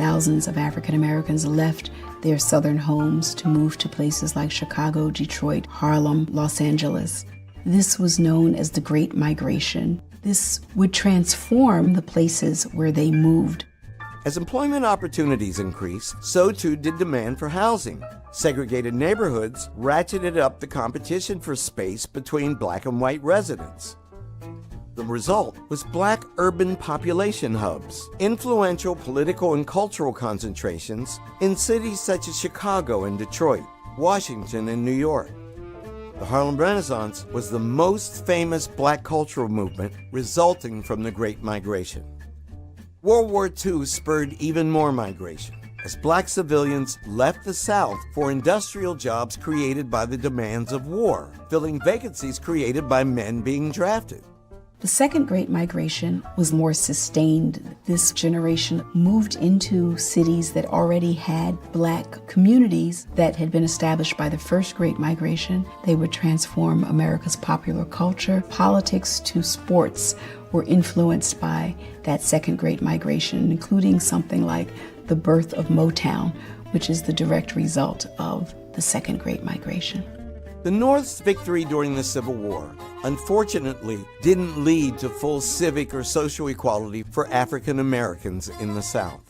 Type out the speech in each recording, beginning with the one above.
Thousands of African Americans left their southern homes to move to places like Chicago, Detroit, Harlem, Los Angeles. This was known as the Great Migration. This would transform the places where they moved. As employment opportunities increased, so too did demand for housing. Segregated neighborhoods ratcheted up the competition for space between black and white residents. The result was black urban population hubs, influential political and cultural concentrations in cities such as Chicago and Detroit, Washington and New York. The Harlem Renaissance was the most famous black cultural movement resulting from the Great Migration. World War II spurred even more migration as black civilians left the South for industrial jobs created by the demands of war, filling vacancies created by men being drafted. The second Great Migration was more sustained. This generation moved into cities that already had black communities that had been established by the first Great Migration. They would transform America's popular culture. Politics to sports were influenced by that second Great Migration, including something like the birth of Motown, which is the direct result of the second Great Migration. The North's victory during the Civil War, unfortunately, didn't lead to full civic or social equality for African Americans in the South.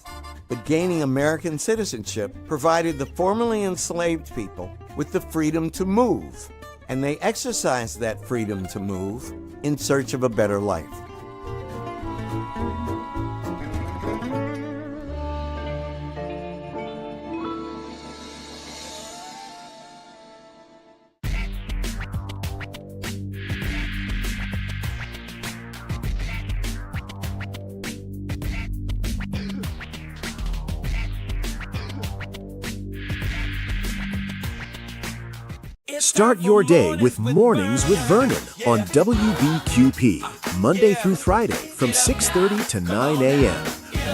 But gaining American citizenship provided the formerly enslaved people with the freedom to move, and they exercised that freedom to move in search of a better life. Start your day with Mornings with Vernon on WBQP, Monday through Friday from 6:30 to 9 a.m.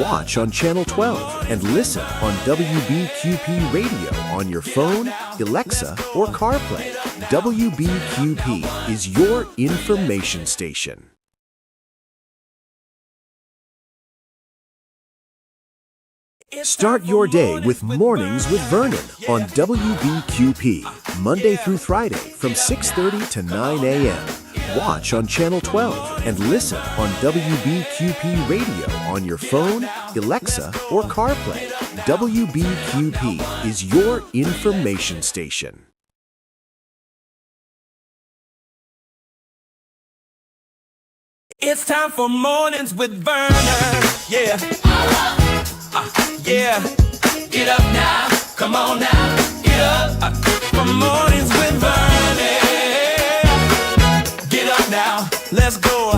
Watch on Channel 12 and listen on WBQP Radio on your phone, Alexa, or CarPlay. WBQP is your information station. Start your day with Mornings with Vernon on WBQP, Monday through Friday from 6:30 to 9 a.m. Watch on Channel 12 and listen on WBQP Radio on your phone, Alexa, or CarPlay. WBQP is your information station. It's time for Mornings with Vernon. Yeah. Yeah. Get up now. Come on now. Get up. For Mornings with Vernon. Get up now. Let's go.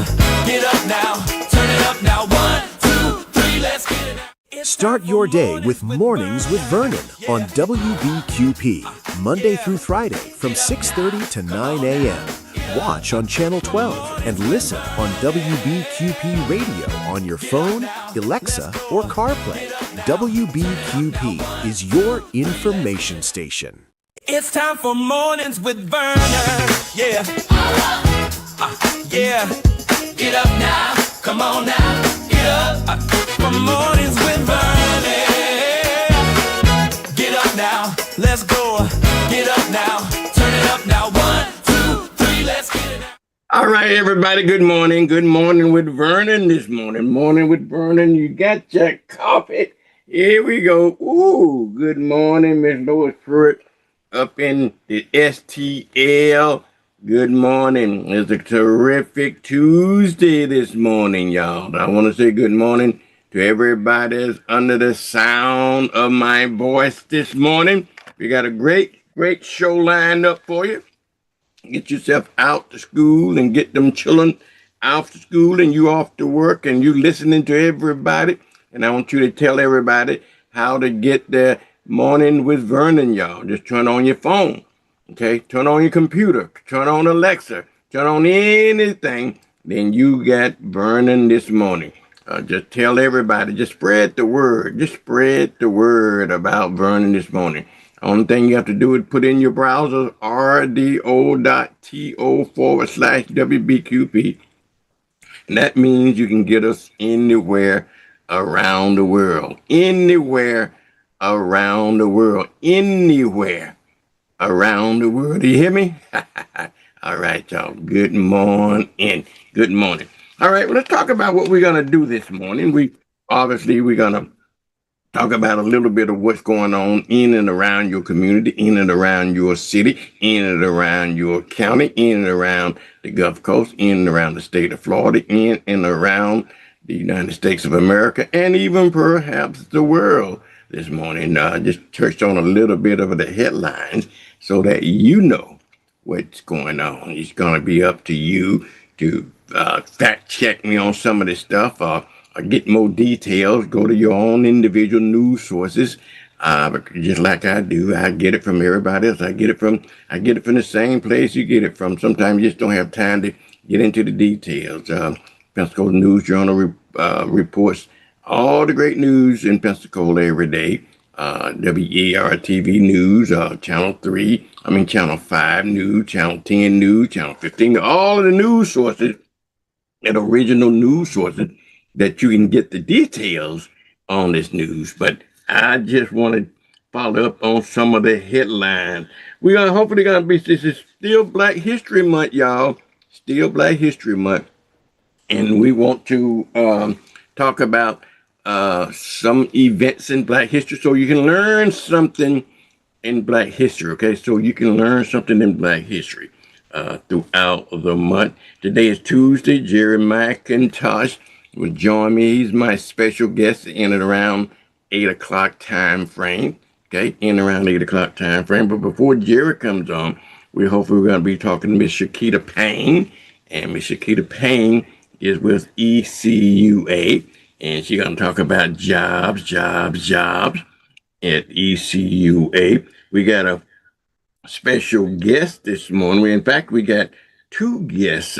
Get up now. Turn it up now. 1, 2, 3. Let's get it now. Start your day with Mornings with Vernon on WBQP, Monday through Friday from 6:30 to 9 a.m. Watch on Channel 12 and listen on WBQP Radio on your phone, Alexa, or CarPlay. WBQP is your information station. It's time for Mornings with Vernon. Yeah. Yeah. Get up now. Come on now. Get up. For Mornings with Vernon. Get up now. Let's go. Get up now. Turn it up now. 1, 2, 3. Let's get it now. All right, everybody. Good morning. Good morning with Vernon this morning. Morning with Vernon. You got your coffee. Here we go. Ooh, good morning, Miss Lois Pruitt up in the STL. Good morning. It's a terrific Tuesday this morning, y'all. I want to say good morning to everybody that's under the sound of my voice this morning. We got a great show lined up for you. Get yourself out to school and get them children out to school and you off to work and you listening to everybody. And I want you to tell everybody how to get their Morning with Vernon, y'all. Just turn on your phone, okay? Turn on your computer. Turn on Alexa. Turn on anything. Then you got Vernon this morning. Just tell everybody. Just spread the word. Just spread the word about Vernon this morning. Only thing you have to do is put in your browser rdo.to/WBQP. And that means you can get us anywhere around the world. Anywhere around the world. Anywhere around the world. Do you hear me? All right, y'all. Good morning. Good morning. All right, well, let's talk about what we're going to do this morning. We're going to talk about a little bit of what's going on in and around your community, in and around your city, in and around your county, in and around the Gulf Coast, in and around the state of Florida, in and around the United States of America, and even perhaps the world this morning. Just touched on a little bit of the headlines so that you know what's going on. It's going to be up to you to fact check me on some of this stuff, or get more details. Go to your own individual news sources, just like I do. I get it from everybody else. I get it from the same place you get it from. Sometimes you just don't have time to get into the details. Pensacola News Journal reports all the great news in Pensacola every day. WER-TV News, Channel 5 News, Channel 10 News, Channel 15, all of the news sources, and original news sources, that you can get the details on this news. But I just want to follow up on some of the headlines. We are hopefully going to be, this is still Black History Month, y'all. Still Black History Month. And we want to talk about some events in Black history so you can learn something in Black history, okay? So you can learn something in Black history throughout the month. Today is Tuesday. Jerry McIntosh will join me. He's my special guest in and around 8 o'clock time frame, okay? In around 8 o'clock time frame. But before Jerry comes on, we're going to be talking to Miss Shakita Payne. And Miss Shakita Payne is with ECUA. And she's going to talk about jobs at ECUA. We got a special guest this morning. In fact, we got two guests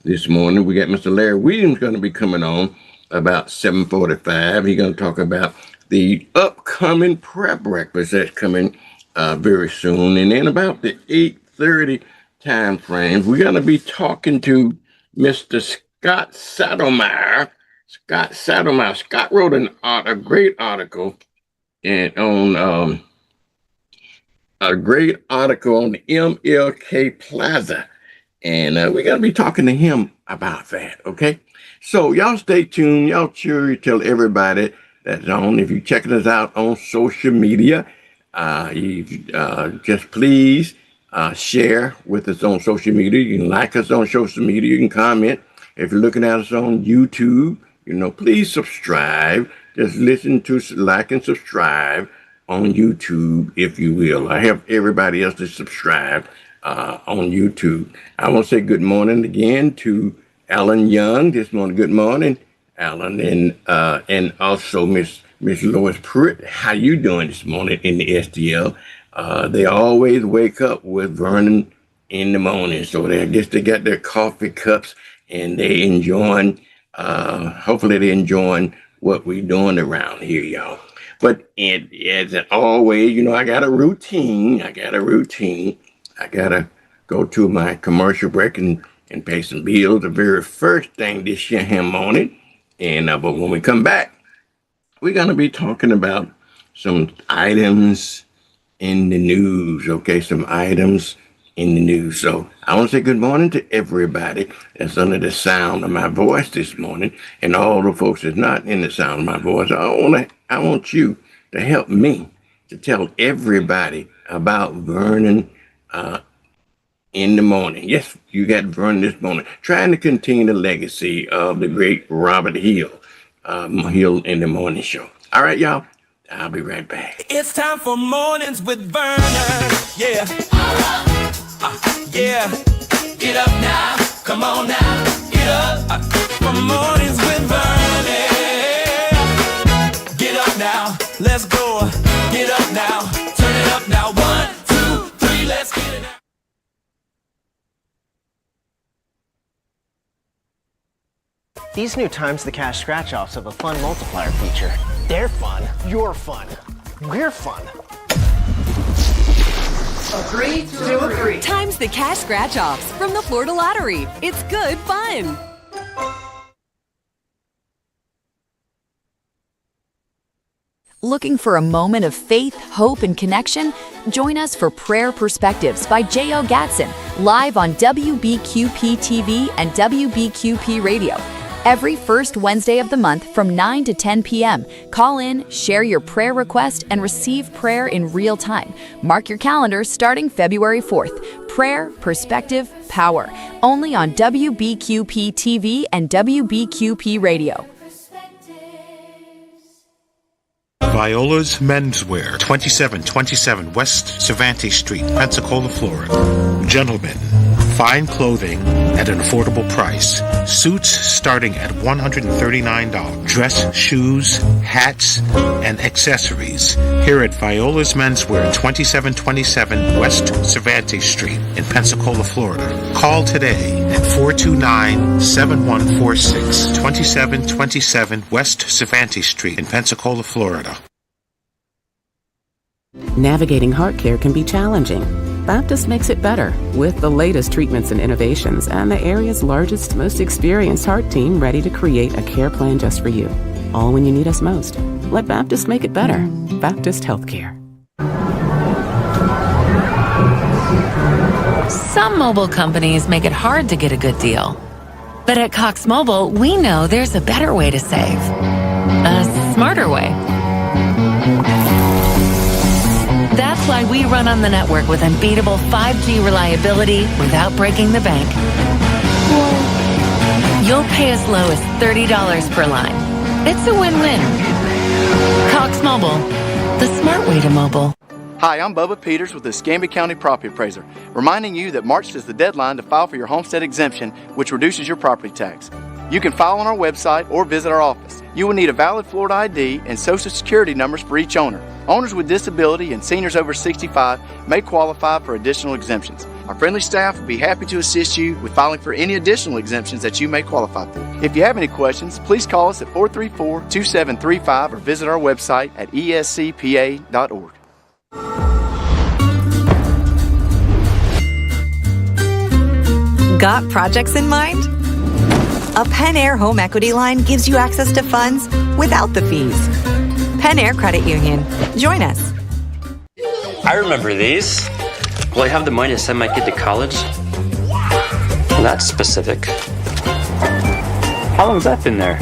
this morning. We got Mr. Larry Williams going to be coming on about 7:45. He's going to talk about the upcoming prayer breakfast that's coming very soon. And then about the 8:30 time frame, we're going to be talking to Mr. Scott Saddlemeyer. Scott wrote a great article on the MLK Plaza, and we're gonna be talking to him about that. Okay, so y'all stay tuned. Y'all sure tell everybody that's on. If you're checking us out on social media, just please share with us on social media. You can like us on social media. You can comment. If you're looking at us on YouTube, please subscribe. Just like and subscribe on YouTube, if you will. I have everybody else to subscribe on YouTube. I want to say good morning again to Alan Young this morning. Good morning, Alan, and also Miss Lois Pruitt. How you doing this morning in the STL? They always wake up with Vernon in the morning, so I guess they got their coffee cups and they enjoying. Hopefully they're enjoying what we're doing around here, y'all. But as always, I got a routine. I gotta go to my commercial break and pay some bills. The very first thing this year morning. And but when we come back, we're gonna be talking about some items in the news. Okay, some items in the news. So I want to say good morning to everybody that's under the sound of my voice this morning, and all the folks that's not in the sound of my voice. I want you to help me to tell everybody about Vernon in the morning. Yes, you got Vernon this morning, trying to continue the legacy of the great Robert Hill in the morning show. All right, y'all. I'll be right back. It's time for mornings with Vernon. Yeah. Yeah. Get up now. Come on now. Get up. For mornings with Vernon. Get up now. Let's go. Get up now. Turn it up now. 1, 2, 3. Let's get it now. These new Times the Cash scratch-offs have a fun multiplier feature. They're fun. You're fun. We're fun. Agree to agree. Times the Cash scratch-offs from the Florida Lottery. It's good fun. Looking for a moment of faith, hope, and connection? Join us for Prayer Perspectives by J.O. Gatson, live on WBQP TV and WBQP Radio. Every first Wednesday of the month from 9 to 10 p.m. Call in, share your prayer request, and receive prayer in real time. Mark your calendar starting February 4th. Prayer, Perspective, Power. Only on WBQP TV and WBQP Radio. Viola's Menswear, 2727 West Cervantes Street, Pensacola, Florida. Gentlemen, fine clothing at an affordable price. Suits starting at $139. Dress, shoes, hats, and accessories. Here at Viola's Menswear, 2727 West Cervantes Street in Pensacola, Florida. Call today at 429-7146, 2727 West Cervantes Street in Pensacola, Florida. Navigating heart care can be challenging. Baptist makes it better with the latest treatments and innovations and the area's largest, most experienced heart team ready to create a care plan just for you. All when you need us most. Let Baptist make it better. Baptist Healthcare. Some mobile companies make it hard to get a good deal. But at Cox Mobile, we know there's a better way to save. A smarter way. That's why we run on the network with unbeatable 5G reliability without breaking the bank. You'll pay as low as $30 per line. It's a win-win. Cox Mobile, the smart way to mobile. Hi, I'm Bubba Peters with the Escambia County Property Appraiser, reminding you that March is the deadline to file for your homestead exemption, which reduces your property tax. You can file on our website or visit our office. You will need a valid Florida ID and Social Security numbers for each owner. Owners with disability and seniors over 65 may qualify for additional exemptions. Our friendly staff will be happy to assist you with filing for any additional exemptions that you may qualify for. If you have any questions, please call us at 434-2735 or visit our website at escpa.org. Got projects in mind? A Pen Air home equity line gives you access to funds without the fees. Pen Air Credit Union. Join us. I remember these. Will I have the money to send my kid to college? Well, that's specific. How long's that been there?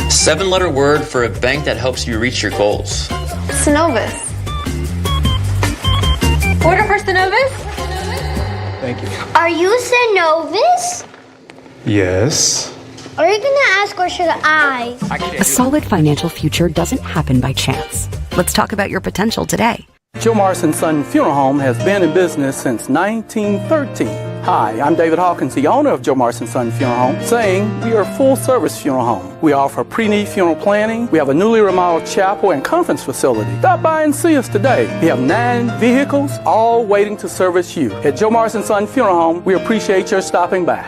7-letter word for a bank that helps you reach your goals. Synovus. Order for Synovus? Thank you. Are you Synovus? Yes. Are you gonna ask or should I? A solid financial future doesn't happen by chance. Let's talk about your potential today. Joe Morrison Son Funeral Home has been in business since 1913. Hi, I'm David Hawkins, the owner of Joe Morrison Son Funeral Home, saying we are a full-service funeral home. We offer pre-need funeral planning. We have a newly remodeled chapel and conference facility. Stop by and see us today. We have 9 vehicles, all waiting to service you. At Joe Morrison Son Funeral Home, we appreciate your stopping by.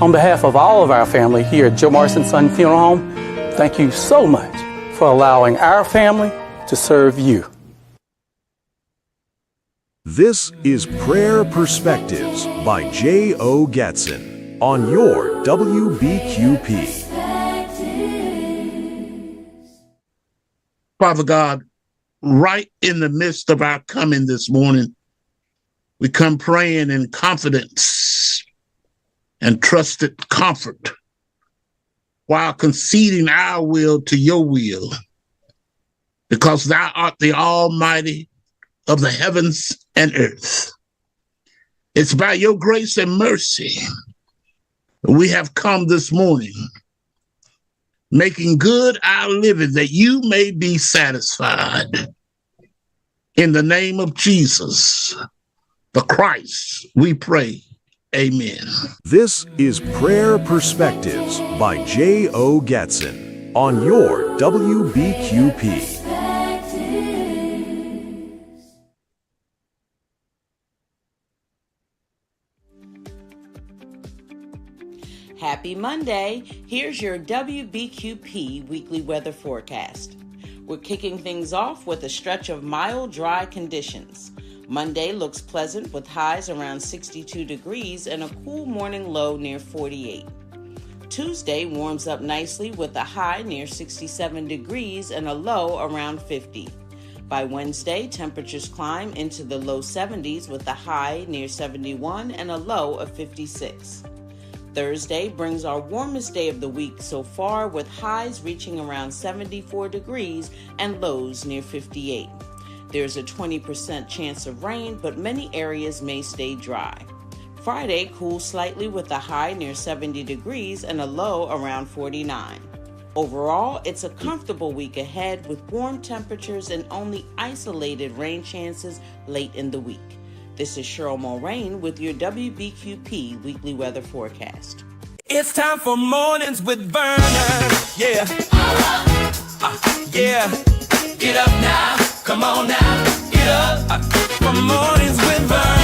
On behalf of all of our family here at Joe Morrison Son Funeral Home, thank you so much for allowing our family to serve you. This is Prayer Perspectives by J.O. Gatson on your WBQP. Father God, right in the midst of our coming this morning, we come praying in confidence and trusted comfort while conceding our will to your will, because thou art the Almighty of the heavens and earth. It's by your grace and mercy we have come this morning, making good our living that you may be satisfied. In the name of Jesus, the Christ, we pray. Amen. This is Prayer Perspectives by J.O. Gatson on your WBQP. Happy Monday. Here's your WBQP weekly weather forecast. We're kicking things off with a stretch of mild, dry conditions. Monday looks pleasant with highs around 62 degrees and a cool morning low near 48. Tuesday warms up nicely with a high near 67 degrees and a low around 50. By Wednesday, temperatures climb into the low 70s with a high near 71 and a low of 56. Thursday brings our warmest day of the week so far, with highs reaching around 74 degrees and lows near 58. There's a 20% chance of rain, but many areas may stay dry. Friday cools slightly with a high near 70 degrees and a low around 49. Overall, it's a comfortable week ahead with warm temperatures and only isolated rain chances late in the week. This is Cheryl Mulrain with your WBQP weekly weather forecast. It's time for Mornings with Vernon. Yeah. Yeah. Get up now. Come on now. Get up. For Mornings with Vernon.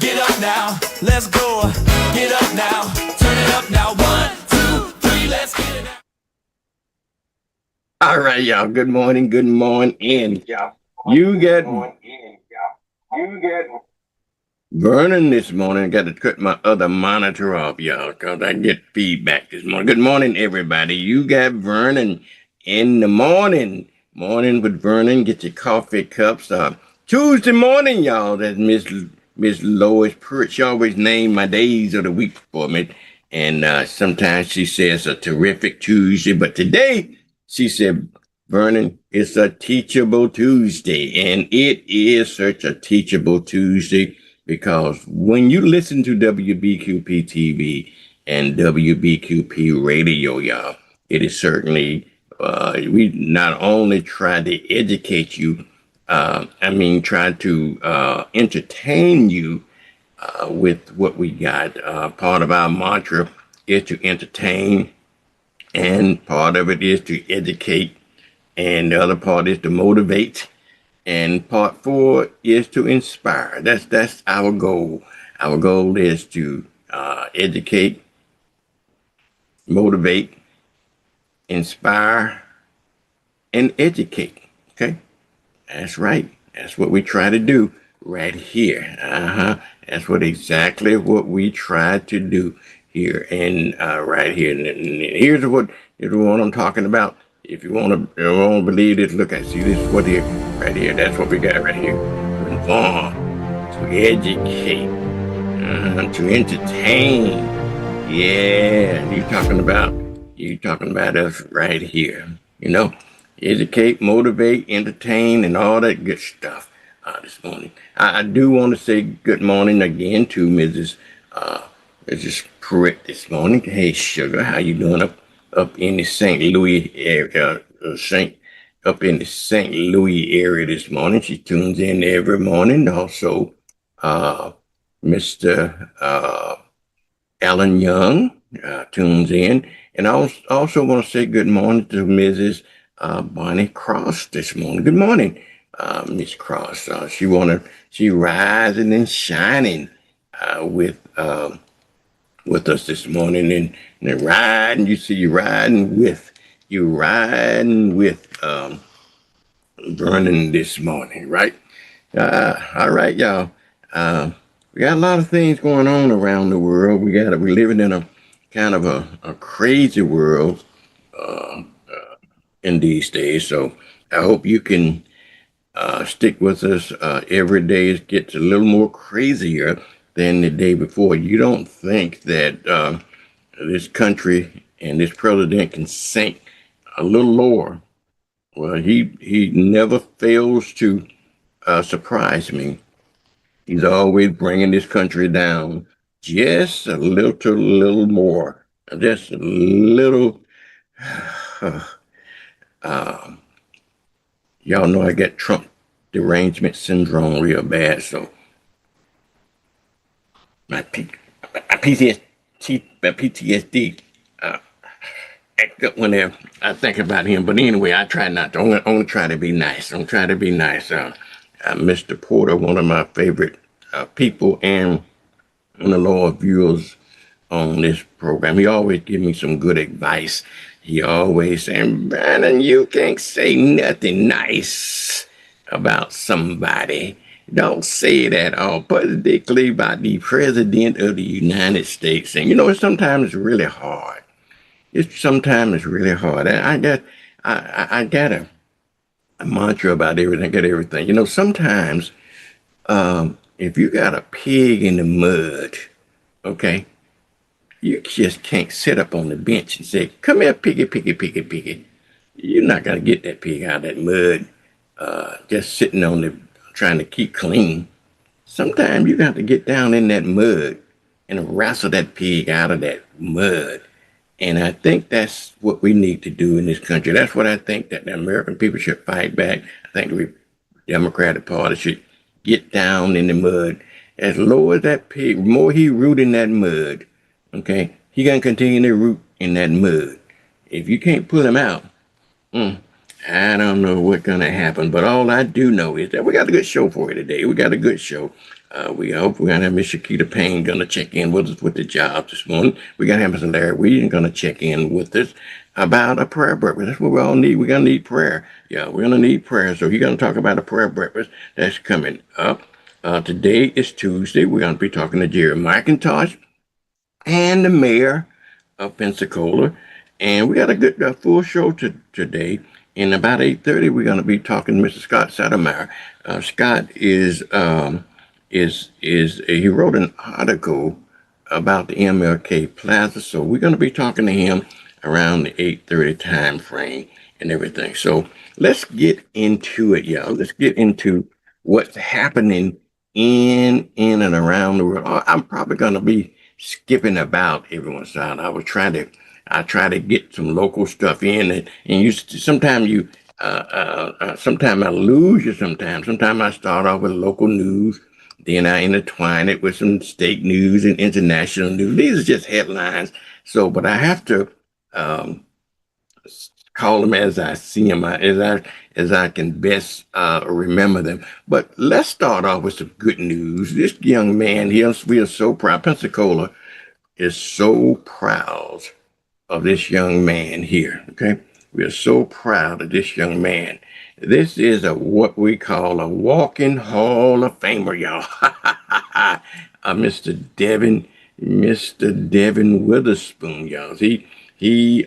Get up now. Let's go. Get up now. Turn it up now. 1, 2, 3. Let's get it now. All right, y'all. Good morning. Good morning. You get Vernon this morning. I got to cut my other monitor off, y'all, because I get feedback this morning. Good morning, everybody. You got Vernon in the morning. Morning with Vernon. Get your coffee cups. Tuesday morning, y'all. That's Miss Lois Pruitt. She always name my days of the week for me. And sometimes she says a terrific Tuesday. But today, she said, Vernon, it's a teachable Tuesday, and it is such a teachable Tuesday because when you listen to WBQP TV and WBQP radio, y'all, it is certainly, we not only try to educate you, try to entertain you with what we got. Part of our mantra is to entertain, and part of it is to educate. And the other part is to motivate. And part 4 is to inspire. That's our goal. Our goal is to educate, motivate, inspire, and educate. Okay? That's right. That's what we try to do right here. That's exactly what we try to do here and right here. And here's what I'm talking about. If you want to believe this, look at see this is what here right here. That's what we got right here. To inform, to educate, to entertain. Yeah, you talking about us right here. You know, educate, motivate, entertain, and all that good stuff. This morning, I do want to say good morning again to Mrs. Pruitt this morning. Hey, sugar, how you doing up in the St. Louis area, up in the St. Louis area this morning? She tunes in every morning. Also, Mr. Alan Young tunes in. And I also want to say good morning to Mrs. Bonnie Cross this morning. Good morning, Miss Cross. She rising and shining with us this morning, and riding. You see, you riding with Vernon this morning, right? All right, y'all. We got a lot of things going on around the world. We're living in a kind of a crazy world in these days. So I hope you can stick with us. Every day it gets a little more crazier than the day before. You don't think that this country and this president can sink a little lower. Well, he never fails to surprise me. He's always bringing this country down just a little more, just a little. Y'all know I got Trump derangement syndrome real bad, so my PTSD act up whenever I think about him. But anyway, I try not to. I'm gonna try to be nice. Mr. Porter, one of my favorite people and one of the loyal viewers on this program, he always give me some good advice. He always saying, Vernon, you can't say nothing nice about somebody don't say that all politically about the president of the United States. And sometimes it's really hard. Sometimes really hard. I got a mantra about everything. Got everything. Sometimes if you got a pig in the mud, okay, you just can't sit up on the bench and say, "Come here, piggy, piggy, piggy, piggy." You're not gonna get that pig out of that mud. Just sitting on the trying to keep clean. Sometimes you got to get down in that mud and wrestle that pig out of that mud. And I think that's what we need to do in this country. That's what I think that the American people should fight back. I think the Democratic Party should get down in the mud. As low as that pig, the more he root in that mud, okay, he gonna continue to root in that mud. If you can't pull him out, I don't know what's gonna happen. But all I do know is that we got a good show for you today. We got a good show. We hope we're gonna have Miss Shakita Payne gonna check in with us with the job this morning. We got Mr. Larry Weed gonna check in with us about a prayer breakfast. That's what we all need. We're gonna need prayer. Yeah, we're gonna need prayer. So he's gonna talk about a prayer breakfast that's coming up. Today is Tuesday. We're gonna be talking to Jerry McIntosh and the mayor of Pensacola. And we got a good full show today. In about 8:30, we're going to be talking to Mr. Scott Sattermeyer. Scott he wrote an article about the MLK Plaza, so we're going to be talking to him around the 8:30 time frame and everything. So let's get into it, y'all. Let's get into what's happening in and around the world. I'm probably going to be skipping about every once in a while. I try to get some local stuff in, and sometimes I lose you. Sometimes I start off with local news, then I intertwine it with some state news and international news. These are just headlines. So, but I have to call them as I see them, as I can best remember them. But let's start off with some good news. This young man here, we are so proud. Pensacola is so proud of this young man here, okay? We are so proud of this young man. This is what we call a walking Hall of Famer, y'all. Mr. Devin Witherspoon, y'all. He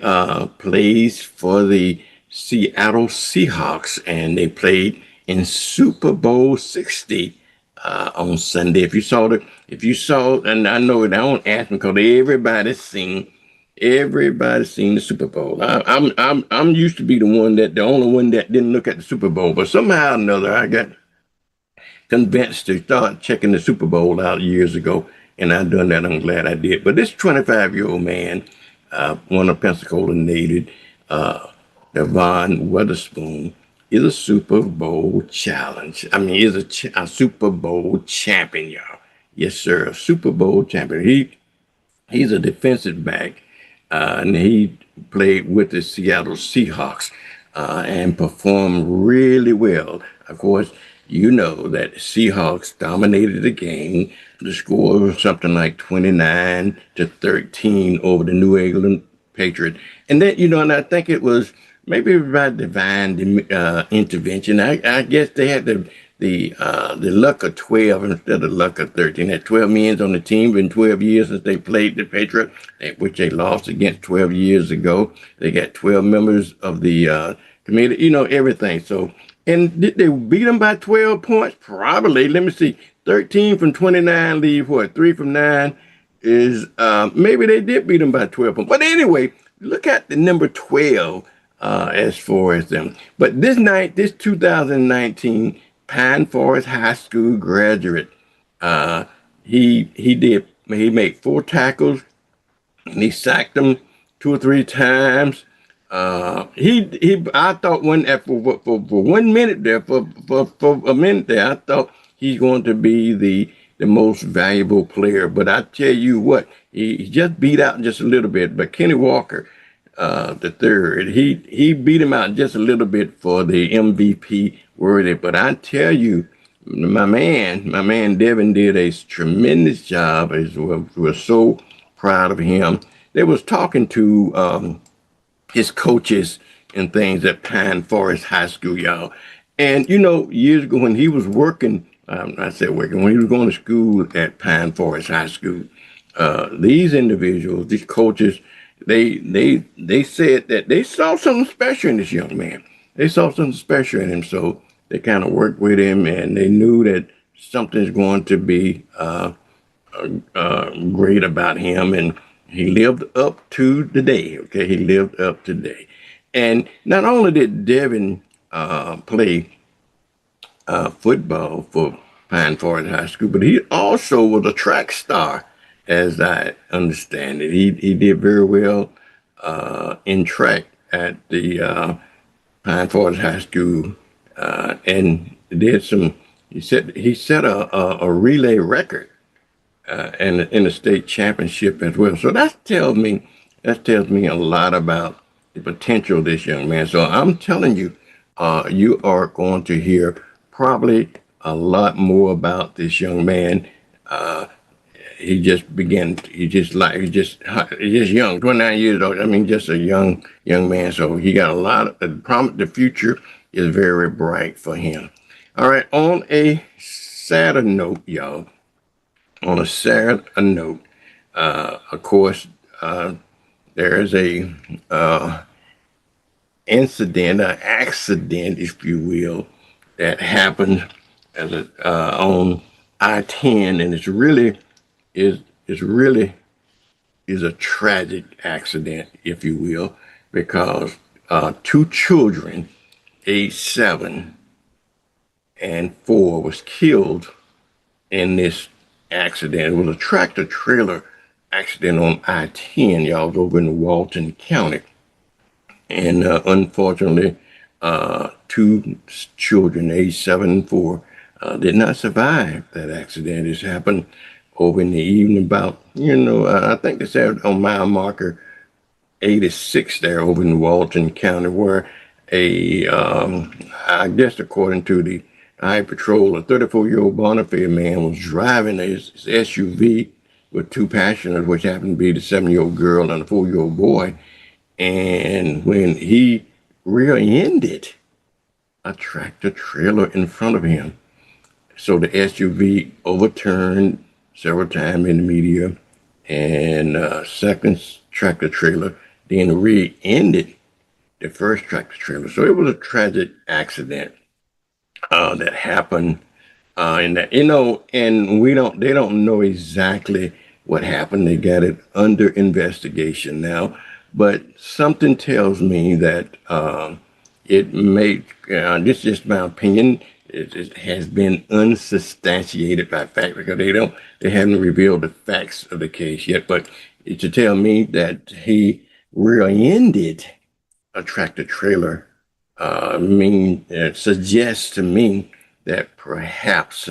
plays for the Seattle Seahawks, and they played in Super Bowl 60 on Sunday. If you saw, and I know it, I won't ask them because everybody's seen the Super Bowl. I'm used to be the only one that didn't look at the Super Bowl, but somehow or another I got convinced to start checking the Super Bowl out years ago, and I done that. I'm glad I did. But this 25-year-old man, one of Pensacola native, Devon Witherspoon, is a Super Bowl is a Super Bowl champion, y'all. Yes, sir, a Super Bowl champion. He's a defensive back. And he played with the Seattle Seahawks and performed really well. Of course, you know that the Seahawks dominated the game. The score was something like 29-13 over the New England Patriots. And then, and I think it was maybe by divine intervention. I guess they had the luck of 12 instead of luck of 13. They had 12 men on the team. Been 12 years since they played the Patriots, which they lost against 12 years ago. They got 12 members of the committee, everything. So, and did they beat them by 12 points? Probably. Let me see. 13 from 29 leave what? 3 from 9 is, maybe they did beat them by 12 points. But anyway, look at the number 12 as far as them. But this 2019, Pine Forest High School graduate. He made 4 tackles, and he sacked them 2 or 3 times. I thought for 1 minute there, for a minute there, I thought he's going to be the most valuable player. But I tell you what, he just beat out just a little bit. But Kenny Walker, the third, he beat him out just a little bit for the MVP worthy. But I tell you, my man Devin did a tremendous job. We're so proud of him. They was talking to his coaches and things at Pine Forest High School, y'all. And years ago when he was working I said working, when he was going to school at Pine Forest High School, these individuals, these coaches, they said that they saw something special in this young man. They saw something special in him, so they kind of worked with him, and they knew that something's going to be great about him, and he lived up to the day. Okay, he lived up to the day. And not only did Devin play football for Pine Forest High School, but he also was a track star, as I understand it. He did very well in track at the Pine Forest High School, and did some. He set a relay record and in the state championship as well. So that tells me a lot about the potential of this young man. So I'm telling you, you are going to hear probably a lot more about this young man. He's just young, 29 years old. I mean, just a young man. So he got a lot of the future is very bright for him. All right. On a sadder note, y'all. On a sad note, of course, there is a incident, an accident, if you will, that happened on I-10, and it's really a tragic accident, if you will, because two children, aged 7 and 4, was killed in this accident. It was a tractor trailer accident on I-10, y'all, over in Walton County. And unfortunately, two children, aged 7 and 4, did not survive that accident. It's happened over in the evening about, I think they said on mile marker 86 there over in Walton County, where I guess according to the High Patrol, a 34-year-old Bonifay man was driving his SUV with two passengers, which happened to be the 7-year-old girl and a 4-year-old boy. And when he rear-ended a tractor trailer in front of him, so the SUV overturned several times in the media, and second tractor trailer then rear-ended the first tractor trailer. So it was a tragic accident that happened, and that, and they don't know exactly what happened. They got it under investigation now, but something tells me that it may, this is just my opinion, it has been unsubstantiated by fact, because they haven't revealed the facts of the case yet, but it should tell me that he rear-ended a tractor trailer suggests to me that perhaps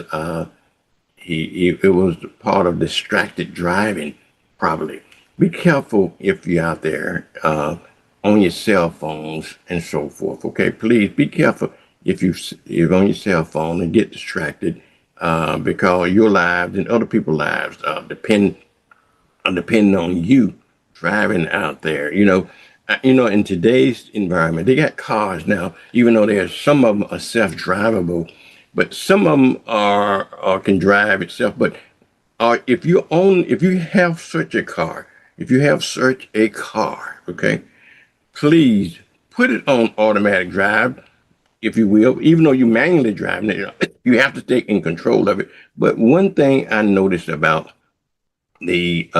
it was part of distracted driving, probably. Be careful if you're out there on your cell phones and so forth. Okay, please be careful if you're on your cell phone and get distracted, because your lives and other people's lives depend on you driving out there. In today's environment, they got cars now, even though some of them are self-drivable, but some of them can drive itself. But if you have such a car, okay, please put it on automatic drive, if you will, even though you're manually driving it, you have to stay in control of it. But one thing I noticed about the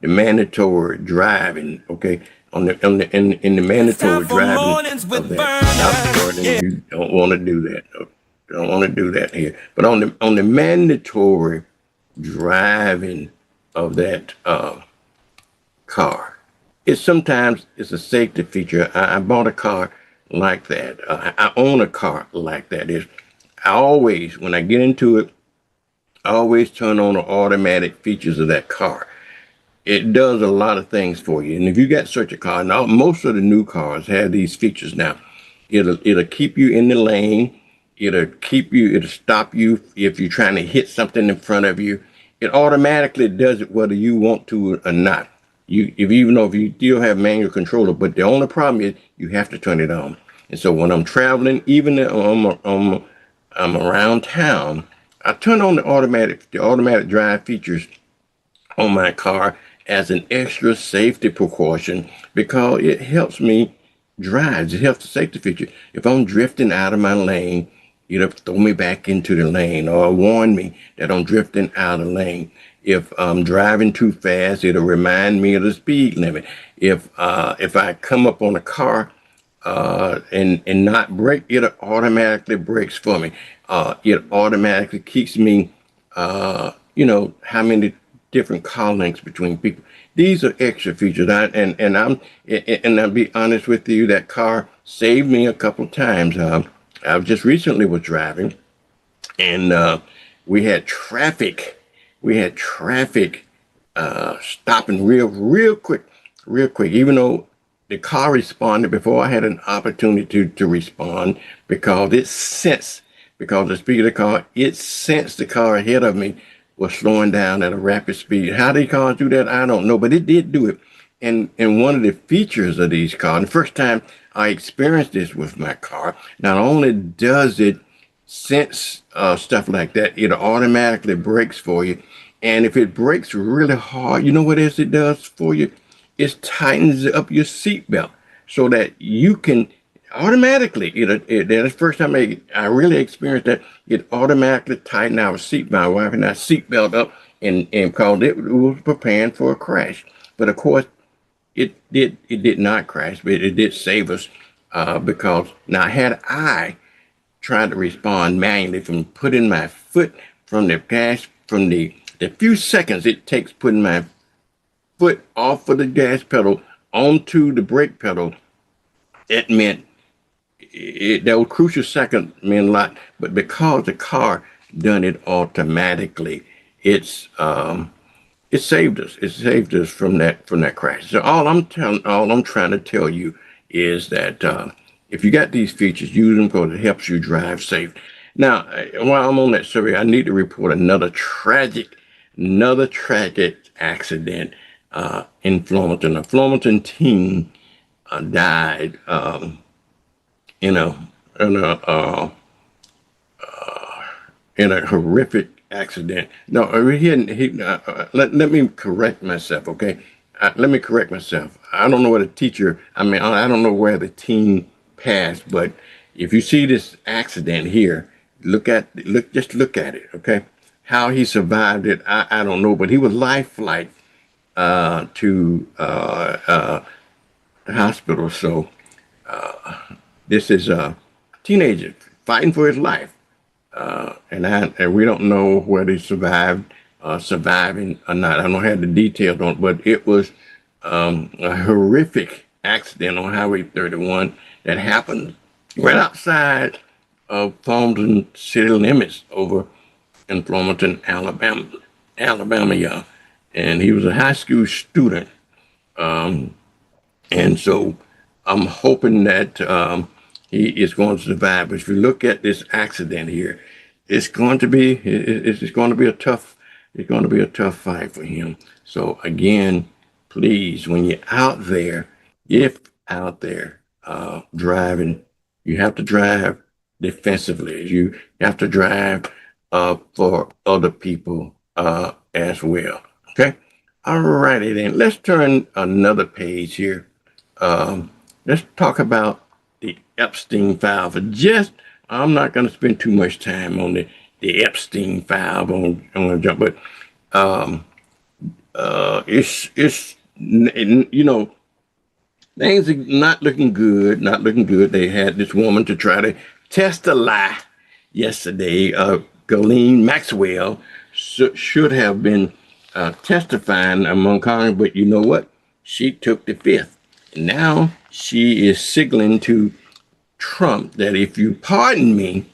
mandatory driving, okay, in the mandatory driving of that, you don't want to do that. Don't want to do that here. But on the mandatory driving of that car, sometimes it's a safety feature. I bought a car like that. I own a car like that. I always, when I get into it, I always turn on the automatic features of that car. It does a lot of things for you. And if you got such a car, now most of the new cars have these features now. It'll keep you in the lane. It'll stop you if you're trying to hit something in front of you. It automatically does it whether you want to or not. Even though if you still have manual controller, but the only problem is you have to turn it on. And so when I'm traveling, even if I'm around town, I turned on the automatic drive features on my car as an extra safety precaution because it helps me drive. It helps the safety feature. If I'm drifting out of my lane, it'll throw me back into the lane or warn me that I'm drifting out of the lane. If I'm driving too fast, it'll remind me of the speed limit. If I come up on a car and not brake, it automatically brakes for me. It automatically keeps me, how many different car lengths between people. These are extra features. And I'll be honest with you, that car saved me a couple times. I just recently was driving, and we had traffic. Stopping real quick. Even though the car responded before I had an opportunity to respond, because the speed of the car, it sensed the car ahead of me was slowing down at a rapid speed. How these cars do that, I don't know, but it did do it. And one of the features of these cars, the first time I experienced this with my car, not only does it sense stuff like that, it automatically brakes for you. And if it brakes really hard, you know what else it does for you? It tightens up your seatbelt so that you can automatically, that's the first time I really experienced that, it automatically tightened our seat, my wife and I seatbelt up, and because it was preparing for a crash. But of course, it did not crash, but it did save us because now had I tried to respond manually from putting my foot from the gas, from the few seconds it takes putting my foot off of the gas pedal onto the brake pedal, it meant that was crucial second meant a lot. But because the car done it automatically, it saved us. It saved us from that crash. So all I'm trying to tell you is that if you got these features, use them because it helps you drive safe. Now, while I'm on that survey, I need to report another tragic accident in Flomaton. A Flomaton teen died in a horrific accident. No, let me correct myself, okay? Let me correct myself. I don't know what I don't know where the teen passed, but if you see this accident here, just look at it, okay? How he survived it, I don't know, but he was life flight to the hospital. So this is a teenager fighting for his life, and we don't know whether he surviving or not. I don't have the details on it, but it was a horrific accident on Highway 31 that happened right outside of Fulton city limits over in Flomaton, Alabama, yeah. And he was a high school student. And so I'm hoping that he is going to survive. But if you look at this accident here, it's going to be a tough fight for him. So again, please, when you're out there, driving, you have to drive defensively. You have to drive for other people as well. Okay. All righty then. Let's turn another page here. Let's talk about the Epstein file. I'm not going to spend too much time on the Epstein file. I'm going to jump, but things are not looking good. Not looking good. They had this woman to try to test a lie yesterday. Ghislaine Maxwell should have been testifying among Congress, but you know what? She took the fifth. And now she is signaling to Trump that if you pardon me,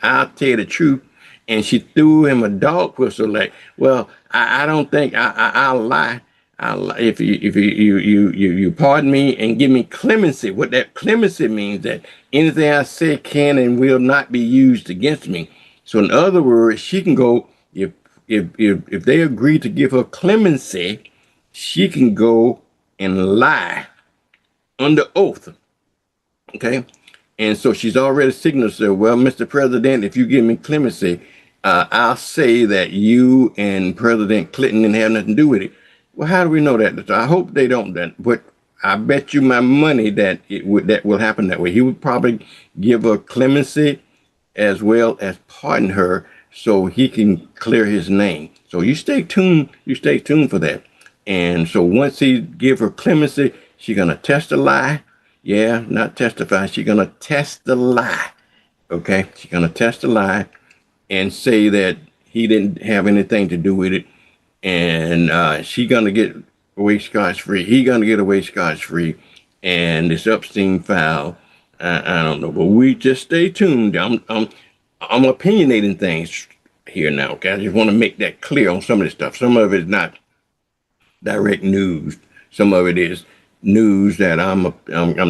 I'll tell you the truth. And she threw him a dog whistle like, well, I don't think I'll lie. If you pardon me and give me clemency. What that clemency means, that anything I say can and will not be used against me. So in other words, she can go, if they agree to give her clemency, she can go and lie under oath. Okay. And so she's already signaled, well, Mr. President, if you give me clemency, I'll say that you and President Clinton didn't have nothing to do with it. Well, how do we know that? I hope they don't. But I bet you my money that that will happen that way. He would probably give her clemency as well as pardon her so he can clear his name. So you stay tuned. You stay tuned for that. And so once he give her clemency, she's gonna test a lie. Yeah, not testify. She's gonna test the lie. Okay, she's gonna test the lie and say that he didn't have anything to do with it, and she gonna get away scotch-free. He gonna get away scotch-free, and this Epstein file, I don't know, but we just stay tuned. I'm opinionating things here now. Okay, I just want to make that clear on some of this stuff. Some of it is not direct news. Some of it is news that I'm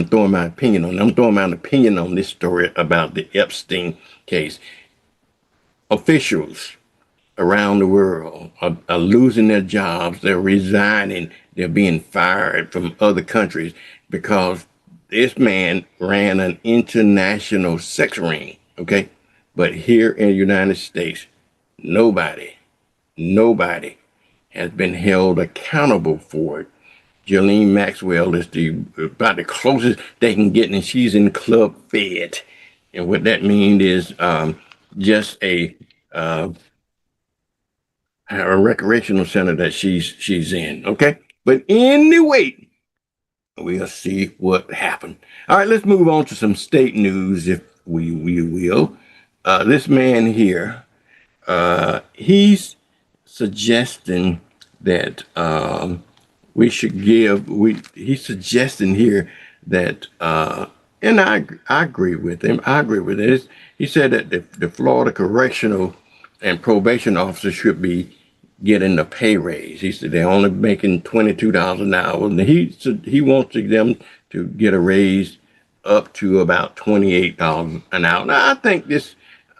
throwing my opinion on. I'm throwing my opinion on this story about the Epstein case. Officials around the world are losing their jobs. They're resigning. They're being fired from other countries because this man ran an international sex ring. Okay, but here in the United States, nobody has been held accountable for it. Ghislaine Maxwell is about the closest they can get, and she's in Club Fed. And what that means is just a recreational center that she's in. Okay, but anyway, we'll see what happened. All right, let's move on to some state news, if we will. This man here, he's suggesting that we should give. He's suggesting here that, and I agree with him. I agree with this. He said that the Florida correctional and probation officers should be getting a pay raise. He said they're only making $22 an hour, and he wants them to get a raise up to about $28 an hour. Now, I think this.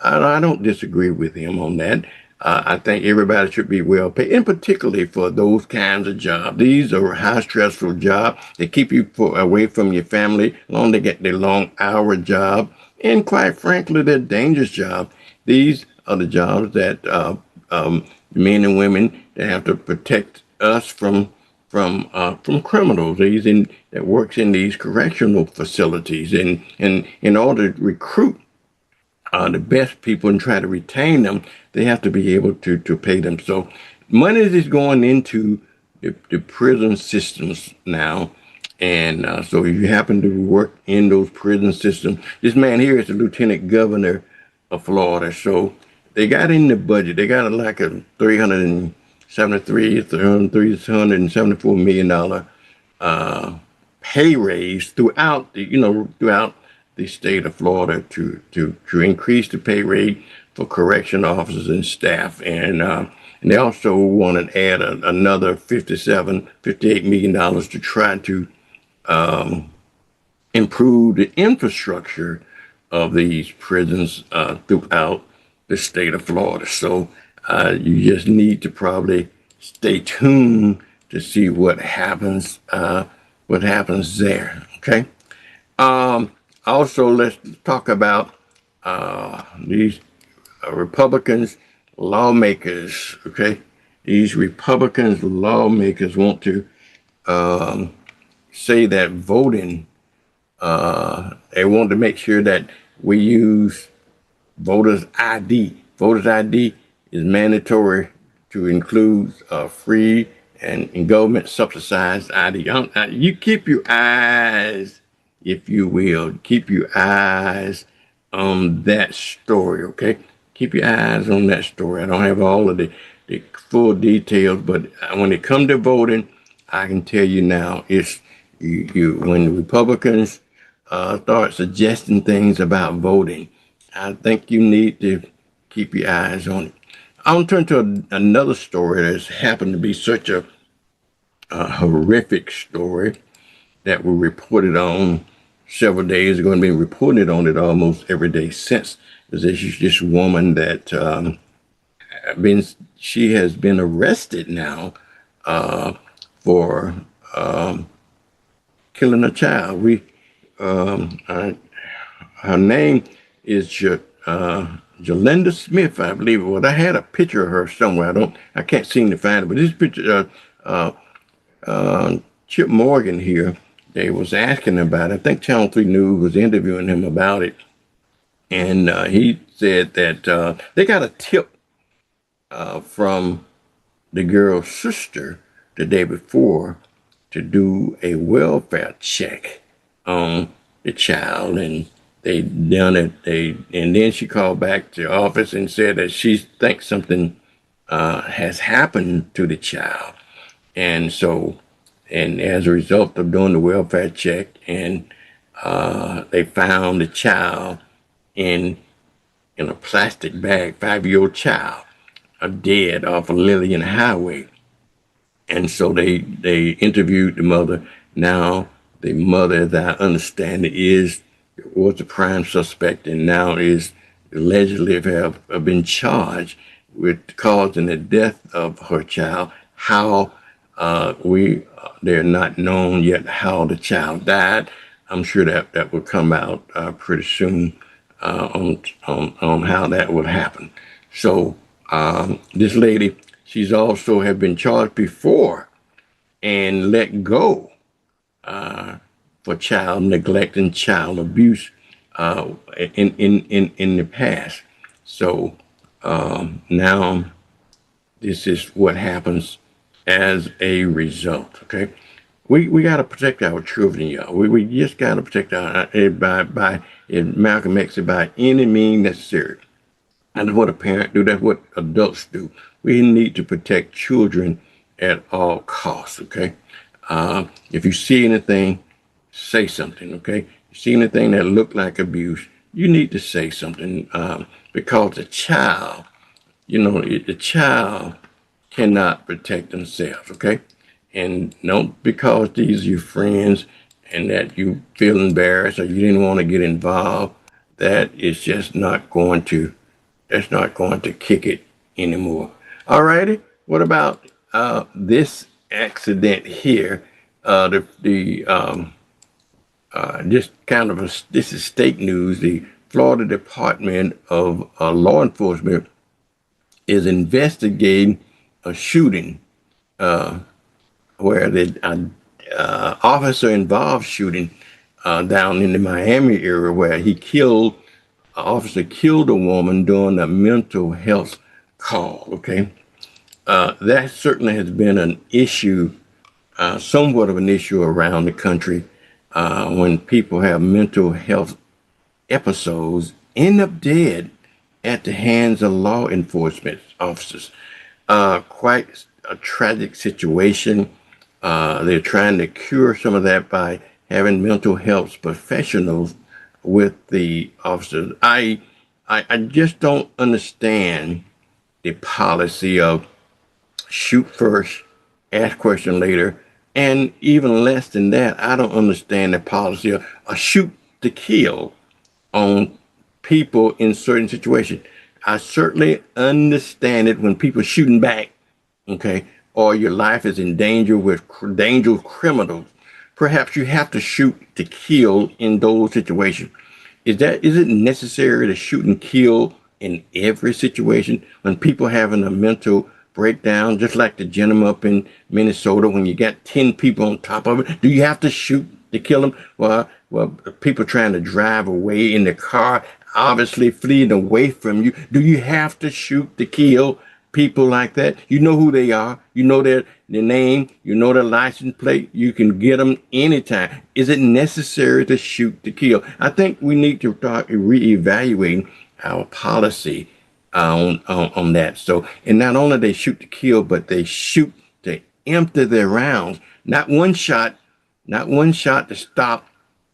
I don't disagree with him on that. I think everybody should be well paid, and particularly for those kinds of jobs. These are high stressful jobs. They keep you away from your family. Long they get their long hour job, and quite frankly, they're dangerous jobs. These are the jobs that men and women that have to protect us from criminals. These that works in these correctional facilities, and in order to recruit the best people and try to retain them, they have to be able to pay them. So money is going into the prison systems now. And so if you happen to work in those prison systems, this man here is the lieutenant governor of Florida. So they got in the budget. They got like a $374 million pay raise throughout the state of Florida to increase the pay rate for correction officers and staff. And they also want to add another $58 million to try to improve the infrastructure of these prisons throughout the state of Florida. So you just need to probably stay tuned to see what happens there. Okay. Also, let's talk about these Republicans lawmakers. Okay, these Republicans lawmakers want to say that voting. They want to make sure that we use voters' ID. Voters' ID is mandatory to include free and government subsidized ID. You keep your eyes, if you will, keep your eyes on that story, okay? Keep your eyes on that story. I don't have all of the full details, but when it comes to voting, I can tell you now, it's when the Republicans start suggesting things about voting, I think you need to keep your eyes on it. I'll turn to another story that's happened to be such a horrific story that we reported on several days ago and been reported on it almost every day since. There's this woman that she has been arrested now for killing a child. Her name is Jalinda Smith, I believe it was. I had a picture of her somewhere. I can't seem to find it, but this picture, Chip Morgan here, they was asking about it. I think Channel 3 News was interviewing him about it. And he said that they got a tip from the girl's sister the day before to do a welfare check on the child, and they done it. And then she called back to the office and said that she thinks something has happened to the child, and as a result of doing the welfare check, and they found the child in a plastic bag, 5-year-old child, dead off of Lillian Highway. And so they interviewed the mother. Now the mother, as I understand it, was the prime suspect, and now is allegedly have been charged with causing the death of her child. How they're not known yet how the child died. I'm sure that will come out pretty soon on how that will happen. So this lady, she's also have been charged before and let go for child neglect and child abuse in the past. So now this is what happens as a result. Okay, we got to protect our children, y'all. We just got to protect our by Malcolm X said, by any means necessary. And that's what a parent do. That's what adults do. We need to protect children at all costs, okay? If you see anything, say something, okay? You see anything that look like abuse, you need to say something because the child, the child cannot protect themselves, okay? And don't because these are your friends and that you feel embarrassed or you didn't want to get involved, that is just not going to kick it anymore. All righty. What about this accident here? This is state news. The Florida Department of Law Enforcement is investigating a shooting where the officer-involved shooting down in the Miami area where officer killed a woman during a mental health call, okay? That certainly has been an issue, somewhat of an issue around the country when people have mental health episodes, end up dead at the hands of law enforcement officers. Quite a tragic situation. They're trying to cure some of that by having mental health professionals with the officers. I just don't understand the policy of shoot first, ask question later, and even less than that, I don't understand the policy of shoot to kill on people in certain situations. I certainly understand it when people shooting back, okay, or your life is in danger with dangerous criminals. Perhaps you have to shoot to kill in those situations. Is it necessary to shoot and kill in every situation when people having a mental breakdown, just like the gentleman up in Minnesota when you got 10 people on top of it? Do you have to shoot to kill them? Well, people trying to drive away in the car, obviously fleeing away from you. Do you have to shoot to kill people like that? You know who they are. You know their name. You know their license plate. You can get them anytime. Is it necessary to shoot to kill? I think we need to start reevaluating our policy on that. So, and not only they shoot to kill, but they shoot to empty their rounds. Not one shot to stop,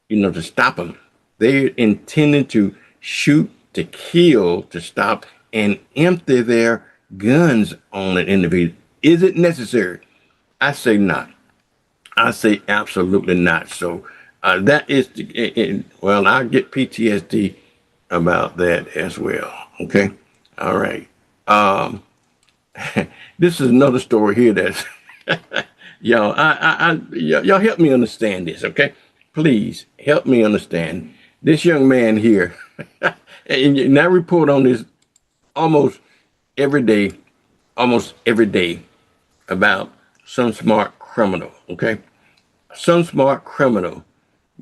to stop them. They're intending to shoot to kill, to stop, and empty their guns on an individual. Is it necessary? I say not. I say absolutely not. So that is, well, I get PTSD about that as well. Okay. All right. This is another story here that's, y'all, y'all help me understand this. Okay. Please help me understand this young man here. And I report on this almost every day, about some smart criminal, okay? Some smart criminal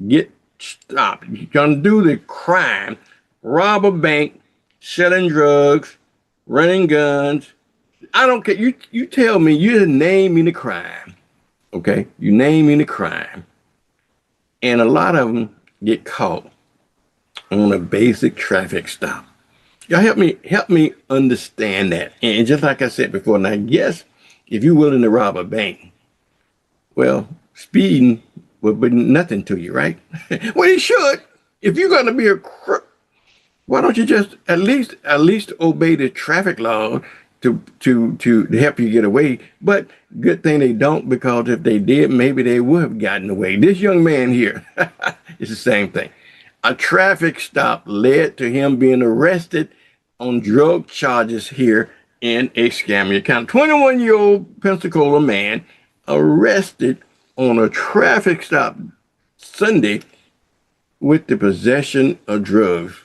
get stopped. You're gonna do the crime, rob a bank, selling drugs, running guns. I don't care. You tell me, you name me the crime, okay? You name me the crime. And a lot of them get caught on a basic traffic stop. Y'all help me understand that. And just like I said before, now yes, if you're willing to rob a bank, well, speeding will be nothing to you, right? Well, it should. If you're gonna be a crook, why don't you just at least obey the traffic law to help you get away? But good thing they don't, because if they did, maybe they would have gotten away. This young man here, it's the same thing. A traffic stop led to him being arrested on drug charges here in Escambia County. 21-year-old Pensacola man arrested on a traffic stop Sunday with the possession of drugs.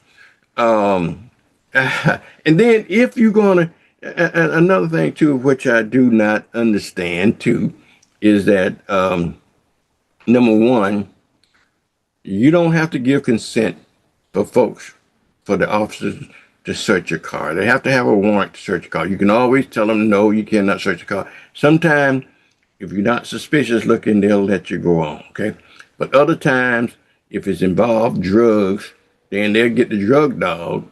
And then if you're gonna, another thing too, which I do not understand too, is that number one, you don't have to give consent for the officers to search your car. They have to have a warrant to search your car. You can always tell them, no, you cannot search your car. Sometimes, if you're not suspicious looking, they'll let you go on, okay? But other times, if it's involved drugs, then they'll get the drug dog.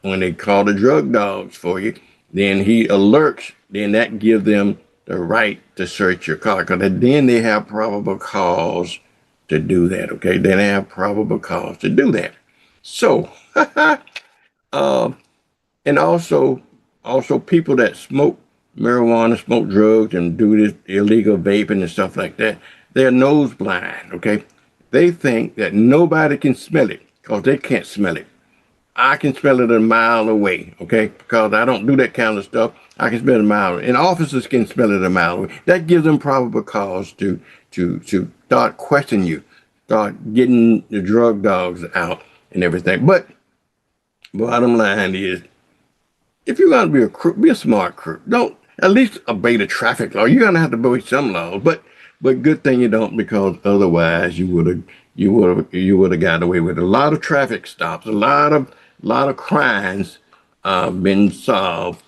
When they call the drug dogs for you, then he alerts, then that gives them the right to search your car, because then they have probable cause to do that, okay? Then they have probable cause to do that. So, and also people that smoke marijuana, smoke drugs, and do this illegal vaping and stuff like that, they're nose blind, okay? They think that nobody can smell it, because they can't smell it. I can smell it a mile away, okay? Because I don't do that kind of stuff. I can smell it a mile away. And officers can smell it a mile away. That gives them probable cause to start questioning you, start getting the drug dogs out and everything. But bottom line is, if you're gonna be a crook, be a smart crook. Don't at least obey the traffic law. You're gonna have to obey some laws, but good thing you don't, because otherwise you would have got away with a lot of traffic stops, a lot of crimes been solved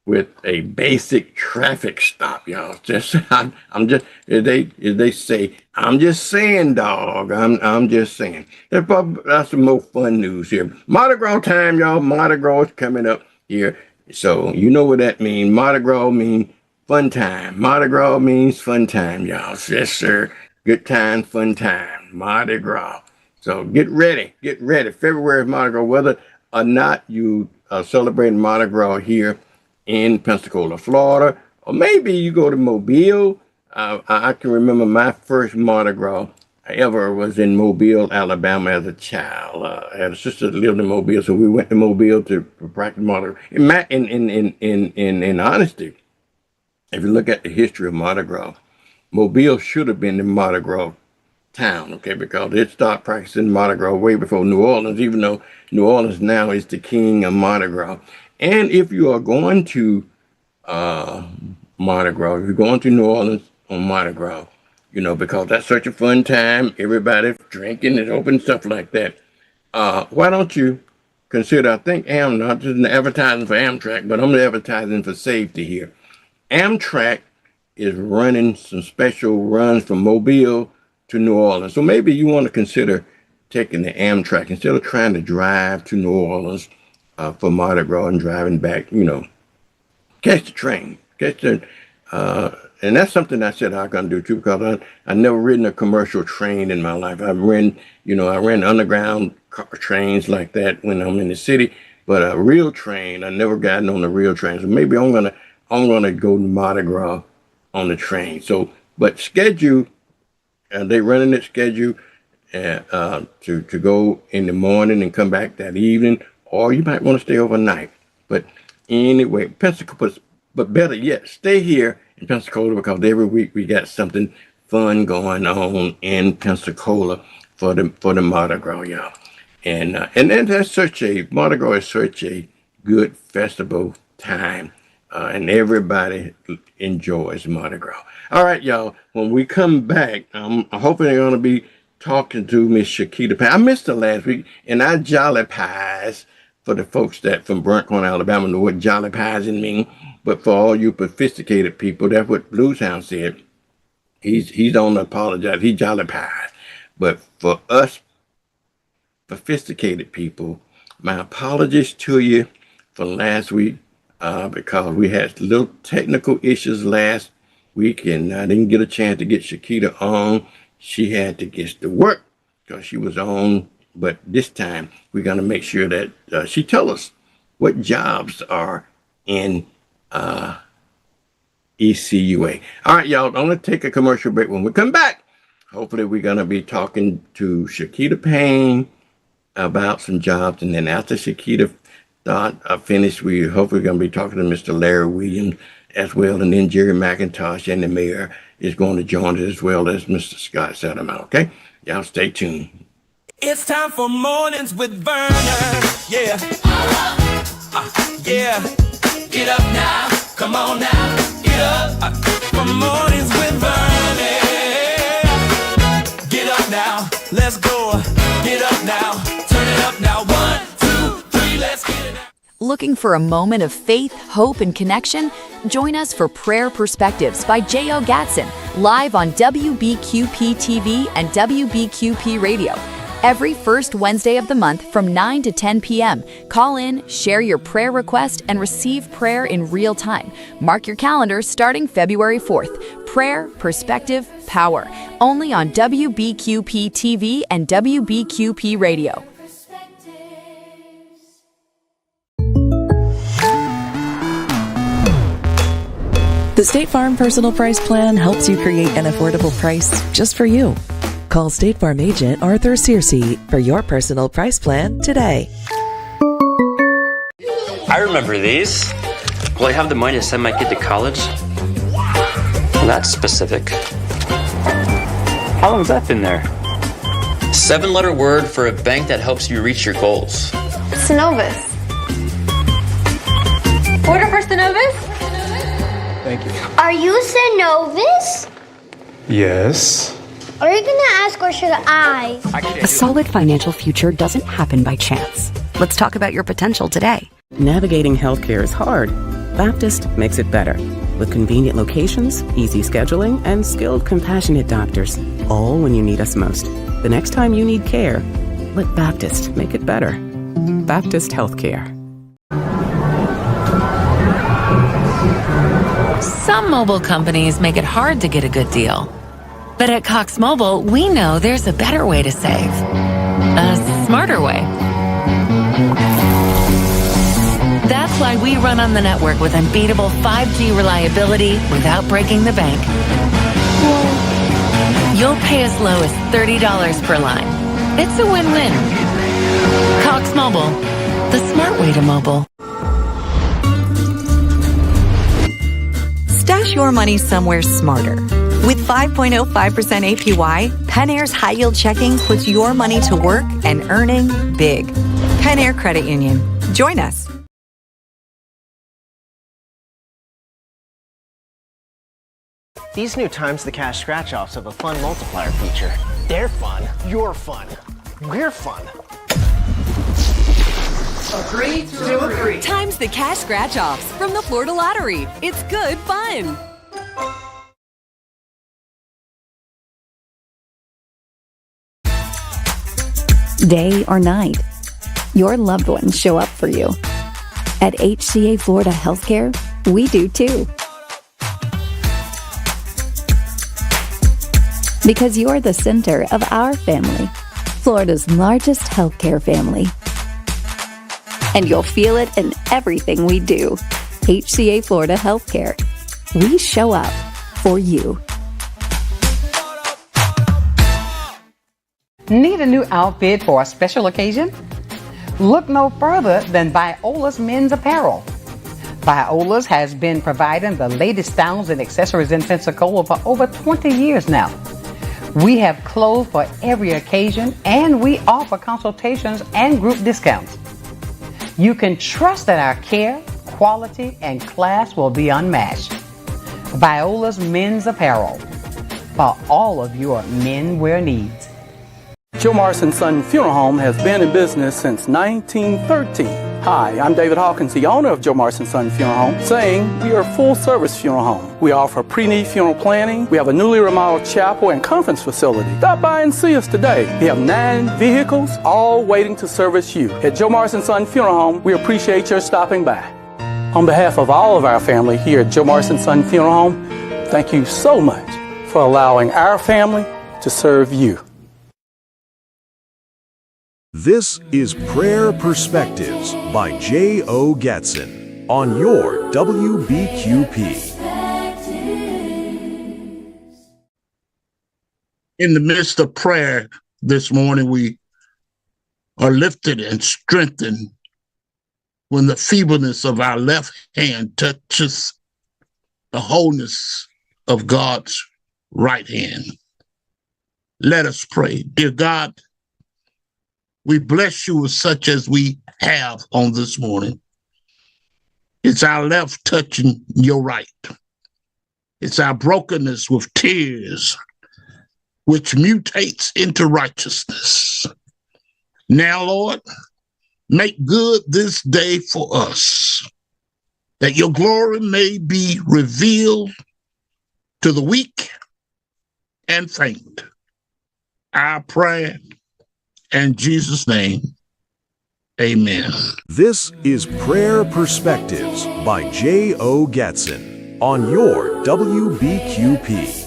with a basic traffic stop, y'all. I'm just they say, I'm just saying, dog. I'm just saying. That's some more fun news here. Mardi Gras time, y'all. Mardi Gras is coming up here. So you know what that means. Mardi Gras means fun time. Mardi Gras means fun time, y'all. Yes, sir. Good time, fun time. Mardi Gras. So get ready. Get ready. February is Mardi Gras. Whether or not you are celebrating Mardi Gras here in Pensacola, Florida, or maybe you go to Mobile. I can remember my first Mardi Gras ever was in Mobile, Alabama as a child. I had a sister that lived in Mobile, so we went to Mobile to practice Mardi Gras. In honesty, if you look at the history of Mardi Gras, Mobile should have been the Mardi Gras town, okay, because it started practicing Mardi Gras way before New Orleans, even though New Orleans now is the king of Mardi Gras. And if you are going to Mardi Gras, if you're going to New Orleans on Mardi gras, you know, because that's such a fun time. Everybody's drinking and open, stuff like that. Why don't you consider, I think not just an advertising for Amtrak, but I'm advertising for safety here. Amtrak is running some special runs from Mobile to New Orleans. So maybe you want to consider taking the Amtrak instead of trying to drive to New Orleans for Mardi Gras and driving back, you know. Catch the train. And that's something I said I'm going to do too, because I never ridden a commercial train in my life. I ran underground trains like that when I'm in the city, but a real train, I never gotten on a real train. So maybe I'm gonna go to Mardi Gras on the train. So, but schedule, they running it schedule to go in the morning and come back that evening, or you might want to stay overnight. But anyway, Pensacola, but better yet, stay here in Pensacola, because every week we got something fun going on in Pensacola for the Mardi Gras, y'all. And then that's such a Mardi Gras is such a good festival time, and everybody enjoys Mardi Gras. All right, y'all. When we come back, I'm hoping they're going to be talking to Miss Shakita Payne. I missed her last week, and I Jolly Pies, for the folks that from Burntcorn, Alabama, know what Jolly Pies mean. But for all you sophisticated people, that's what Bluestown said. He don't apologize. He Jolly Pies. But for us sophisticated people, my apologies to you for last week, because we had little technical issues last week, and I didn't get a chance to get Shakita on. She had to get to work because she was on. But this time, we're going to make sure that she tell us what jobs are in ECUA. All right, y'all, I'm going to take a commercial break. When we come back, hopefully we're going to be talking to Shakita Payne about some jobs. And then after Shakita finished, we hopefully going to be talking to Mr. Larry Williams as well. And then Jerry McIntosh and the mayor is going to join us, as well as Mr. Scott Settlement. Okay? Y'all stay tuned. It's time for Mornings with Vernon. Yeah. Yeah. Get up now. Come on now. Get up. For Mornings with Vernon. Get up now. Let's go. Get up now. Turn it up now. 1, 2, 3. Let's get it now. Looking for a moment of faith, hope, and connection? Join us for Prayer Perspectives by J.O. Gatson, live on WBQP TV and WBQP Radio. Every first Wednesday of the month from 9 to 10 p.m. Call in, share your prayer request, and receive prayer in real time. Mark your calendar starting February 4th. Prayer, Perspective, Power. Only on WBQP TV and WBQP Radio. The State Farm Personal Price Plan helps you create an affordable price just for you. Call State Farm agent Arthur Searcy for your personal price plan today. I remember these. Will I have the money to send my kid to college? Well, that's specific. How long has that been there? 7-letter word for a bank that helps you reach your goals. Synovus. Order for Synovus? Thank you. Are you Synovus? Yes. Are you gonna ask or should I? A solid financial future doesn't happen by chance. Let's talk about your potential today. Navigating healthcare is hard. Baptist makes it better. With convenient locations, easy scheduling, and skilled, compassionate doctors. All when you need us most. The next time you need care, let Baptist make it better. Baptist Healthcare. Some mobile companies make it hard to get a good deal. But at Cox Mobile, we know there's a better way to save. A smarter way. That's why we run on the network with unbeatable 5G reliability without breaking the bank. You'll pay as low as $30 per line. It's a win-win. Cox Mobile, the smart way to mobile. Stash your money somewhere smarter. With 5.05% APY, Pen Air's high-yield checking puts your money to work and earning big. Pen Air Credit Union. Join us. These new Times the Cash scratch-offs have a fun multiplier feature. They're fun. You're fun. We're fun. Agree to agree. Times the Cash scratch-offs from the Florida Lottery. It's good fun. Day or night, your loved ones show up for you. At HCA Florida Healthcare, we do too. Because you're the center of our family, Florida's largest healthcare family. And you'll feel it in everything we do. HCA Florida Healthcare. We show up for you. Need a new outfit for a special occasion? Look no further than Viola's Men's Apparel. Viola's has been providing the latest styles and accessories in Pensacola for over 20 years now. We have clothes for every occasion, and we offer consultations and group discounts. You can trust that our care, quality, and class will be unmatched. Viola's Men's Apparel for all of your men wear needs. Joe Morrison Son Funeral Home has been in business since 1913. Hi, I'm David Hawkins, the owner of Joe Morrison Son Funeral Home, saying we are a full-service funeral home. We offer pre-need funeral planning. We have a newly remodeled chapel and conference facility. Stop by and see us today. We have 9 vehicles, all waiting to service you. At Joe Morrison Son Funeral Home, we appreciate your stopping by. On behalf of all of our family here at Joe Morrison Son Funeral Home, thank you so much for allowing our family to serve you. This is Prayer Perspectives by J.O. Gatson on your WBQP. In the midst of prayer this morning, we are lifted and strengthened when the feebleness of our left hand touches the wholeness of God's right hand. Let us pray. Dear God, we bless you with such as we have on this morning. It's our left touching your right. It's our brokenness with tears, which mutates into righteousness. Now, Lord, make good this day for us, that your glory may be revealed to the weak and faint. Our prayer in Jesus' name, amen. This is Prayer Perspectives by J.O. Gatson on your WBQP.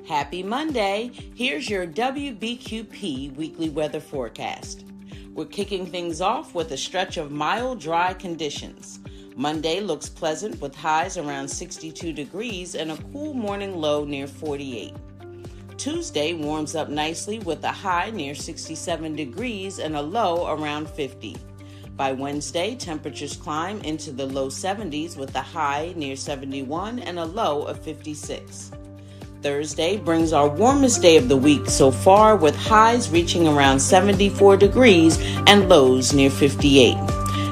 Happy Monday. Here's your WBQP weekly weather forecast. We're kicking things off with a stretch of mild, dry conditions. Monday looks pleasant with highs around 62 degrees and a cool morning low near 48. Tuesday warms up nicely with a high near 67 degrees and a low around 50. By Wednesday, temperatures climb into the low 70s with a high near 71 and a low of 56. Thursday brings our warmest day of the week so far with highs reaching around 74 degrees and lows near 58.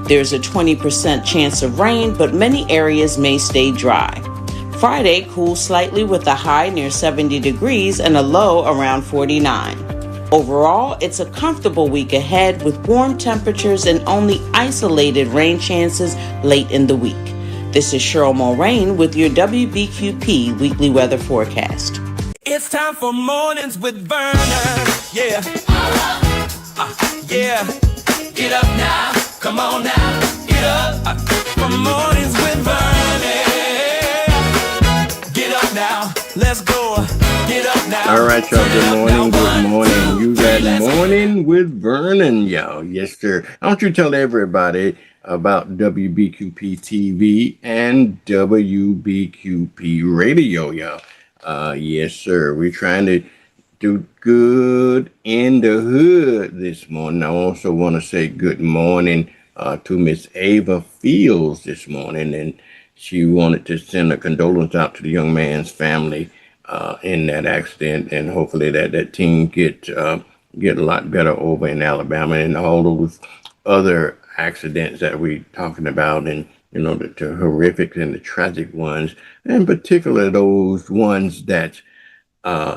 There's a 20% chance of rain, but many areas may stay dry. Friday cools slightly with a high near 70 degrees and a low around 49. Overall, it's a comfortable week ahead with warm temperatures and only isolated rain chances late in the week. This is Cheryl Mulrain with your WBQP weekly weather forecast. It's time for mornings with Vernon. Yeah. Yeah. Get up now. Come on now. Get up. For mornings with Vernon. Get up now. Let's go. Get up now. All right, y'all. Good morning. Good morning. You got Morning with Vernon, y'all. Yes, sir. I want you to tell everybody about WBQP TV and WBQP Radio, y'all. Yes, sir. We're trying to do good in the hood this morning. I also want to say good morning to Miss Ava Fields this morning, and she wanted to send a condolence out to the young man's family in that accident, and hopefully that team get a lot better over in Alabama and all those other accidents that we're talking about, and the horrific and the tragic ones, in particular those ones that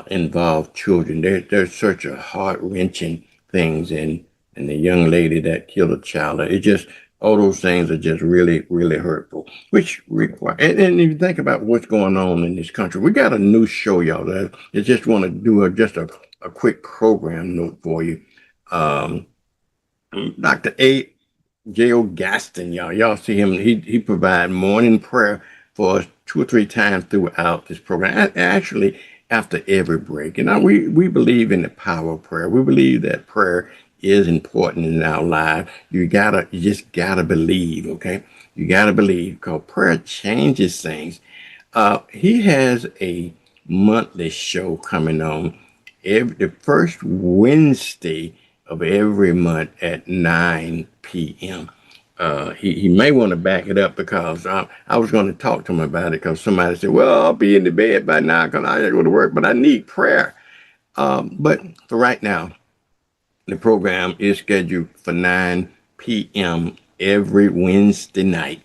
involve children. They're such a heart-wrenching things, and the young lady that killed a child, it just, all those things are just really, really hurtful, which require, and if you think about what's going on in this country, we got a new show, y'all, that I just want to do just a quick program note for you. Dr. J.O. Gaston, y'all see him. He provide morning prayer for us 2 or 3 times throughout this program. Actually, after every break. And we believe in the power of prayer. We believe that prayer is important in our life. You just gotta believe, okay? You gotta believe, because prayer changes things. He has a monthly show coming on the first Wednesday of every month at 9 p.m. he may want to back it up because I was going to talk to him about it because somebody said, well, I'll be in the bed by now because I got to go to work, but I need prayer. But for right now, the program is scheduled for 9 p.m. every Wednesday night.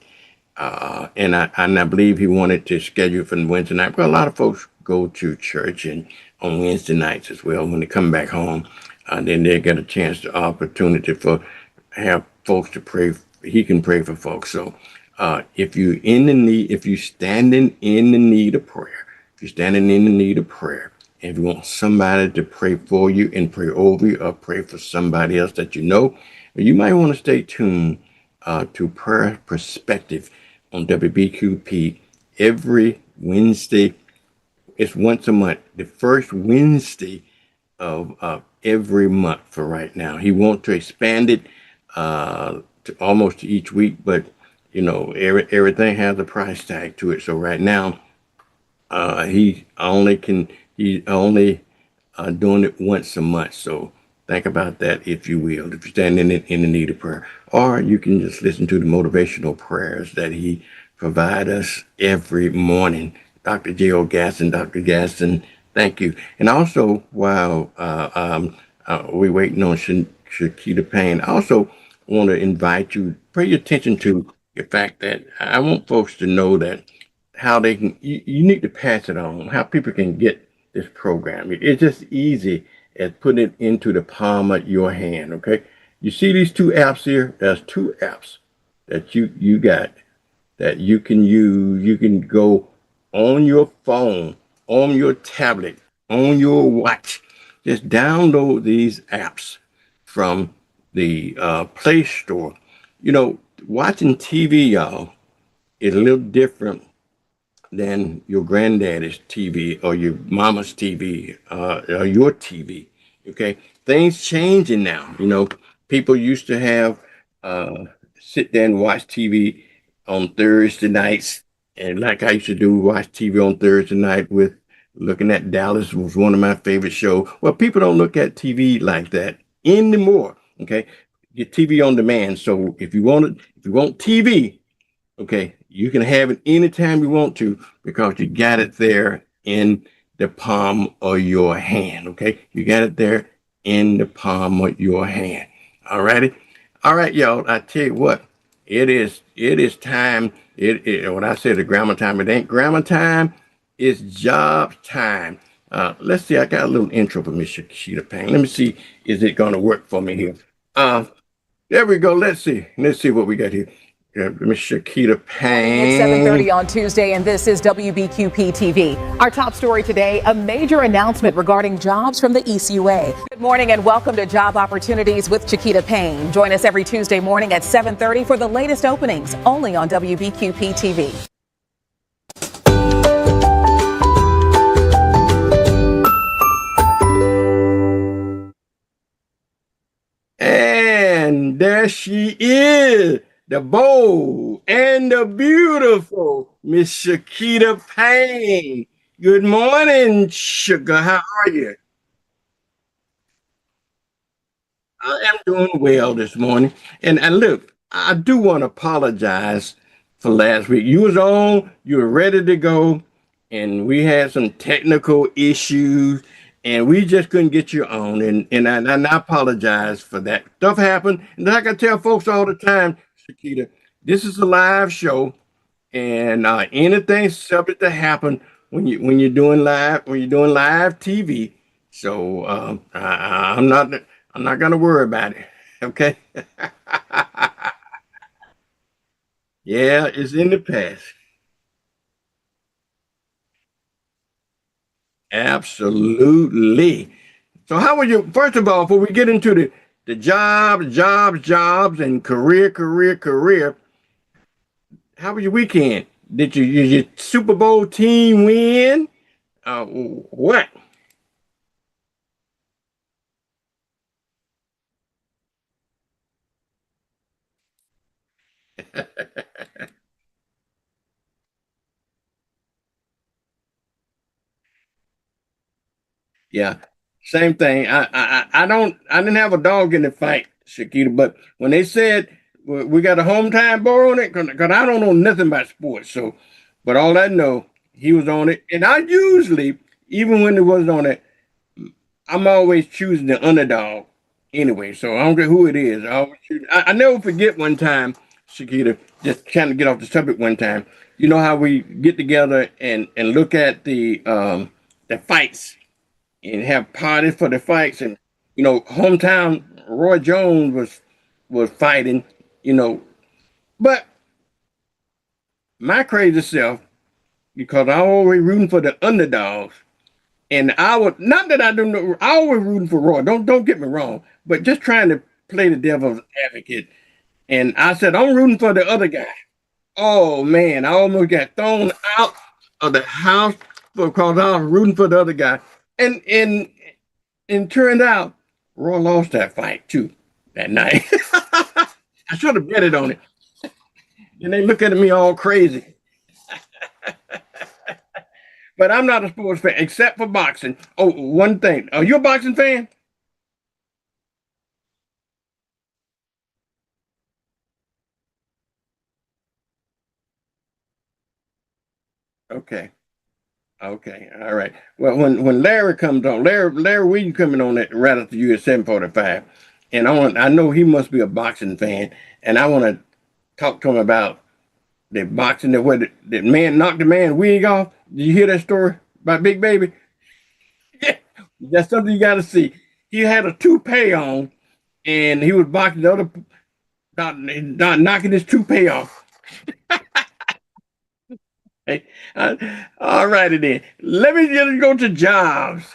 And I believe he wanted to schedule for Wednesday night. Well, a lot of folks go to church and on Wednesday nights as well when they come back home. Then they get a chance, the opportunity for have folks to pray. He can pray for folks. So if you in the need, if you're standing in the need of prayer, if you're standing in the need of prayer, if you want somebody to pray for you and pray over you or pray for somebody else that you know, you might want to stay tuned to Prayer Perspective on WBQP every Wednesday. It's once a month, the first Wednesday of every month for right now. He wants to expand it to almost each week, but you know, everything has a price tag to it. So right now, he's only doing it once a month. So think about that, if you will, if you're standing in the need of prayer. Or you can just listen to the motivational prayers that he provide us every morning. Dr. J.O. Gaston, Dr. Gaston, thank you. And also, while we're waiting on Shakita Payne, I also want to invite you, pay attention to the fact that I want folks to know that how they can, you need to pass it on, how people can get this program. It's just easy as putting it into the palm of your hand, okay? You see these two apps here? There's two apps that you got that you can use. You can go on your phone, on your tablet, on your watch. Just download these apps from the Play Store. You know, watching TV, y'all, is a little different than your granddaddy's TV or your mama's TV or your TV. Okay, things changing now. You know, people used to have sit there and watch TV on Thursday nights, and like I used to do, watch TV on Thursday night with looking at Dallas was one of my favorite shows. Well, people don't look at TV like that anymore. Okay, get TV on demand. So if you want it, if you want TV, okay, you can have it anytime you want to because you got it there in the palm of your hand. Okay, you got it there in the palm of your hand. All righty, all right, y'all. I tell you what, it is time. When I say the grammar time, it ain't grammar time. It's job time. Let's see. I got a little intro for Miss Shakita Payne. Let me see. Is it going to work for me here? There we go. Let's see. Let's see what we got here. Miss Shakita Payne. It's 7:30 on Tuesday, and this is WBQP TV. Our top story today, a major announcement regarding jobs from the ECUA. Good morning and welcome to Job Opportunities with Shakita Payne. Join us every Tuesday morning at 7:30 for the latest openings, only on WBQP TV. And there she is, the bold and the beautiful Miss Shakita Payne. Good morning, sugar. How are you? I am doing well this morning. And look, I do want to apologize for last week. You was on, you were ready to go, and we had some technical issues, and we just couldn't get you on. And I apologize for that. Stuff happened. And like I tell folks all the time, Shakita, this is a live show, and anything's subject to happen when you're doing live TV. So I'm not gonna worry about it. Okay. Yeah, it's in the past. Absolutely. So how were you, first of all, before we get into the jobs and career, how was your weekend? Did your Super Bowl team win? What? Yeah, same thing. I didn't have a dog in the fight, Shakita, but when they said We got a hometown boy on it because I don't know nothing about sports. So, but all I know, he was on it, and I usually, even when he wasn't on it, I'm always choosing the underdog anyway. So I don't care who it is. I never forget one time, Shakita, just trying to get off the subject one time. You know how we get together and look at the fights and have parties for the fights, and hometown Roy Jones was fighting, you know, but my crazy self, because I always rooting for the underdogs. And I would not that I don't know. I always rooting for Roy. Don't get me wrong, but just trying to play the devil's advocate. And I said I'm rooting for the other guy. Oh man, I almost got thrown out of the house because I was rooting for the other guy. And turned out Roy lost that fight too that night. I should have betted on it. And they look at me all crazy. But I'm not a sports fan except for boxing. Oh, one thing. Are you a boxing fan? Okay. Okay. All right. Well, when Larry comes on, Larry Wheaton coming on it right after you at 7:45, and I know he must be a boxing fan, and I want to talk to him about the boxing that where the man knocked the man wig off. Did you hear that story about Big Baby? Yeah, that's something you got to see. He had a toupee on, and he was boxing the other, not knocking his toupee off. Hey, all righty then. Let me just go to jobs.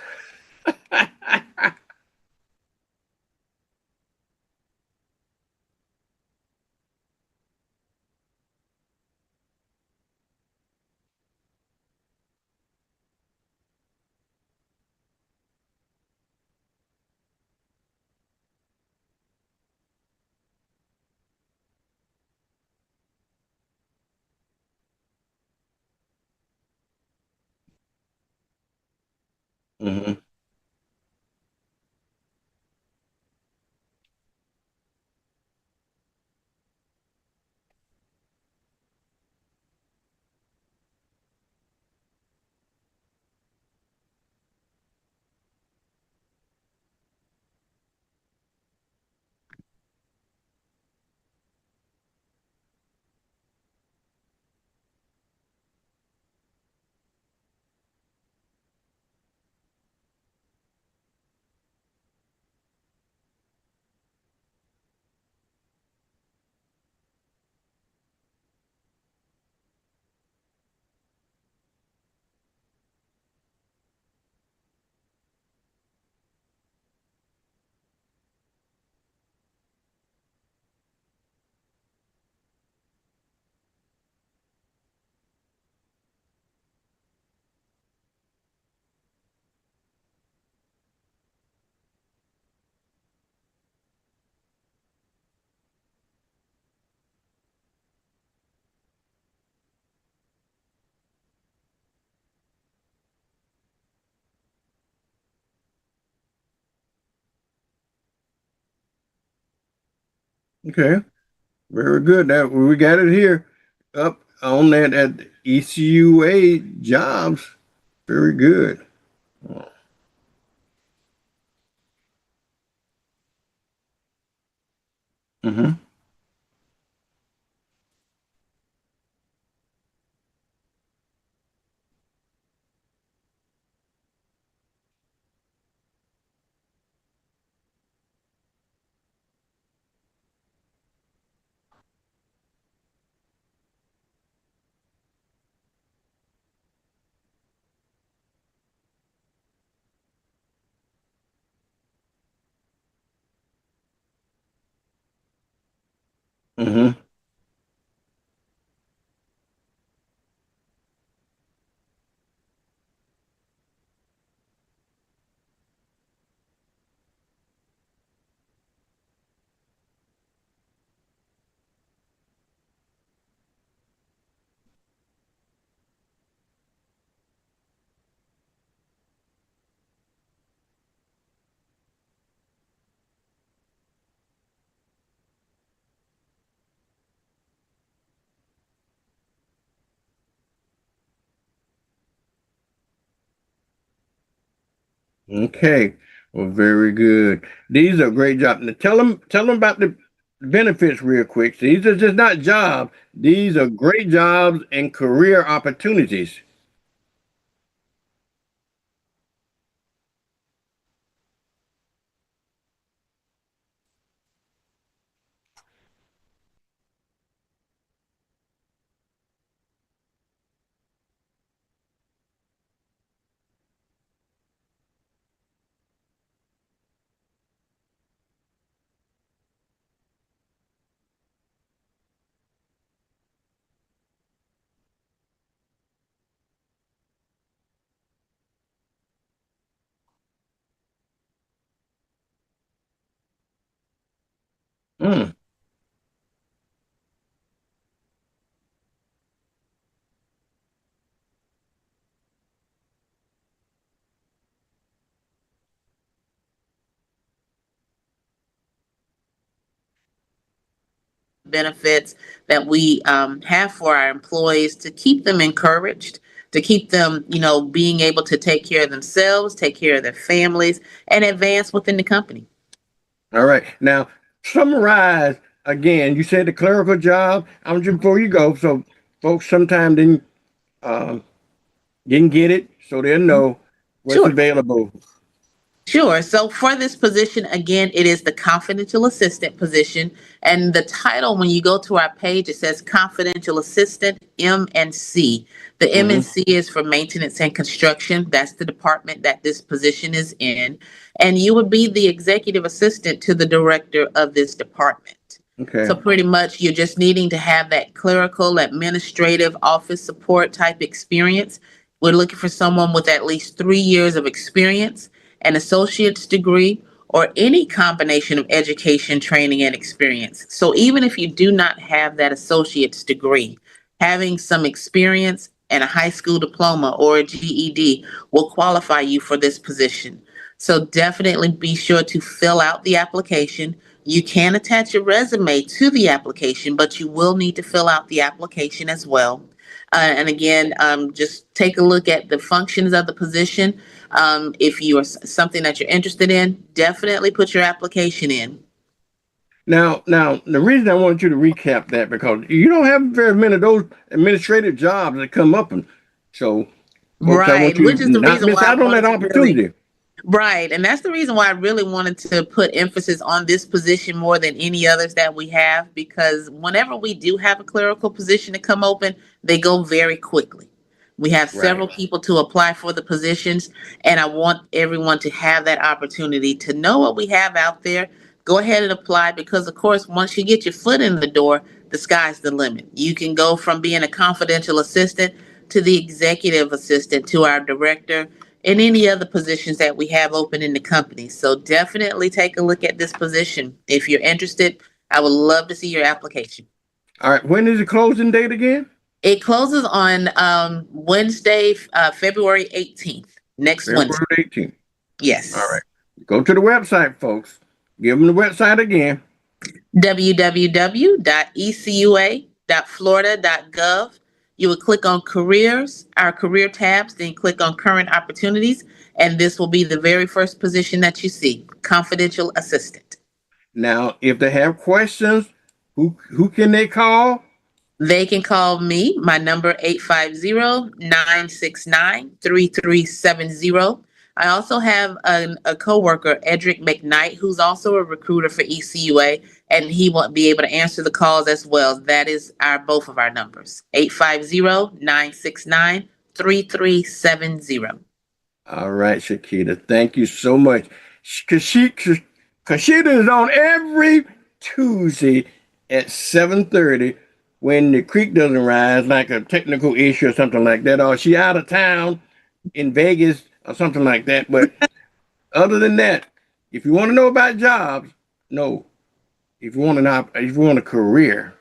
Hmm. Okay. Very good. That we got it here up on that at ECUA jobs. Very good. Mm-hmm. Mm-hmm. Okay. Well, very good. These are great jobs. Now tell them about the benefits real quick. These are just not jobs. These are great jobs and career opportunities. Mm. Benefits that we have for our employees to keep them encouraged, to keep them, being able to take care of themselves, take care of their families, and advance within the company. All right. Now, summarize again. You said the clerical job. I'm just before you go. So, folks sometimes didn't get it, so they'll know what's Sure. available. Sure. So for this position, again, it is the confidential assistant position. And the title, when you go to our page, it says confidential assistant M&C. The Mm-hmm. M&C is for maintenance and construction. That's the department that this position is in. And you would be the executive assistant to the director of this department. Okay. So pretty much you're just needing to have that clerical, administrative, office support type experience. We're looking for someone with at least 3 years of experience, an associate's degree, or any combination of education, training, and experience. So even if you do not have that associate's degree, having some experience and a high school diploma or a GED will qualify you for this position. So definitely be sure to fill out the application. You can attach a resume to the application, but you will need to fill out the application as well. And again, just take a look at the functions of the position. If you are something that you're interested in, definitely put your application in. Now, the reason I want you to recap that because you don't have very many of those administrative jobs that come up, and so folks, I want Right, you which to is the not reason miss why I out on that wanted to really. opportunity. Right. And that's the reason why I really wanted to put emphasis on this position more than any others that we have, because whenever we do have a clerical position to come open, they go very quickly. We have several Right. people to apply for the positions, and I want everyone to have that opportunity to know what we have out there. Go ahead and apply because, of course, once you get your foot in the door, the sky's the limit. You can go from being a confidential assistant to the executive assistant to our director and any other positions that we have open in the company. So definitely take a look at this position. If you're interested, I would love to see your application. All right. When is the closing date again? It closes on Wednesday, February 18th, next February Wednesday. 18th. Yes. All right. Go to the website, folks. Give them the website again. www.ecua.florida.gov. You will click on careers, our career tabs, then click on current opportunities, and this will be the very first position that you see, confidential assistant. Now, if they have questions, who can they call? They can call me, my number 850-969-3370. I also have a coworker, Edric McKnight, who's also a recruiter for ECUA, and he will be able to answer the calls as well. That is both of our numbers, 850-969-3370. All right, Shakita. Thank you so much. Kashida is on every Tuesday at 7:30 when the creek doesn't rise, like a technical issue or something like that, or she out of town in Vegas or something like that. But other than that, if you want to know about jobs, no. If you want a career,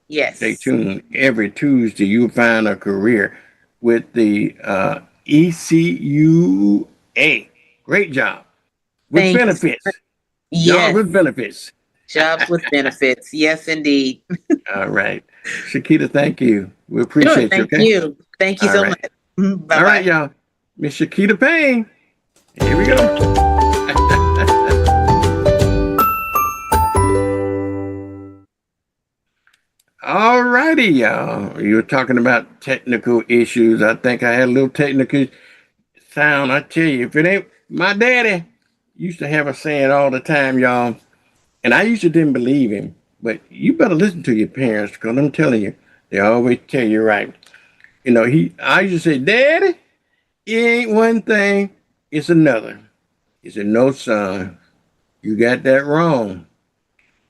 yes, stay tuned. Every Tuesday, you'll find a career with the ECUA. Great job with Thank you. benefits. Yes. Jobs with benefits. Jobs with benefits. Yes, indeed. All right. Shakita, thank you. We appreciate Sure, you. thank you. Thank you All so right. much. Bye-bye. All right, y'all. Miss Shakita Payne. Here we go. All righty, y'all. You were talking about technical issues. I think I had a little technical sound. I tell you, if it ain't my daddy used to have a saying all the time, y'all, and I used to didn't believe him, but you better listen to your parents, because I'm telling you, they always tell you right. You know, I used to say, Daddy, it ain't one thing, it's another. He said, no, son, you got that wrong.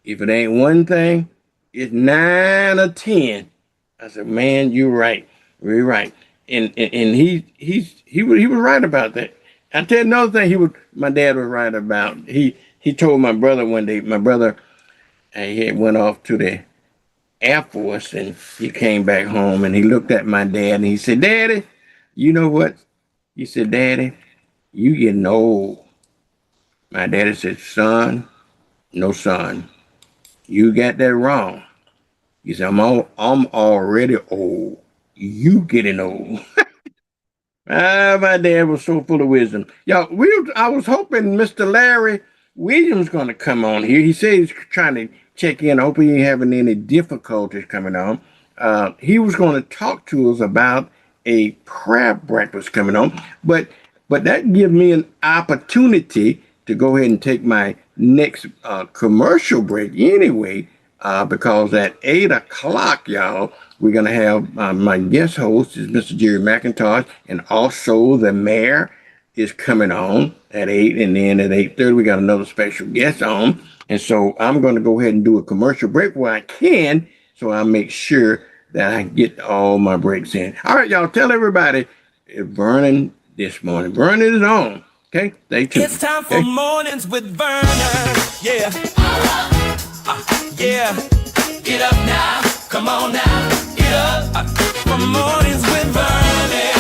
If it ain't one thing, it's 9 or 10. I said, man, you're right. You're right. And he was right about that. I tell you another thing my dad was right about. He told my brother one day, my brother he had went off to the Air Force, and he came back home, and he looked at my dad and he said, Daddy, you know what? He said, Daddy, you getting old. My daddy said, son, no, son, you got that wrong. He said, I'm already old. You getting old. My dad was so full of wisdom. Y'all, I was hoping Mr. Larry Williams going to come on here. He said he's trying to check in. I hope he ain't having any difficulties coming on. He was going to talk to us about a prayer breakfast coming on. But that gives me an opportunity to go ahead and take my next commercial break anyway, because at 8 o'clock, y'all, we're going to have my guest host is Mr. Jerry McIntosh, and also the mayor is coming on at 8, and then at 8:30 we got another special guest on. And so I'm going to go ahead and do a commercial break where I can, so I'll make sure that I get all my breaks in. All right, y'all, tell everybody Vernon this morning. Vernon is on. Okay, stay tuned. It's time for Mornings with Vernon. Yeah. Yeah. Get up now. Come on now. Get up. For Mornings with Vernon.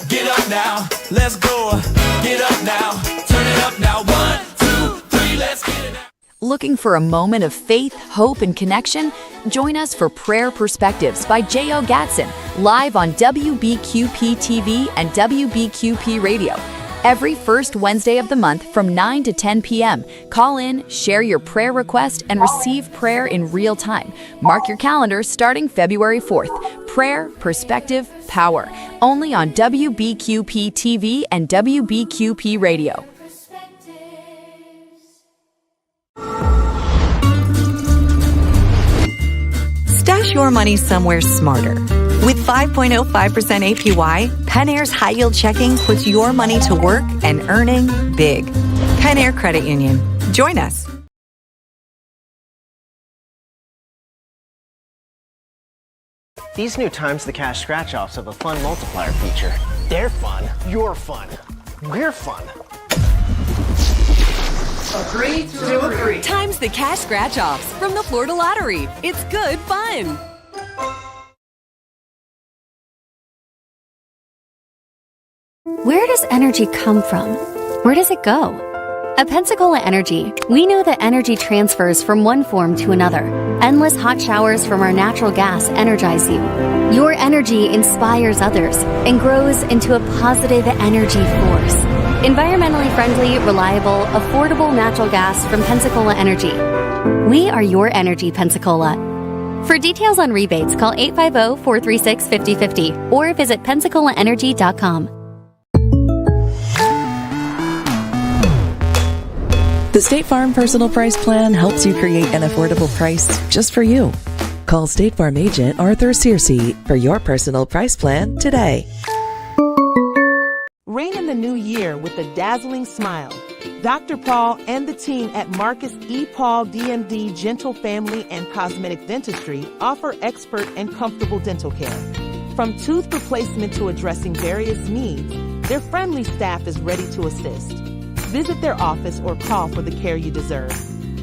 Get up now. Let's go. Get up now. Turn it up now. 1, 2, 3. Let's get it now. Looking for a moment of faith, hope, and connection? Join us for Prayer Perspectives by J.O. Gatson, live on WBQP TV and WBQP Radio. Every first Wednesday of the month from 9 to 10 p.m. Call in, share your prayer request, and receive prayer in real time. Mark your calendar starting February 4th. Prayer, Perspective, Power. Only on WBQP TV and WBQP Radio. Stash your money somewhere smarter. With 5.05% APY, Pen Air's high yield checking puts your money to work and earning big. Pen Air Credit Union. Join us. These new Times the Cash scratch-offs have a fun multiplier feature. They're fun. You're fun. We're fun. Agree to agree. Times the cash scratch-offs from the Florida Lottery. It's good fun. Where does energy come from? Where does it go? At Pensacola Energy, we know that energy transfers from one form to another. Endless hot showers from our natural gas energize you. Your energy inspires others and grows into a positive energy force. Environmentally friendly, reliable, affordable natural gas from Pensacola Energy. We are your energy, Pensacola. For details on rebates, call 850-436-5050 or visit PensacolaEnergy.com. The State Farm Personal Price Plan helps you create an affordable price just for you. Call State Farm agent Arthur Searcy for your personal price plan today. Reign in the new year with a dazzling smile. Dr. Paul and the team at Marcus E. Paul DMD Gentle Family and Cosmetic Dentistry offer expert and comfortable dental care. From tooth replacement to addressing various needs, their friendly staff is ready to assist. Visit their office or call for the care you deserve.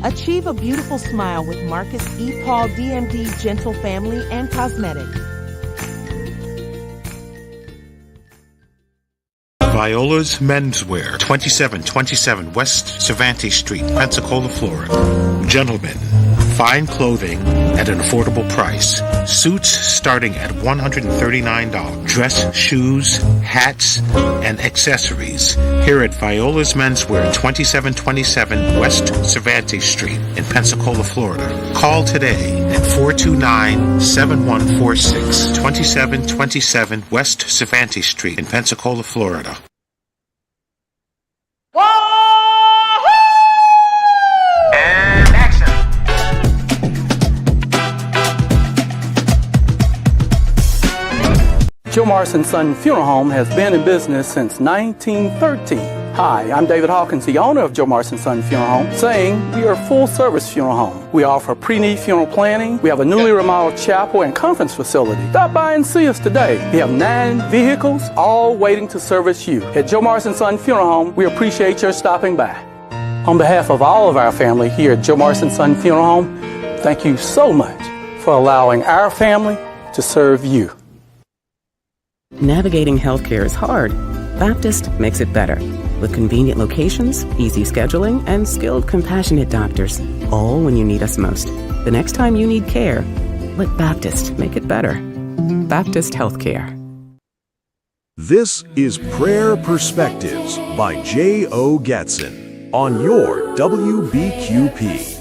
Achieve a beautiful smile with Marcus E. Paul DMD Gentle Family and Cosmetic. Viola's Menswear, 2727 West Cervantes Street, Pensacola, Florida. Gentlemen, Fine clothing at an affordable price. Suits starting at $139. Dress, shoes, hats, and accessories. Here at Viola's Menswear, 2727 West Cervantes Street in Pensacola, Florida. Call today at 429-7146. 2727 West Cervantes Street in Pensacola, Florida. Joe Morrison Son Funeral Home has been in business since 1913. Hi, I'm David Hawkins, the owner of Joe Morrison Son Funeral Home, saying we are a full-service funeral home. We offer pre-need funeral planning. We have a newly remodeled chapel and conference facility. Stop by and see us today. We have 9 vehicles, all waiting to service you. At Joe Morrison Son Funeral Home, we appreciate your stopping by. On behalf of all of our family here at Joe Morrison Son Funeral Home, thank you so much for allowing our family to serve you. Navigating healthcare is hard. Baptist makes it better. With convenient locations, easy scheduling, and skilled, compassionate doctors, all when you need us most. The next time you need care, let Baptist make it better. Baptist Healthcare. This is Prayer Perspectives by J.O. Gatson on your WBQP.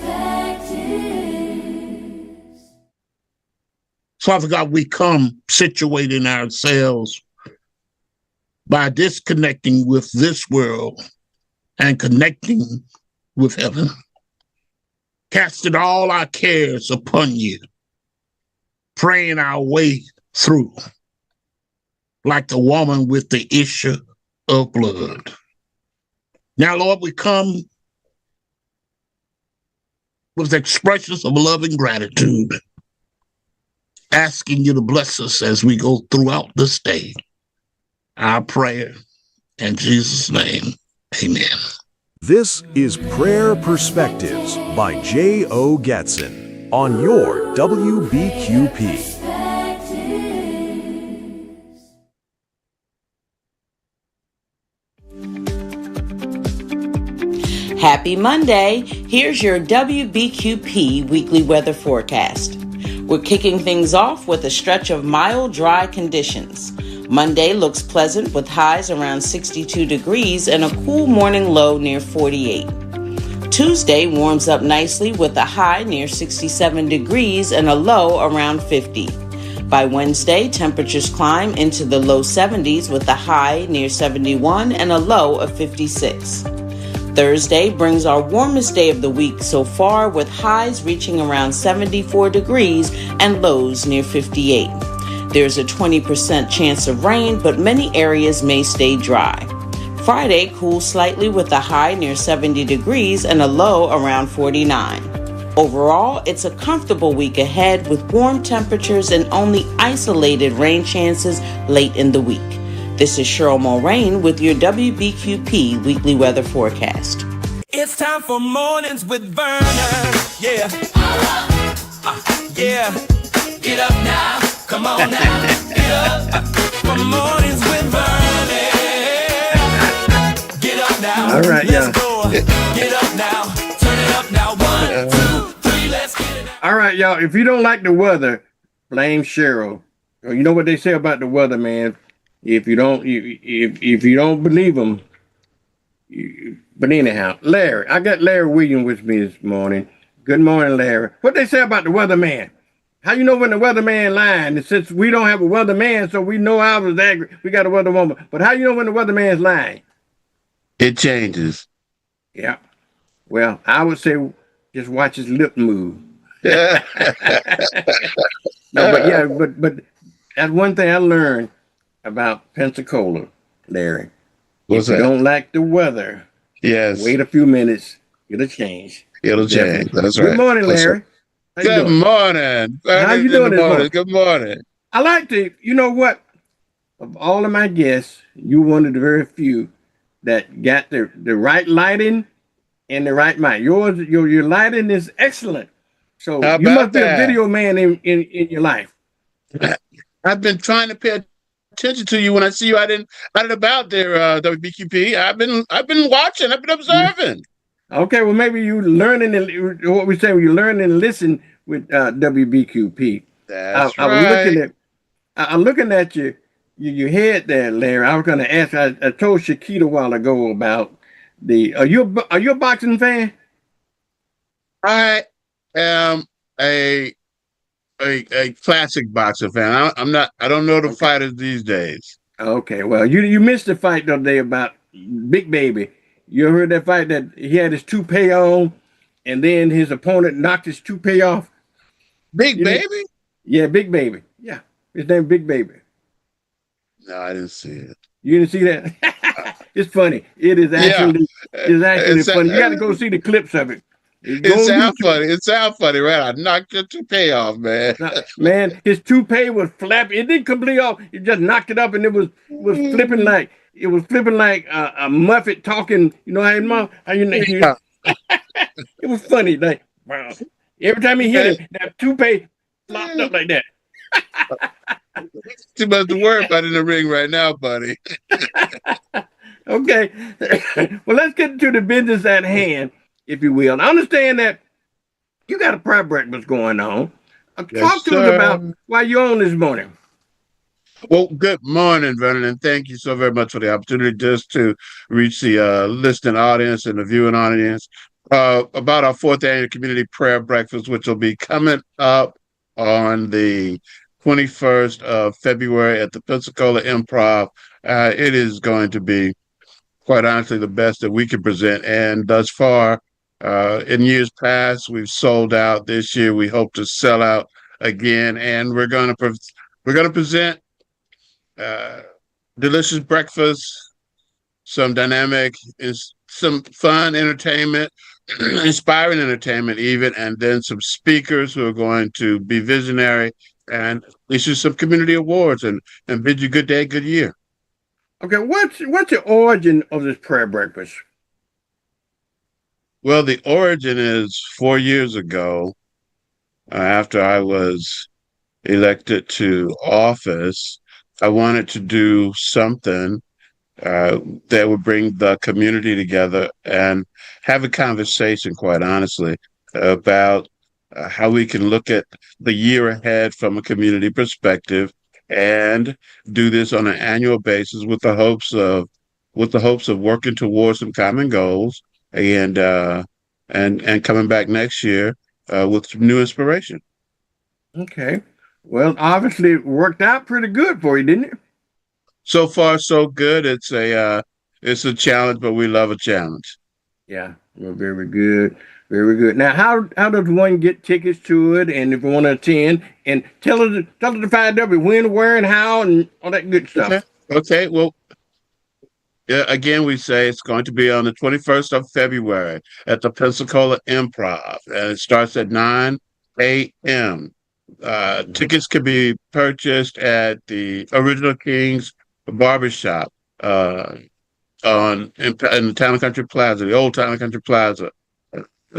Father God, we come situating ourselves by disconnecting with this world and connecting with heaven. Casting all our cares upon you, praying our way through like the woman with the issue of blood. Now, Lord, we come with expressions of love and gratitude, asking you to bless us as we go throughout this day. Our prayer in Jesus' name, amen. This is Prayer Perspectives by J.O. Gatson on your WBQP. Happy Monday. Here's your WBQP weekly weather forecast. We're kicking things off with a stretch of mild, dry conditions. Monday looks pleasant with highs around 62 degrees and a cool morning low near 48. Tuesday warms up nicely with a high near 67 degrees and a low around 50. By Wednesday, temperatures climb into the low 70s with a high near 71 and a low of 56. Thursday brings our warmest day of the week so far with highs reaching around 74 degrees and lows near 58. There's a 20% chance of rain, but many areas may stay dry. Friday cools slightly with a high near 70 degrees and a low around 49. Overall, it's a comfortable week ahead with warm temperatures and only isolated rain chances late in the week. This is Cheryl Mulrain with your WBQP weekly weather forecast. It's time for Mornings with Vernon. Yeah. Yeah. Get up now. Come on now. Get up. For Mornings with Vernon. Get up now. All right, let's go. Get up now. Turn it up now. 1, 2, 3. Let's get it. All right, y'all. If you don't like the weather, blame Cheryl. You know what they say about the weather, man. If you don't believe them, but anyhow, Larry, I got Larry Williams with me this morning. Good morning, Larry. What they say about the weatherman? How you know when the weatherman lying? And since we don't have a weatherman, so we know I was angry. We got a weatherwoman. But how you know when the weatherman's lying? It changes. Yeah. Well, I would say just watch his lip move. No, but that's one thing I learned about Pensacola, Larry. What's if you that? don't like the weather, yes. Wait a few minutes, it'll change. It'll change. That's right. Good morning, Larry. Good morning. How you doing this morning? Good morning. I like to, you know what? Of all of my guests, you're one of the very few that got the right lighting and the right mic. Your lighting is excellent. So you must be a video man in your life. I've been trying to pay attention to you when I see you out and about there, WBQP. I've been watching. I've been observing. Okay, well maybe you learning what we say. You learn and listen with WBQP. That's I was right. I'm looking at your head there, Larry. I was going to ask. I told Shakita a while ago about the. Are you a boxing fan? I am a a classic boxer fan. I'm not. I don't know the fighters these days. Okay, well you missed the fight the other day about Big Baby. You heard that fight that he had his toupee on, and then his opponent knocked his toupee off. Big Baby? Yeah, Big Baby. Yeah, his name Big Baby. No, I didn't see it. You didn't see that? It's funny. It is actually funny. You got to go see the clips of it. It sounds funny. It sounds funny, right? I knocked your toupee off, man. Man, his toupee was flapping. It didn't completely off. It just knocked it up, and it was flipping like a Muppet talking. You know how you know. It was funny. Like wow. Every time he hit him, that toupee flopped up like that. Too much to worry about in the ring right now, buddy. Okay. Well, let's get to the business at hand, if you will. I understand that you got a prayer breakfast going on. Talk to us about why you're on this morning. Well, good morning, Vernon, and thank you so very much for the opportunity just to reach the listening audience and the viewing audience about our 4th annual community prayer breakfast, which will be coming up on the 21st of February at the Pensacola Improv. It is going to be, quite honestly, the best that we can present. And thus far, in years past, we've sold out. This year, we hope to sell out again. And we're going to present delicious breakfast, some dynamic, some fun entertainment, inspiring entertainment even, and then some speakers who are going to be visionary and issue some community awards and bid you good day, good year. Okay, what's the origin of this prayer breakfast? Well, the origin is 4 years ago, after I was elected to office. I wanted to do something that would bring the community together and have a conversation, quite honestly, about how we can look at the year ahead from a community perspective and do this on an annual basis with the hopes of working towards some common goals and coming back next year with some new inspiration. Okay. Well, obviously it worked out pretty good for you, didn't it? So far, so good. It's a challenge, but we love a challenge. Yeah, well, very good. Very good. Now, how does one get tickets to it, and if you want to attend, and tell us to find out when, where, and how, and all that good stuff. Okay. Well, yeah, again, we say it's going to be on the 21st of February at the Pensacola Improv, and it starts at 9 a.m. Tickets can be purchased at the Original Kings Barbershop in the Town and Country Plaza, the old Town and Country Plaza.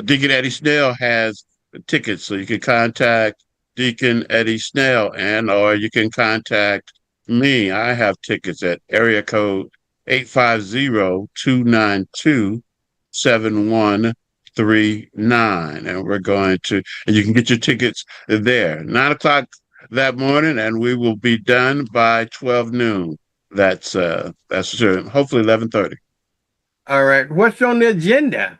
Deacon Eddie Snell has tickets, so you can contact Deacon Eddie Snell, or you can contact me. I have tickets at area code 850-292-7139, and you can get your tickets there. 9 o'clock that morning, and we will be done by 12 noon. That's sure. Hopefully 11:30. All right. What's on the agenda?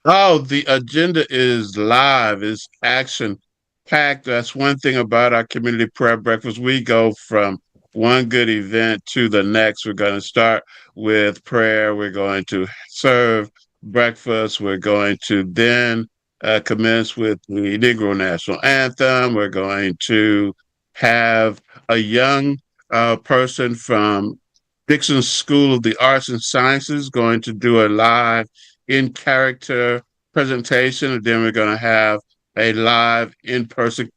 Oh, the agenda is live. It's action packed. That's one thing about our community prayer breakfast. We go from one good event to the next. We're going to start with prayer. We're going to serve breakfast. We're going to then commence with the Negro National Anthem. We're going to have a young person from Dixon School of the Arts and Sciences going to do a live in-character presentation, and then we're going to have a live in-person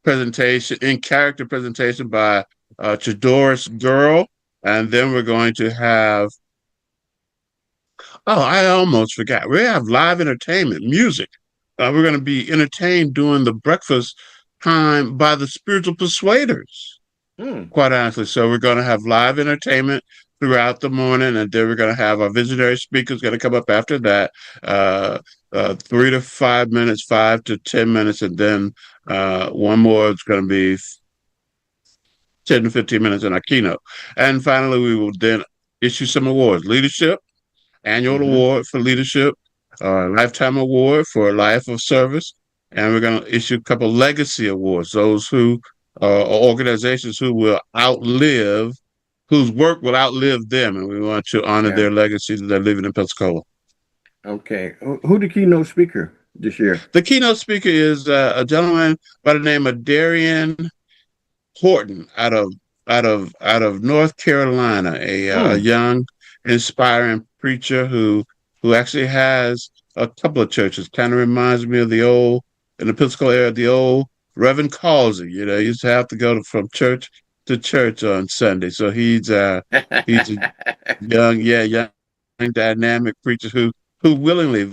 in-character presentation by Chadoris Girl, and then we're going to have, I almost forgot, we have live entertainment, music. We're going to be entertained during the breakfast time by the Spiritual Persuaders, quite honestly. So we're going to have live entertainment throughout the morning, and then we're going to have our visionary speakers going to come up after that. 3 to 5 minutes, 5 to 10 minutes, and then one more is going to be 10 to 15 minutes in our keynote. And finally, we will then issue some awards: leadership, annual award for leadership, lifetime award for life of service, and we're going to issue a couple legacy awards, those who are organizations who will outlive, whose work will outlive them, and we want to honor their legacy that they're living in Pensacola. Okay. Who the keynote speaker this year? The keynote speaker is a gentleman by the name of Darian Horton out of North Carolina, a young, inspiring preacher who actually has a couple of churches. Kind of reminds me of in the Pensacola area, the old Reverend Causey. You know, he used to have to go from church to church on Sunday. So he's a young, dynamic preacher who willingly,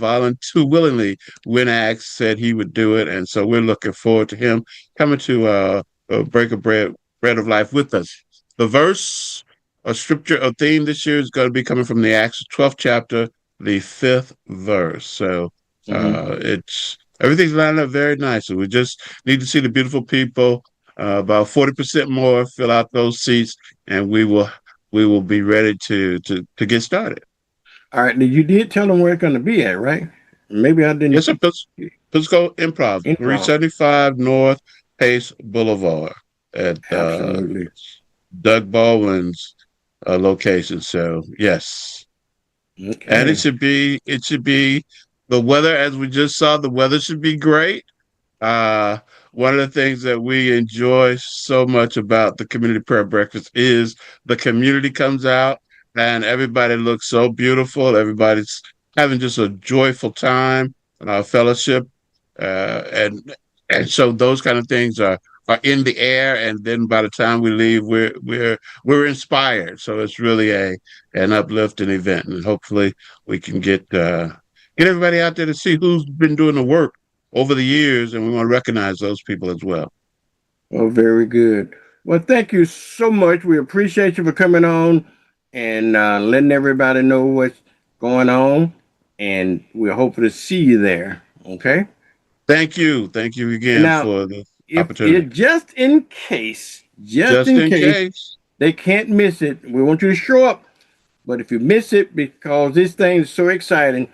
when asked, said he would do it. And so we're looking forward to him coming to break a bread of life with us. The verse, a scripture, a theme this year is going to be coming from the Acts 12th chapter, the 5th verse. So it's everything's lined up very nicely. We just need to see the beautiful people, about 40% more, fill out those seats, and we will be ready to get started. All right. You did tell them where it's going to be at, right? Maybe I didn't. Yes, sir. Pensacola Improv, 375 North Pace Boulevard at Doug Baldwin's location. So yes, and it should be the weather, as we just saw. The weather should be great. One of the things that we enjoy so much about the community prayer breakfast is the community comes out and everybody looks so beautiful. Everybody's having just a joyful time, fellowship, and so those kind of things are in the air. And then by the time we leave, we're inspired. So it's really an uplifting event, and hopefully we can get everybody out there to see who's been doing the work over the years, and we want to recognize those people as well. Well, very good. Well, thank you so much. We appreciate you for coming on and letting everybody know what's going on, and we're hoping to see you there. Okay? Thank you again for the opportunity. Just in case they can't miss it, we want you to show up. But if you miss it, because this thing is so exciting,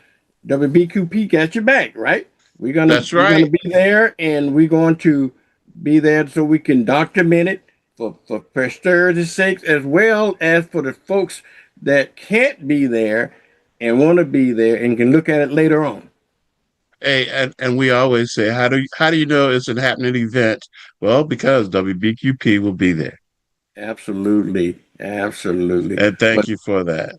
WBQP got your back, right? We're gonna be there, and we're going to be there so we can document it for posterity's sake, as well as for the folks that can't be there and want to be there and can look at it later on. Hey, and we always say, how do you know it's a happening event? Well, because WBQP will be there. Absolutely. And thank you for that.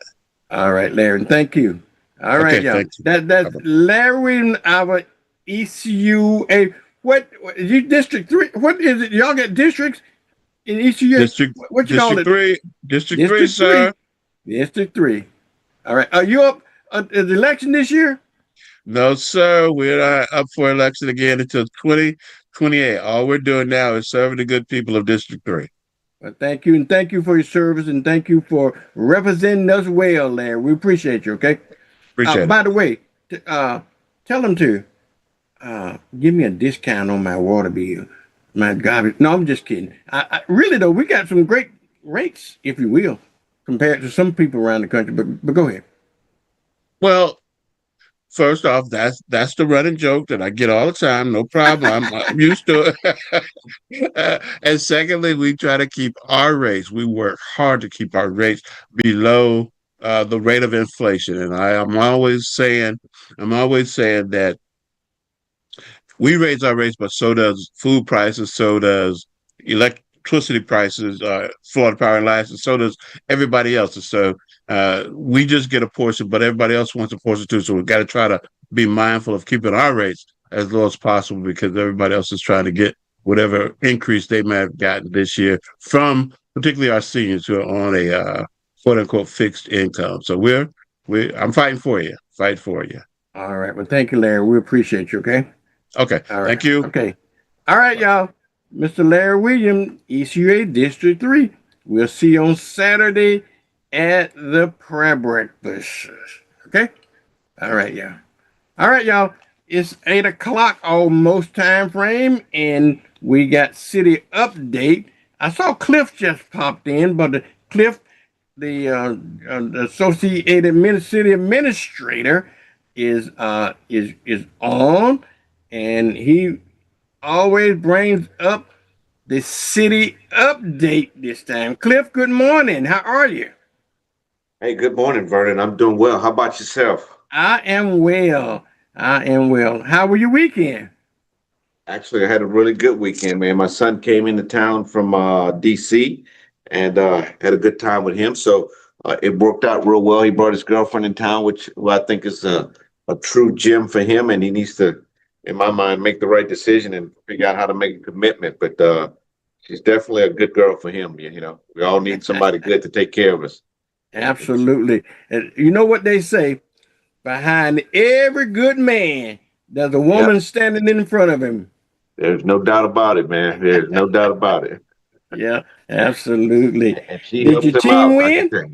All right, Larry. Thank you. All right, y'all. That's Larry, our ECUA. What is you District 3? What is it? Y'all got districts in ECU? What you call it? District 3, sir. District 3. All right. Are you up at the election this year? No, sir. We're not up for election again until 2028. All we're doing now is serving the good people of District 3. Well, thank you, and thank you for your service, and thank you for representing us well, Larry. We appreciate you, okay? Appreciate it. By the way, tell them to give me a discount on my water bill, my garbage. No, I'm just kidding. I really, though, we got some great rates, if you will, compared to some people around the country, but go ahead. Well, first off, that's the running joke that I get all the time. No problem. I'm used to it. And secondly, we try to keep our rates. We work hard to keep our rates below the rate of inflation. And I'm always saying that we raise our rates, but so does food prices, so does electricity prices, Florida Power and Lights, and so does everybody else. And so we just get a portion, but everybody else wants a portion too. So we've got to try to be mindful of keeping our rates as low as possible, because everybody else is trying to get whatever increase they may have gotten this year from particularly our seniors who are on a quote unquote fixed income. So I'm fighting for you. All right. Well, thank you, Larry. We appreciate you. Okay. Okay. All right. Thank you. Okay. All right, y'all. Mr. Larry Williams, ECUA District 3. We'll see you on Saturday at the prayer breakfast. Okay? All right, y'all. All right, y'all. It's 8 o'clock almost time frame, and we got city update. I saw Cliff just popped in, but Cliff, the Associated City Administrator, is on, and he always brings up the city update this time. Cliff, good morning. How are you? Hey, good morning, Vernon. I'm doing well. How about yourself? I am well. I am well. How were your weekend? Actually, I had a really good weekend, man. My son came into town from DC and had a good time with him. So it worked out real well. He brought his girlfriend in town, who I think is a true gem for him. And he needs to, in my mind, make the right decision and figure out how to make a commitment. But she's definitely a good girl for him. You know, we all need somebody good to take care of us. Absolutely. And you know what they say? Behind every good man, there's a woman standing in front of him. There's no doubt about it, man. There's no doubt about it. Yeah, absolutely. And she Did helps your him team out, win? I can tell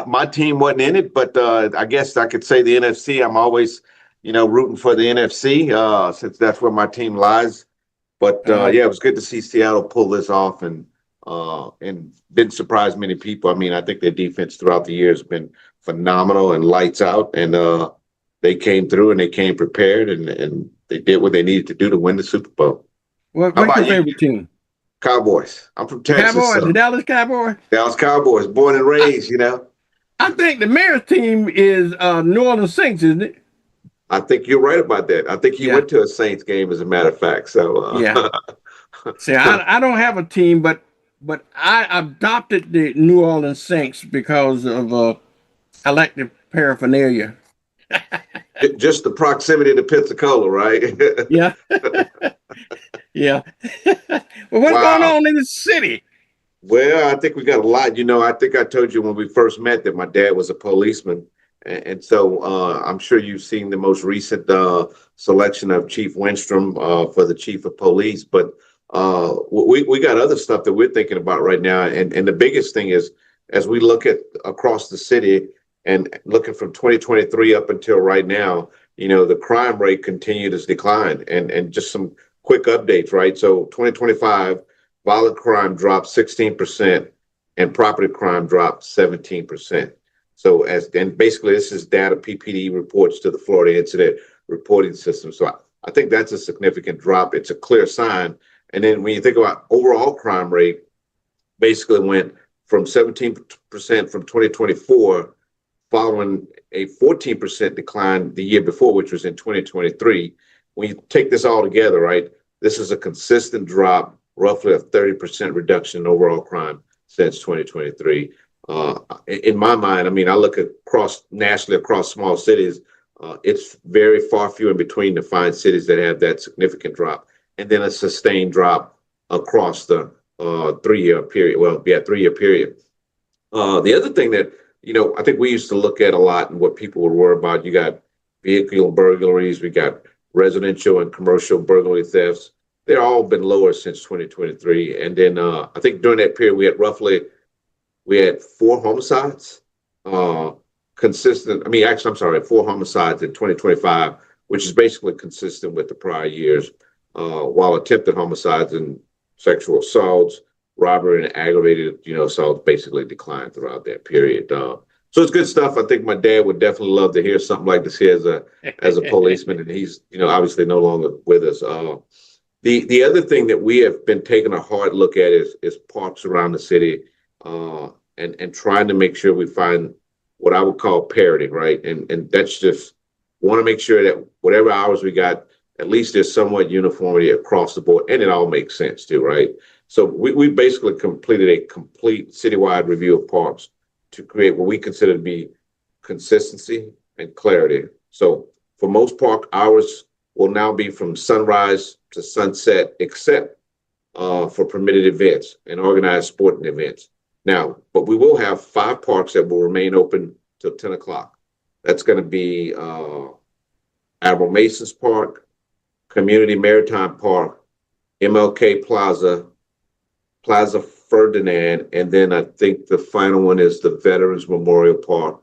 you. My team wasn't in it, but I guess I could say the NFC. I'm always, rooting for the NFC since that's where my team lies. But yeah, it was good to see Seattle pull this off and didn't surprise many people. I mean, I think their defense throughout the year has been phenomenal and lights out, and they came through and they came prepared and they did what they needed to do to win the Super Bowl. What's your favorite team? Cowboys. I'm from Texas. Cowboys, the Dallas Cowboys? Dallas Cowboys, born and raised, I think the mayor's team is New Orleans Saints, isn't it? I think you're right about that. I think he went to a Saints game, as a matter of fact. So yeah. See, I don't have a team, but I adopted the New Orleans Saints because of I like the paraphernalia. Just the proximity to Pensacola, right? Yeah. Yeah. Well, what's going on in the city? Well, I think we got a lot. I think I told you when we first met that my dad was a policeman. And so I'm sure you've seen the most recent selection of Chief Winstrom for the chief of police. But we got other stuff that we're thinking about right now. And the biggest thing is, as we look at across the city and looking from 2023 up until right now, the crime rate continued its decline. And just some quick updates, right? So 2025, violent crime dropped 16% and property crime dropped 17%. So and basically this is data PPD reports to the Florida Incident Reporting System. So I think that's a significant drop. It's a clear sign. And then when you think about overall crime rate, basically went from 17% from 2024, following a 14% decline the year before, which was in 2023. When you take this all together, right, this is a consistent drop, roughly a 30% reduction in overall crime since 2023. In my mind, I mean, I look nationally across small cities, it's very far few in between to find cities that have that significant drop, and then a sustained drop across the 3-year period. Well, yeah, 3-year period. The other thing that, I think we used to look at a lot and what people would worry about, you got vehicle burglaries, we got residential and commercial burglary thefts. They're all been lower since 2023. And then I think during that period, we had 4 homicides, four homicides in 2025, which is basically consistent with the prior years, while attempted homicides and sexual assaults, robbery, and aggravated, assaults basically declined throughout that period. So it's good stuff. I think my dad would definitely love to hear something like this here as a policeman, and he's, obviously no longer with us. The other thing that we have been taking a hard look at is parks around the city, and trying to make sure we find what I would call parity, right? And that's just want to make sure that whatever hours we got, at least there's somewhat uniformity across the board, and it all makes sense too, right? So we basically completed a complete citywide review of parks to create what we consider to be consistency and clarity. So for most park, hours will now be from sunrise to sunset, except for permitted events and organized sporting events. Now, but we will have 5 parks that will remain open till 10 o'clock. That's going to be Admiral Mason's Park, Community Maritime Park, MLK Plaza, Plaza Ferdinand, and then I think the final one is the Veterans Memorial Park.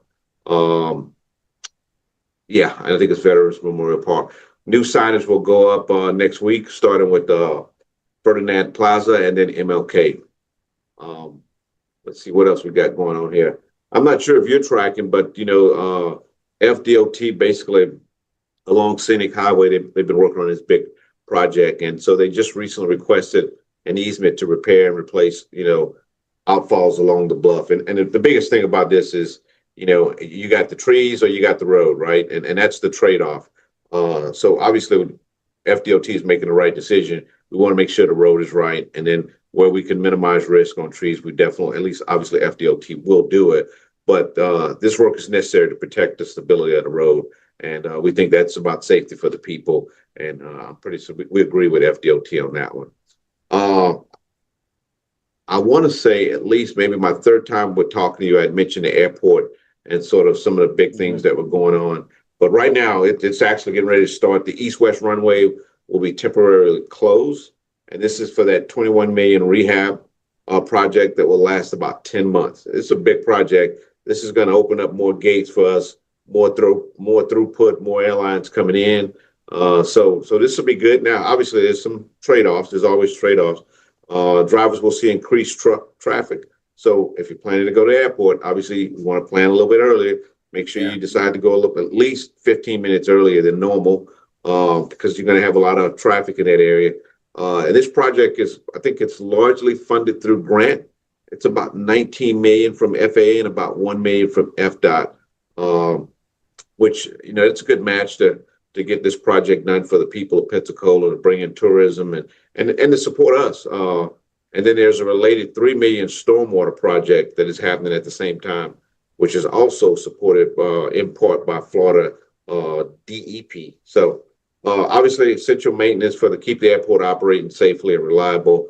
Yeah, I think it's Veterans Memorial Park. New signage will go up next week, starting with Ferdinand Plaza and then MLK. Let's see what else we got going on here. I'm not sure if you're tracking, but FDOT basically along Scenic Highway, they've been working on this big project, and so they just recently requested an easement to repair and replace, outfalls along the bluff. And the biggest thing about this is, you got the trees or you got the road, right? And that's the trade-off. So obviously, FDOT is making the right decision. We want to make sure the road is right, and then where we can minimize risk on trees, we definitely, at least obviously FDOT will do it. But this work is necessary to protect the stability of the road. And we think that's about safety for the people. And I'm pretty sure we agree with FDOT on that one. I want to say at least maybe my third time we're talking to you, I'd mentioned the airport and sort of some of the big things that were going on. But right now, it's actually getting ready to start. The east-west runway will be temporarily closed. And this is for that $21 million rehab project that will last about 10 months. It's a big project. This is going to open up more gates for us, more throughput, more airlines coming in. So this will be good. Now, obviously, there's some trade-offs. There's always trade-offs. Drivers will see increased truck traffic. So if you're planning to go to the airport, obviously you want to plan a little bit earlier. Make sure you decide to go at least 15 minutes earlier than normal because you're going to have a lot of traffic in that area. And this project I think it's largely funded through grant. It's about $19 million from FAA and about $1 million from FDOT, which, it's a good match to get this project done for the people of Pensacola, to bring in tourism and to support us. And then there's a related $3 million stormwater project that is happening at the same time, which is also supported in part by Florida DEP. So obviously essential maintenance to keep the airport operating safely and reliable.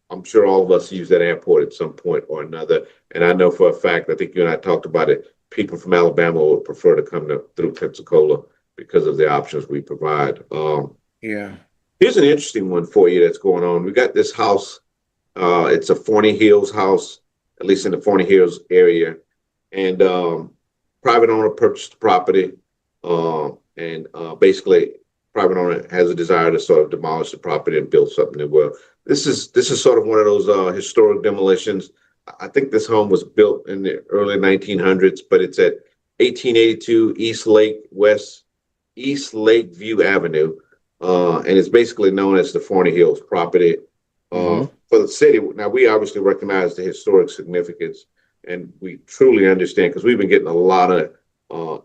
I'm sure all of us use that airport at some point or another. And I know for a fact, I think you and I talked about it, people from Alabama would prefer to come through Pensacola because of the options we provide. Here's an interesting one for you that's going on. We got this house. It's a Forney Hills house, at least in the Forney Hills area. And private owner purchased the property. And basically, private owner has a desire to sort of demolish the property and build something new. Well, this is sort of one of those historic demolitions. I think this home was built in the early 1900s, but it's at 1882 East Lakeview Avenue. And it's basically known as the Forney Hills property. For the city, now we obviously recognize the historic significance, and we truly understand because we've been getting a lot of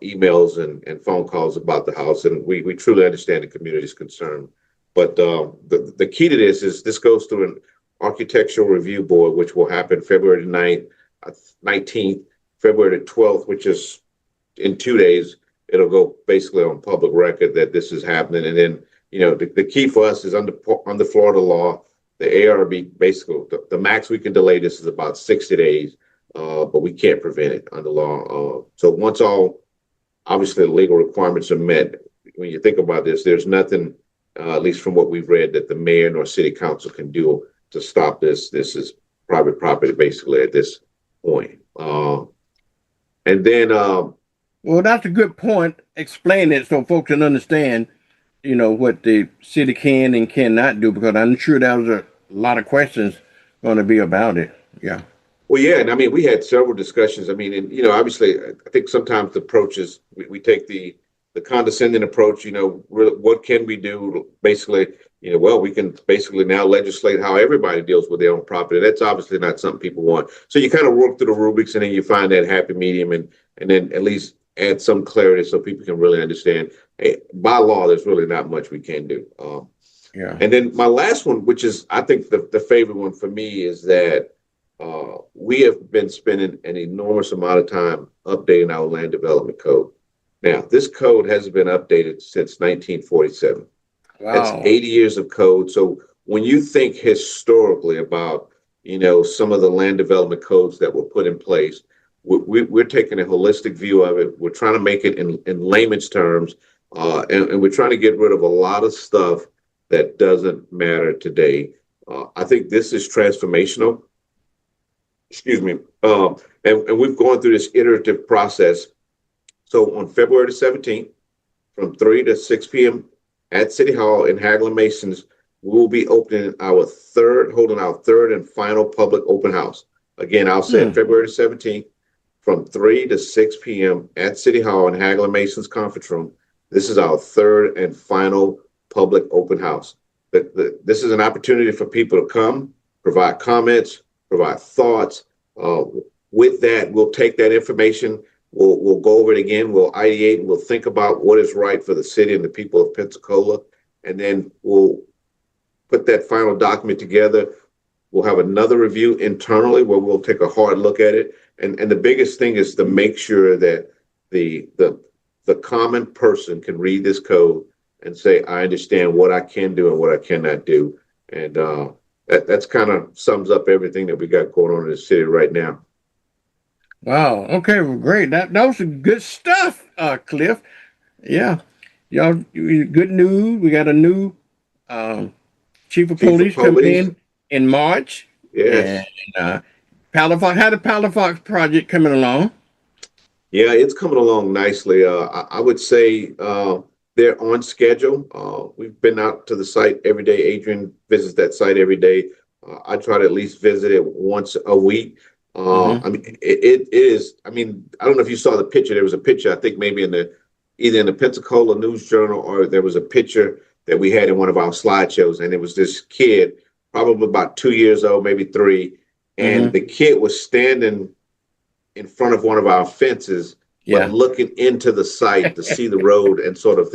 emails and phone calls about the house, and we truly understand the community's concern. But the key to this is this goes through an architectural review board, which will happen February 19th, February 12th, which is in 2 days. It'll go basically on public record that this is happening. And then, the key for us is under Florida law, the ARB, basically, the max we can delay this is about 60 days, but we can't prevent it under law. So once obviously the legal requirements are met, when you think about this, there's nothing, at least from what we've read, that the mayor nor city council can do to stop this. This is private property basically at this point. And then... well, that's a good point. Explain it so folks can understand, what the city can and cannot do, because I'm sure there was a lot of questions going to be about it. Yeah. Well, yeah, and I mean, we had several discussions. I mean, and obviously, I think sometimes the approach is we take the condescending approach. What can we do? Basically, well, we can basically now legislate how everybody deals with their own property. That's obviously not something people want. So you kind of work through the rubrics, and then you find that happy medium, and then at least add some clarity so people can really understand. Hey, by law, there's really not much we can do. And then my last one, which is I think the favorite one for me, is that we have been spending an enormous amount of time updating our land development code. Now, this code hasn't been updated since 1947. Wow. That's 80 years of code. So when you think historically about, some of the land development codes that were put in place, we're taking a holistic view of it. We're trying to make it in layman's terms, and we're trying to get rid of a lot of stuff that doesn't matter today. I think this is transformational. Excuse me. And we've gone through this iterative process. So on February the 17th, from 3 to 6 p.m. at City Hall in Hagler Masons, we will be holding our third and final public open house. Again, I'll say it, February 17th, from 3 to 6 p.m. at City Hall in Hagler Masons Conference Room. This is our third and final public open house. This is an opportunity for people to come, provide comments, provide thoughts. With that, we'll take that information, we'll go over it again, we'll ideate, and we'll think about what is right for the city and the people of Pensacola, and then we'll put that final document together. We'll have another review internally where we'll take a hard look at it. And the biggest thing is to make sure that the common person can read this code and say, I understand what I can do and what I cannot do. And that's kind of sums up everything that we got going on in the city right now. Wow. Okay. Well, great. That was some good stuff, Cliff. Yeah. Y'all, good news. We got a new chief of police coming in March. Yes. And how the Palafox project coming along? Yeah, it's coming along nicely. I would say they're on schedule. We've been out to the site every day. Adrian visits that site every day. I try to at least visit it once a week. I mean, it is. I mean, I don't know if you saw the picture. There was a picture, I think maybe either in the Pensacola News Journal, or there was a picture that we had in one of our slideshows, and it was this kid, probably about 2 years old, maybe 3, and the kid was standing in front of one of our fences, but looking into the site to see the road and sort of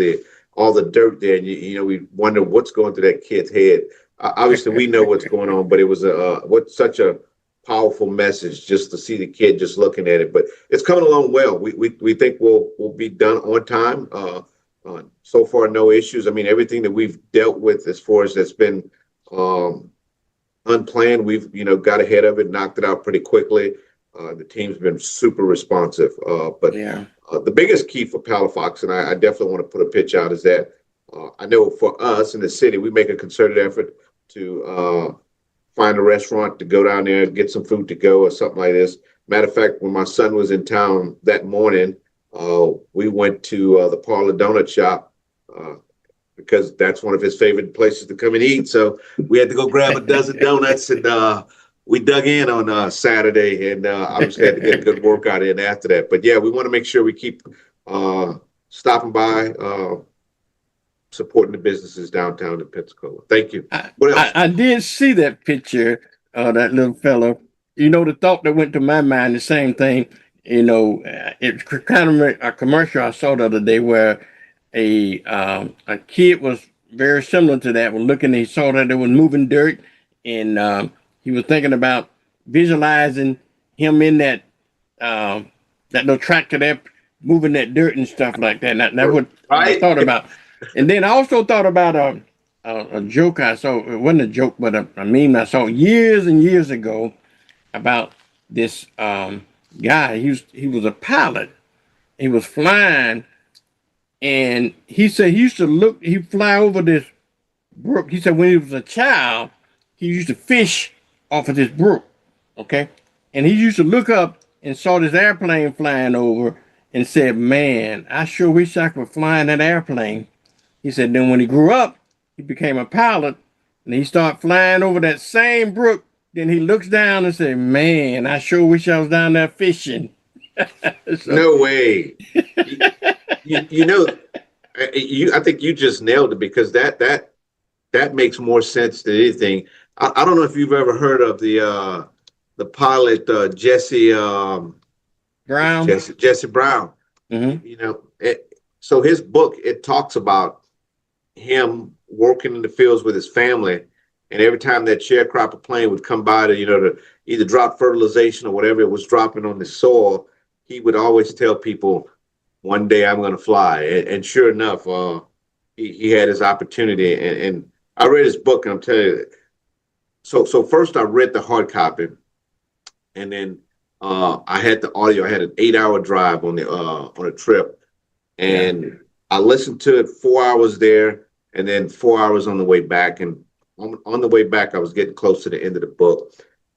all the dirt there. And you know, we wonder what's going through that kid's head. Obviously, we know what's going on, but it was such a powerful message just to see the kid just looking at it. But it's coming along well. We think we'll be done on time. So far, no issues. I mean, everything that we've dealt with as far as that's been unplanned, we've got ahead of it, knocked it out pretty quickly. The team's been super responsive. But the biggest key for Palafox, and I definitely want to put a pitch out, is that I know for us in the city, we make a concerted effort to find a restaurant to go down there and get some food to go or something like this. Matter of fact, when my son was in town that morning, we went to the Parlor Donut Shop because that's one of his favorite places to come and eat. So we had to go grab a dozen donuts, and we dug in on Saturday, and obviously had to get a good workout in after that. But yeah, we want to make sure we keep stopping by, supporting the businesses downtown in Pensacola. Thank you. What else? I did see that picture of that little fellow. You know, the thought that went to my mind, the same thing. You know, it's kind of a commercial I saw the other day where a kid was very similar to that. Was looking, he saw that they was moving dirt, and he was thinking about visualizing him in that little tractor there, moving that dirt and stuff like that. And that's what I thought about. And then I also thought about a joke I saw. It wasn't a joke, but a meme I saw years and years ago about this guy. He was a pilot. He was flying, and he said he used to he'd fly over this brook. He said when he was a child, he used to fish off of this brook, okay? And he used to look up and saw this airplane flying over and said, man, I sure wish I could fly in that airplane. He said then when he grew up, he became a pilot, and he started flying over that same brook. Then he looks down and said, man, I sure wish I was down there fishing. No way. I think you just nailed it, because that makes more sense than anything. I don't know if you've ever heard of the pilot Jesse Brown. Jesse Brown. So his book, it talks about him working in the fields with his family, and every time that sharecropper plane would come by to either drop fertilization or whatever it was dropping on the soil, he would always tell people, one day I'm going to fly. And sure enough, he had his opportunity. And I read his book, and I'm telling you, so first I read the hard copy, and then I had the audio. I had an 8-hour drive on a trip, and I listened to it 4 hours there, and then 4 hours on the way back. And on the way back, I was getting close to the end of the book,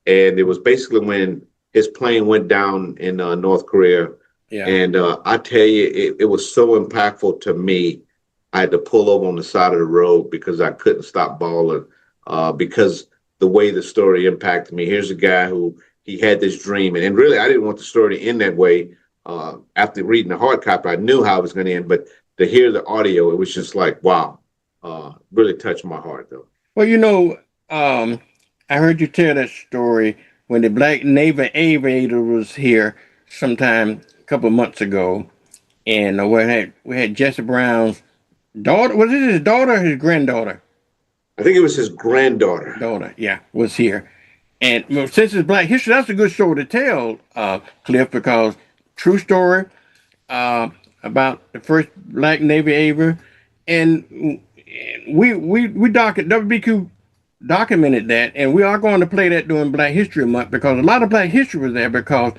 and it was basically when his plane went down in North Korea. Yeah. And I tell you, it was so impactful to me. I had to pull over on the side of the road because I couldn't stop bawling because the way the story impacted me. Here's a guy who he had this dream, and really I didn't want the story to end that way. After reading the hard copy, I knew how it was going to end, but to hear the audio, it was just like, wow, really touched my heart though. Well, I heard you tell that story when the Black Navy aviator was here sometime a couple of months ago, and we had Jesse Brown's daughter. Was it his daughter or his granddaughter? I think it was his granddaughter. Daughter, yeah, was here. And well, since it's Black History, that's a good story to tell, Cliff, because true story about the first Black Navy aviator, and we WBQ documented that, and we are going to play that during Black History Month because a lot of Black history was there. Because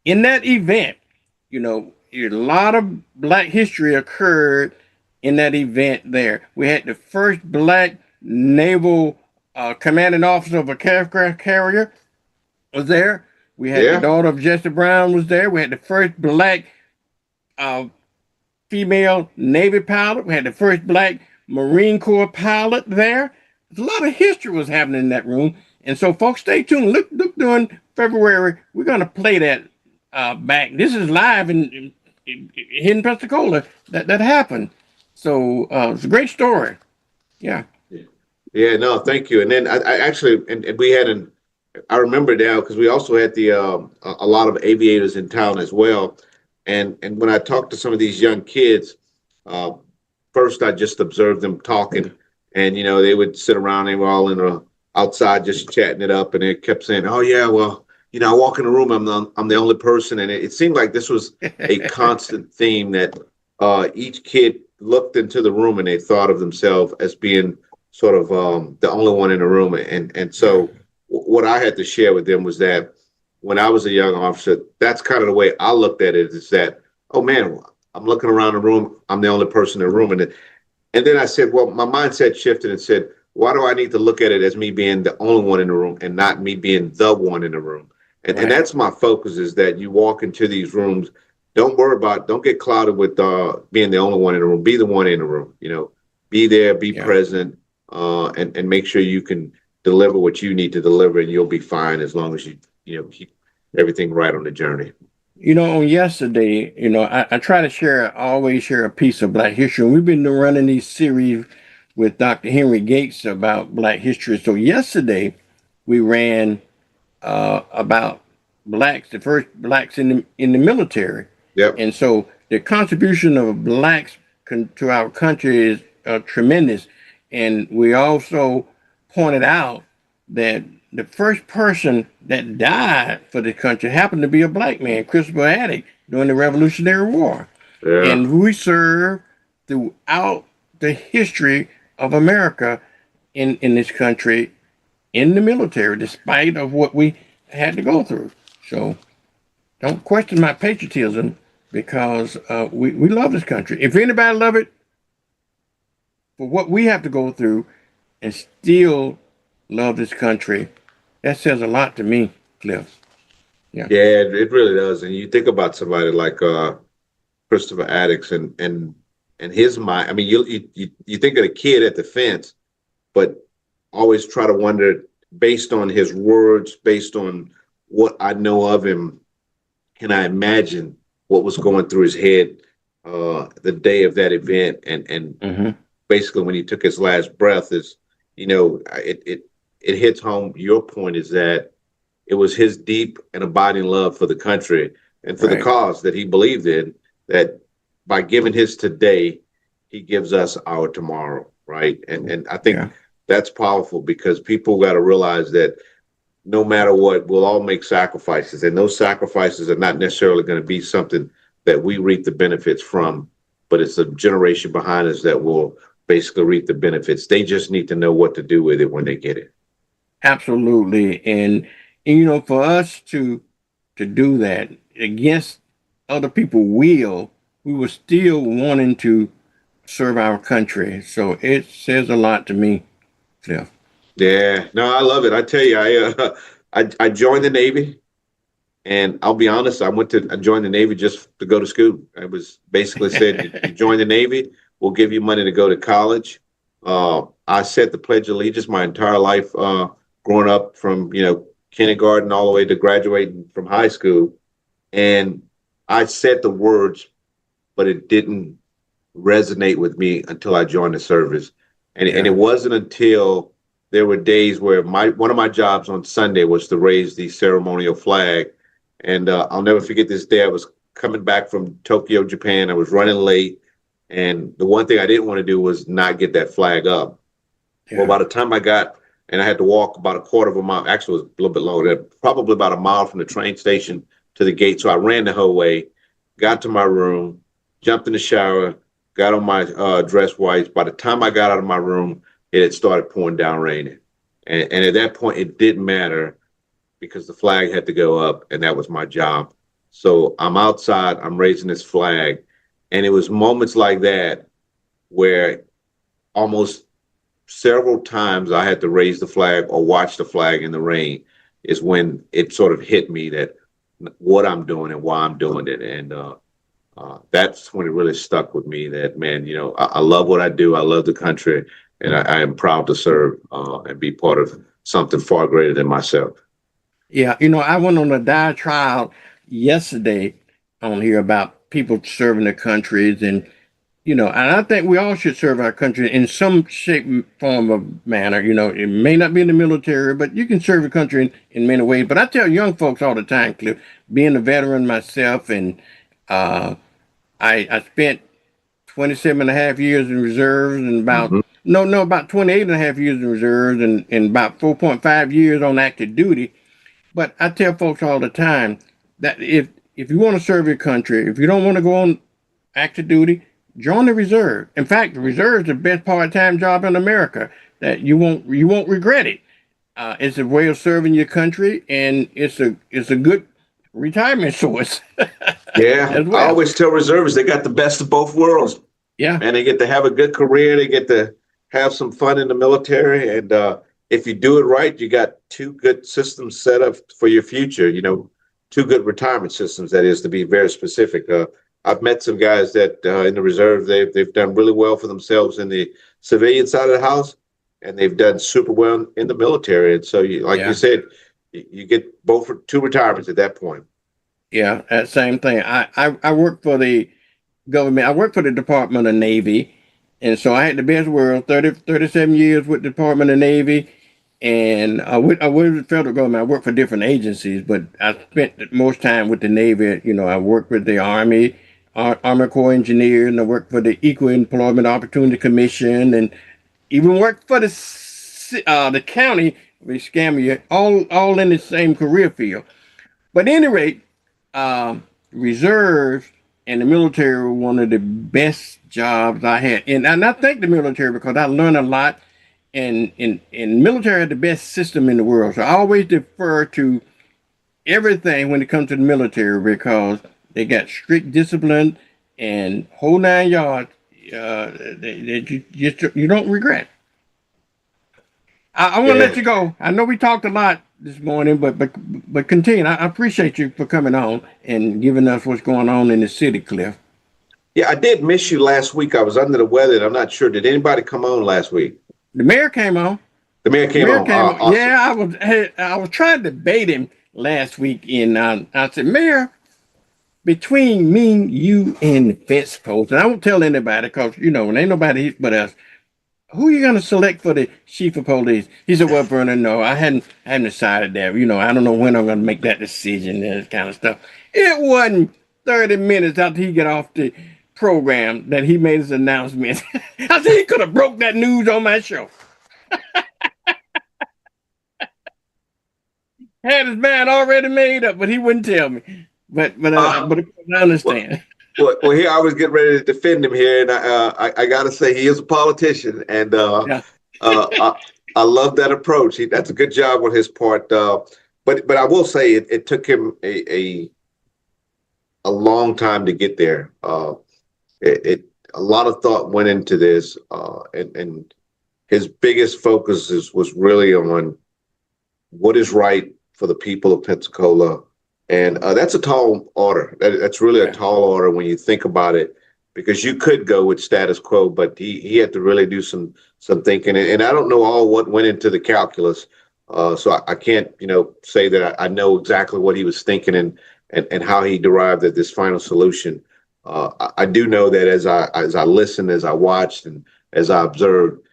in that event, a lot of Black history occurred in that event. There, we had the first Black naval commanding officer of a aircraft carrier was there. We had the daughter of Jesse Brown was there. We had the first Black female Navy pilot. We had the first Black Marine Corps pilot there. A lot of history was happening in that room. And so, folks, stay tuned. Look during February. We're going to play that back. This is live in Pensacola. That happened. So it's a great story. Yeah. Yeah, no, thank you. And then I actually, and we had I remember now because we also had a lot of aviators in town as well. And when I talked to some of these young kids, first I just observed them talking, and they would sit around. They were all outside just chatting it up, and they kept saying, "Oh yeah, well, I walk in the room, I'm the only person," and it seemed like this was a constant theme that each kid looked into the room and they thought of themselves as being sort of the only one in the room, and so what I had to share with them was that when I was a young officer, that's kind of the way I looked at it. Is that, oh man, I'm looking around the room, I'm the only person in the room, and then I said, well, my mindset shifted and said, why do I need to look at it as me being the only one in the room and not me being the one in the room? And that's my focus, is that you walk into these rooms, don't get clouded with being the only one in the room. Be the one in the room, be there, be present, and make sure you can deliver what you need to deliver, and you'll be fine as long as you keep everything right on the journey. On yesterday, I try to always share a piece of Black history. We've been running these series with Dr. Henry Gates about Black history. So yesterday we ran about Blacks, the first Blacks in the military. Yep. And so the contribution of Blacks to our country is tremendous. And we also pointed out that the first person that died for the country happened to be a Black man, Christopher Attic, during the Revolutionary War. Yeah. And we served throughout the history of America in this country in the military, despite of what we had to go through. So don't question my patriotism, because we love this country. If anybody love it for what we have to go through and still love this country, that says a lot to me, Cliff. Yeah, it really does. And you think about somebody like Christopher Addicks and his mind. I mean, you think of the kid at the fence, but always try to wonder, based on his words, based on what I know of him, can I imagine what was going through his head the day of that event, and basically when he took his last breath? Is it hits home. Your point is that it was his deep and abiding love for the country and for the cause that he believed in, that by giving his today, he gives us our tomorrow, right? And I think that's powerful, because people got to realize that no matter what, we'll all make sacrifices, and those sacrifices are not necessarily going to be something that we reap the benefits from, but it's a generation behind us that will basically reap the benefits. They just need to know what to do with it when they get it. Absolutely. And for us to do that against other people's will, we were still wanting to serve our country. So it says a lot to me, Cliff. Yeah, no, I love it. I tell you, I joined the Navy, and I'll be honest, I joined the Navy just to go to school. I was basically said, you join the Navy, we'll give you money to go to college. I said the Pledge of Allegiance my entire life, growing up from kindergarten all the way to graduating from high school, and I said the words, but it didn't resonate with me until I joined the service. And it wasn't until there were days where one of my jobs on Sunday was to raise the ceremonial flag. And I'll never forget this day. I was coming back from Tokyo, Japan. I was running late. And the one thing I didn't want to do was not get that flag up. Well, by the time I got, and I had to walk about a quarter of a mile, actually it was a little bit longer, probably about a mile from the train station to the gate. So I ran the whole way, got to my room, jumped in the shower, got on my dress whites. By the time I got out of my room, it had started pouring down raining. And at that point, it didn't matter because the flag had to go up, and that was my job. So I'm outside, I'm raising this flag. And it was moments like that where almost several times I had to raise the flag or watch the flag in the rain is when it sort of hit me that what I'm doing and why I'm doing it. And that's when it really stuck with me that, man, I love what I do. I love the country, and I am proud to serve and be part of something far greater than myself. Yeah, I went on a diatribe yesterday on here about people serving their countries, and I think we all should serve our country in some shape, form, or manner. It may not be in the military, but you can serve your country in many ways. But I tell young folks all the time, Cliff, being a veteran myself, and I spent 27 and a half years in reserves and about 28 and a half years in reserves and about 4.5 years on active duty. But I tell folks all the time that if you want to serve your country, if you don't want to go on active duty, join the reserve. In fact, the reserve is the best part-time job in America. That you won't regret it. It's a way of serving your country, and it's a good retirement source. Yeah, well. I always tell reservists they got the best of both worlds. Yeah, and they get to have a good career. They get to have some fun in the military, and if you do it right, you got two good systems set up for your future. Two good retirement systems. That is, to be very specific. I've met some guys that in the reserve they've done really well for themselves in the civilian side of the house, and they've done super well in the military. And so, you said, you get both two retirements at that point. Yeah, that same thing. I work for the government. I work for the Department of Navy, and so I had the best world. 37 years with the Department of Navy, and I worked with the federal government. I worked for different agencies, but I spent most time with the Navy. I worked with the Army, Army Corps Engineer, and I worked for the Equal Employment Opportunity Commission, and even worked for the county, all in the same career field. But at any rate, reserves and the military were one of the best jobs I had. And I thank the military because I learned a lot. And military had the best system in the world. So I always defer to everything when it comes to the military because they got strict discipline and whole 9 yards that you don't regret. I want to let you go. I know we talked a lot this morning, but continue. I appreciate you for coming on and giving us what's going on in the city, Cliff. Yeah, I did miss you last week. I was under the weather, and I'm not sure. Did anybody come on last week? The mayor came on. The mayor came on. Awesome. Yeah, I was trying to bait him last week, and I said, Mayor, between me, you, and Fence Post, and I won't tell anybody because when ain't nobody but us. Who are you going to select for the chief of police? He said, well, Vernon, no, I hadn't decided that. I don't know when I'm going to make that decision and that kind of stuff. It wasn't 30 minutes after he got off the program that he made his announcement. I said he could have broke that news on my show. Had his mind already made up, but he wouldn't tell me. But I understand. Well, here I was getting ready to defend him here, and I got to say he is a politician, and I love that approach. That's a good job on his part. But I will say it took him a long time to get there. A lot of thought went into this, and his biggest focus was really on what is right for the people of Pensacola. And that's a tall order. That's really a tall order when you think about it, because you could go with status quo, but he had to really do some thinking. And I don't know all what went into the calculus. So I can't, say that I know exactly what he was thinking and how he derived at this final solution. I do know that as I listened, as I watched, and as I observed,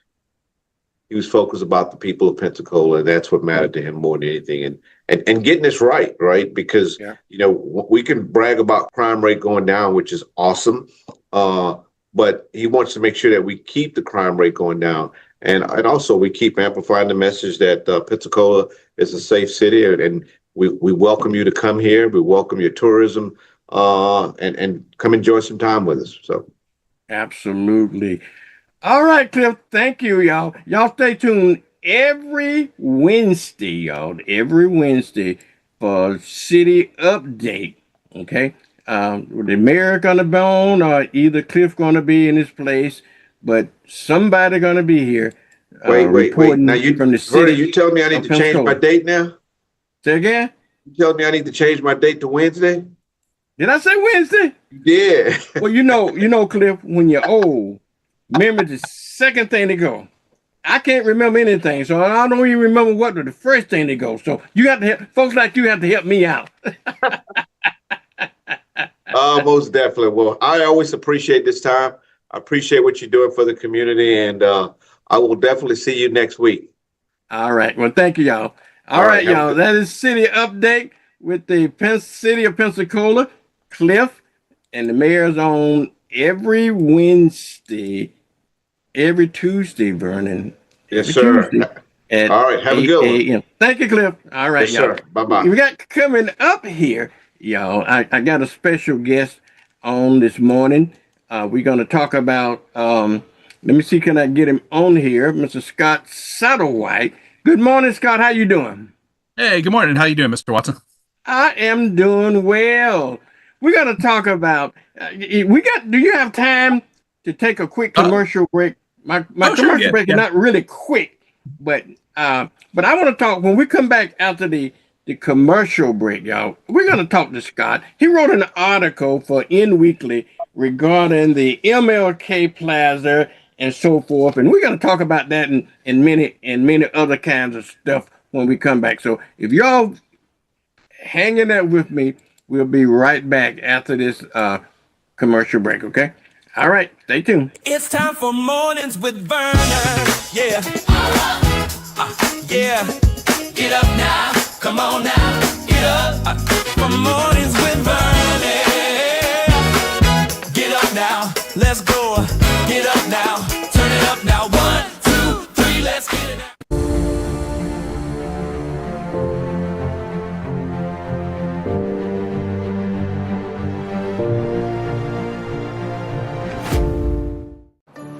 he was focused about the people of Pensacola, and that's what mattered to him more than anything. And getting this right? Because we can brag about crime rate going down, which is awesome, but he wants to make sure that we keep the crime rate going down, and also we keep amplifying the message that Pensacola is a safe city, and we welcome you to come here. We welcome your tourism, and come enjoy some time with us. So, absolutely. All right, Cliff. Thank you, y'all. Y'all stay tuned every Wednesday, y'all. Every Wednesday for City Update. Okay. The mayor gonna be on, or either Cliff gonna be in his place, but somebody gonna be here. Wait. Now from the city. You tell me I need to change my date now? Say again? You tell me I need to change my date to Wednesday? Did I say Wednesday? Yeah. Well, you know, Cliff, when you're old, remember the second thing to go. I can't remember anything, so I don't even remember what was the first thing to go. So you have to help, folks like you have to help me out. Most definitely. Well, I always appreciate this time. I appreciate what you're doing for the community, and I will definitely see you next week. All right. Well, thank you, y'all. All right, y'all. That is City Update with the City of Pensacola, Cliff, and the mayor's on every Wednesday, every Tuesday, Vernon. Yes, sir. All right. Have a good one. Thank you, Cliff. All right, yes, y'all. Sir. Bye-bye. We got coming up here, y'all. I got a special guest on this morning. We're going to talk about, let me see, can I get him on here? Mr. Scott Satterwhite. Good morning, Scott. How you doing? Hey, good morning. How you doing, Mr. Watson? I am doing well. We're going to talk about, do you have time to take a quick commercial break? My commercial break is not really quick, but I want to talk, when we come back after the commercial break, y'all, we're going to talk to Scott. He wrote an article for In Weekly regarding the MLK Plaza and so forth, and we're going to talk about that and many other kinds of stuff when we come back. So if y'all hanging out with me, we'll be right back after this commercial break, okay? All right, stay tuned. It's time for Mornings with Vernon. Yeah. Yeah. Get up now. Come on now. Get up. For Mornings with Vernon. Get up now. Let's go. Get up now. Turn it up now. 1, 2, 3. Let's get it now.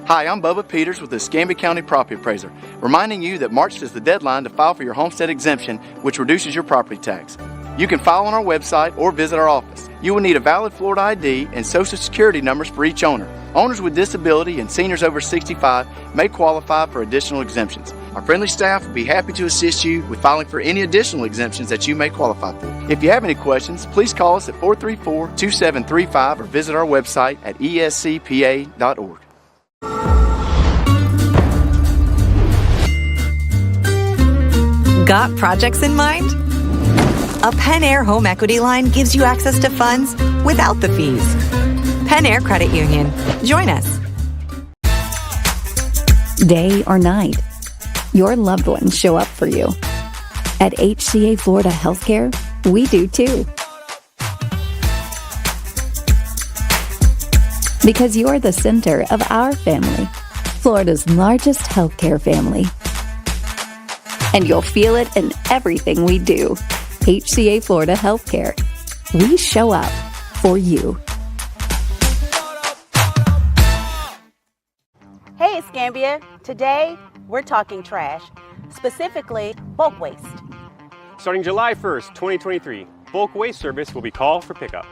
Hi, I'm Bubba Peters with the Escambia County Property Appraiser, reminding you that March is the deadline to file for your homestead exemption, which reduces your property tax. You can file on our website or visit our office. You will need a valid Florida ID and Social Security numbers for each owner. Owners with disability and seniors over 65 may qualify for additional exemptions. Our friendly staff will be happy to assist you with filing for any additional exemptions that you may qualify for. If you have any questions, please call us at 434-2735 or visit our website at escpa.org. Got projects in mind? A Pen Air home equity line gives you access to funds without the fees. Pen Air Credit Union. Join us. Day or night, your loved ones show up for you. At HCA Florida Healthcare, we do too. Because you're the center of our family, Florida's largest healthcare family. And you'll feel it in everything we do. HCA Florida Healthcare. We show up for you. Hey, Escambia. Today, we're talking trash, specifically bulk waste. Starting July 1st, 2023, bulk waste service will be called for pickup.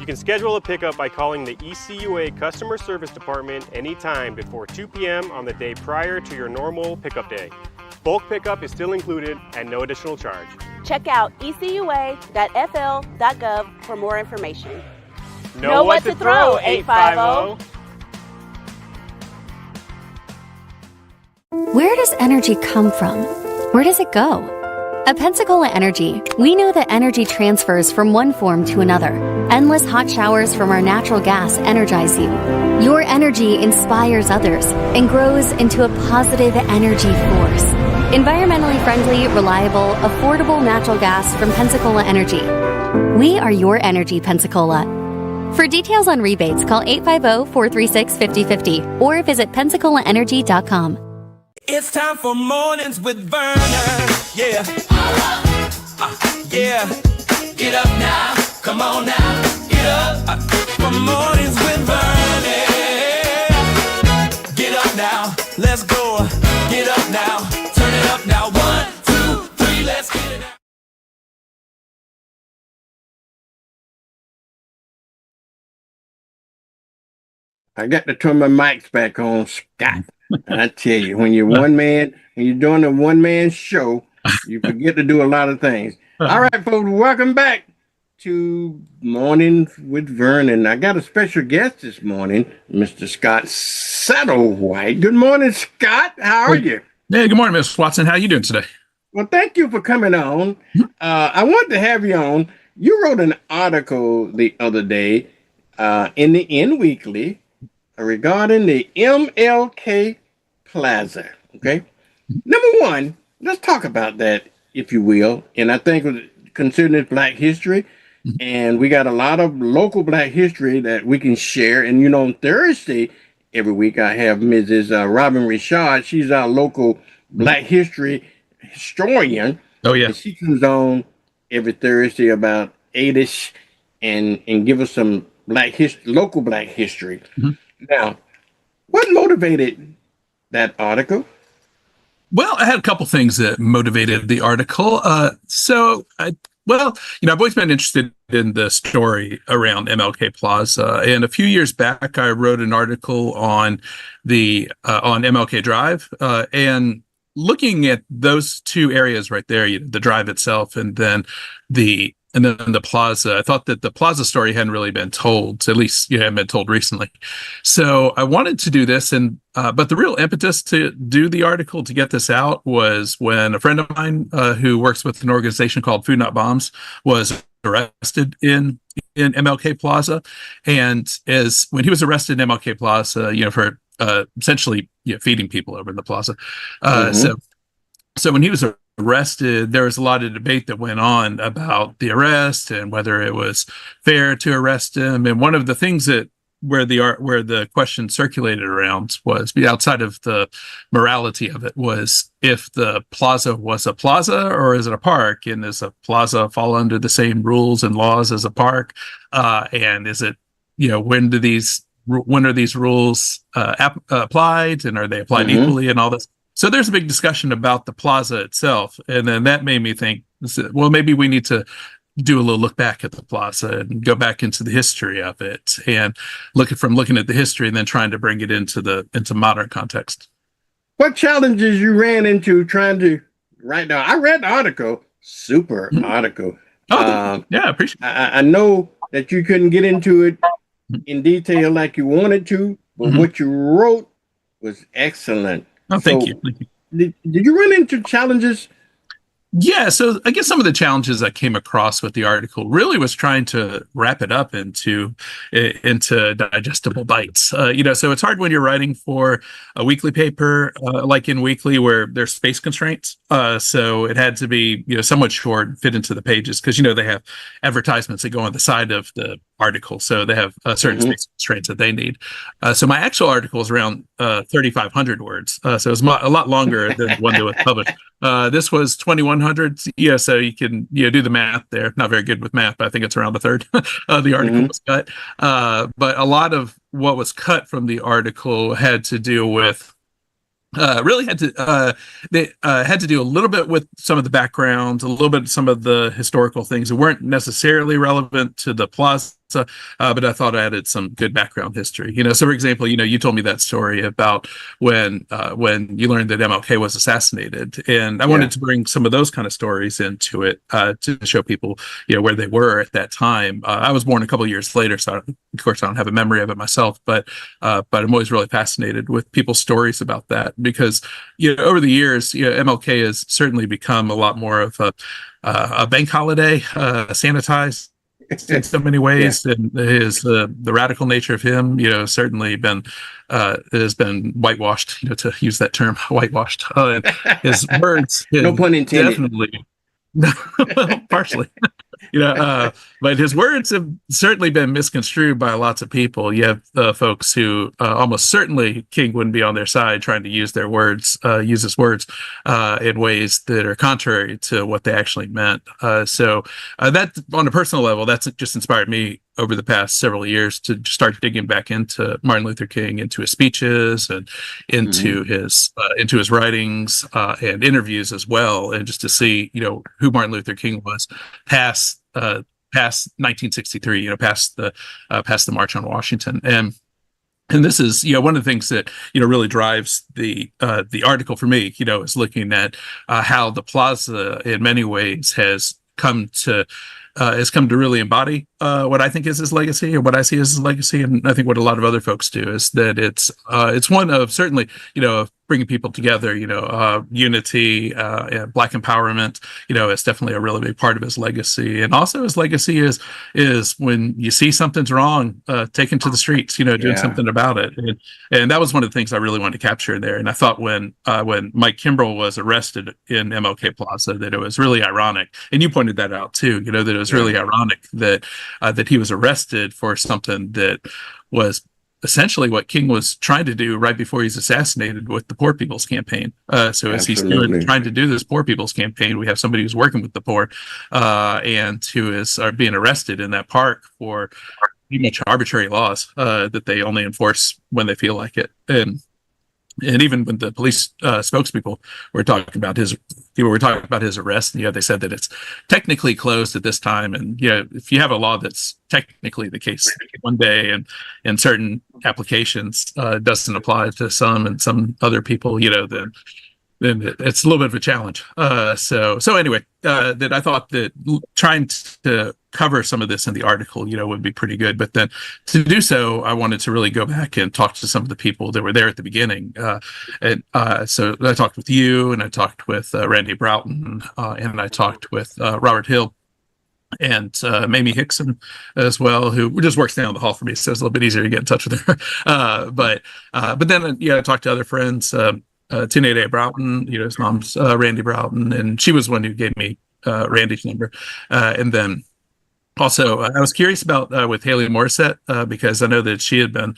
You can schedule a pickup by calling the ECUA Customer Service Department anytime before 2 p.m. on the day prior to your normal pickup day. Bulk pickup is still included at no additional charge. Check out ecua.fl.gov for more information. Know what to throw, 850. Where does energy come from? Where does it go? At Pensacola Energy, we know that energy transfers from one form to another. Endless hot showers from our natural gas energize you. Your energy inspires others and grows into a positive energy force. Environmentally friendly, reliable, affordable natural gas from Pensacola Energy. We are your energy, Pensacola. For details on rebates, call 850-436-5050 or visit PensacolaEnergy.com. It's time for mornings with Vernon. Yeah. Yeah. Get up now. Come on now. Get up. For mornings with Vernon. Get up now. Let's go. Get up now. Turn it up now. 1, 2, 3. Let's get it out. I got to turn my mics back on, Scott. I tell you, when you're when you're doing a one-man show, you forget to do a lot of things. All right, folks, welcome back to Mornings with Vernon. I got a special guest this morning, Mr. Scott Satterwhite. Good morning, Scott. How are you? Hey, good morning, Mr. Watson. How are you doing today? Well, thank you for coming on. I wanted to have you on. You wrote an article the other day in the N Weekly regarding the MLK Plaza. Okay. Number one, let's talk about that, if you will. And I think considering it's Black history, and we got a lot of local Black history that we can share. And, you know, on Thursday, every week, I have Mrs. Robin Richard. She's our local Black history historian. Oh, yeah. And she comes on every Thursday about 8-ish and give us some local Black history. Now, what motivated that article? Well, I had a couple things that motivated the article. I've always been interested in the story around MLK Plaza, and a few years back, I wrote an article on on MLK Drive, and looking at those two areas right there, the drive itself, and then the plaza. I thought that the plaza story hadn't really been told, at least hadn't been told recently. So I wanted to do this, but the real impetus to do the article, to get this out, was when a friend of mine who works with an organization called Food Not Bombs was arrested in MLK Plaza, and when he was arrested in MLK Plaza, for essentially feeding people over in the plaza. So when he was arrested, there was a lot of debate that went on about the arrest and whether it was fair to arrest him. And one of the things where the question circulated around was, outside of the morality of it, was if the plaza was a plaza or is it a park, and does a plaza fall under the same rules and laws as a park, and is it, when are these rules applied, and are they applied equally, and all this. So there's a big discussion about the plaza itself. And then that made me think, well, maybe we need to do a little look back at the plaza and go back into the history of it, and looking at the history and then trying to bring it into modern context. What challenges you ran into trying to write down? I read the article, super article. I appreciate it. I know that you couldn't get into it in detail like you wanted to, but what you wrote was excellent. Oh, thank you. Did you run into challenges? Yeah, so I guess some of the challenges I came across with the article really was trying to wrap it up into digestible bites. So it's hard when you're writing for a weekly paper like in Weekly, where there's space constraints. So it had to be somewhat short and fit into the pages, because they have advertisements that go on the side of the article, so they have certain space constraints that they need. So my actual article is around 3,500 words, so it's a lot longer than the one that was published. This was 2,100. So you can do the math there. Not very good with math, but I think it's around a third of the article was cut. But a lot of what was cut from the article had to do with they had to do a little bit with some of the background, a little bit some of the historical things that weren't necessarily relevant to the plaza but I thought I added some good background history. So for example, you told me that story about when you learned that MLK was assassinated, and I wanted to bring some of those kind of stories into it to show people, where they were at that time. I was born a couple of years later, so of course I don't have a memory of it myself, but I'm always really fascinated with people's stories about that because, over the years, MLK has certainly become a lot more of a bank holiday, sanitized in so many ways, and the radical nature of him, certainly been has been whitewashed, to use that term, whitewashed. And his words, no pun intended, definitely, partially. But his words have certainly been misconstrued by lots of people. You have folks who almost certainly King wouldn't be on their side, trying to use his words in ways that are contrary to what they actually meant. So that, on a personal level, that's just inspired me over the past several years to start digging back into Martin Luther King, into his speeches and into his writings and interviews as well, and just to see who Martin Luther King was past 1963, past the March on Washington. And this is, one of the things that, really drives the article for me, is looking at how the plaza in many ways has come to really embody what I think is his legacy, or what I see as his legacy, and I think what a lot of other folks do, is that it's one of certainly of bringing people together, unity, Black empowerment. It's definitely a really big part of his legacy, and also his legacy is when you see something's wrong, taking to the streets, doing something about it, and that was one of the things I really wanted to capture there. And I thought when Mike Kimbrell was arrested in MLK Plaza, that it was really ironic, and you pointed that out too. That it was really ironic that he was arrested for something that was essentially what King was trying to do right before he's assassinated with the Poor People's Campaign. So as he's trying to do this Poor People's Campaign, we have somebody who's working with the poor and who is being arrested in that park for pretty much arbitrary laws that they only enforce when they feel like it. And even when the police spokespeople were talking about his arrest, they said that it's technically closed at this time. And if you have a law that's technically the case one day, and in certain applications doesn't apply to some and some other people, then it's a little bit of a challenge. So anyway, that I thought that trying to cover some of this in the article, would be pretty good. But then to do so, I wanted to really go back and talk to some of the people that were there at the beginning. So I talked with you, and I talked with Randy Broughton, and I talked with Robert Hill, and Mamie Hickson as well, who just works down the hall for me, so it's a little bit easier to get in touch with her. But then I talked to other friends. Tinade Broughton, his mom's Randy Broughton, and she was the one who gave me Randy's number. And then also, I was curious about with Haley Morissette because I know that she'd been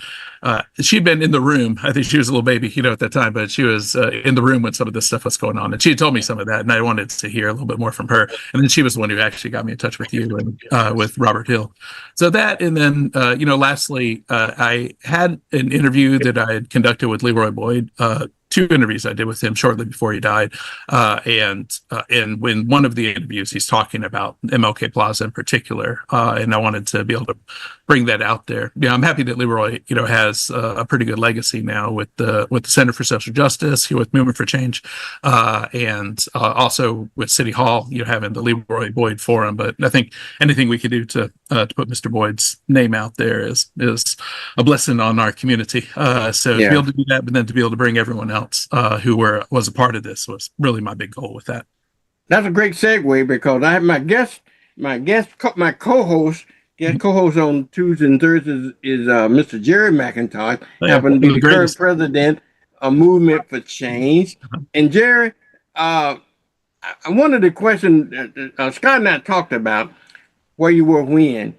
in the room. I think she was a little baby, at that time, but she was in the room when some of this stuff was going on, and she had told me some of that, and I wanted to hear a little bit more from her. And then she was the one who actually got me in touch with you and with Robert Hill. So that, and then lastly, I had an interview that I had conducted with Leroy Boyd. 2 interviews I did with him shortly before he died, and when one of the interviews he's talking about MLK Plaza in particular, and I wanted to be able to bring that out there. I'm happy that Leroy, has a pretty good legacy now with the Center for Social Justice, with Movement for Change, and also with City Hall, having the Leroy Boyd Forum. But I think anything we could do to put Mr. Boyd's name out there is a blessing on our community. To be able to do that, but then to be able to bring everyone else who was a part of this was really my big goal with that. That's a great segue, because I have my co-host on Tuesdays and Thursdays is Mr. Jerry McIntosh, happened to be the current president of Movement for Change. And Jerry, one of the questions Scott and I talked about, where you were when.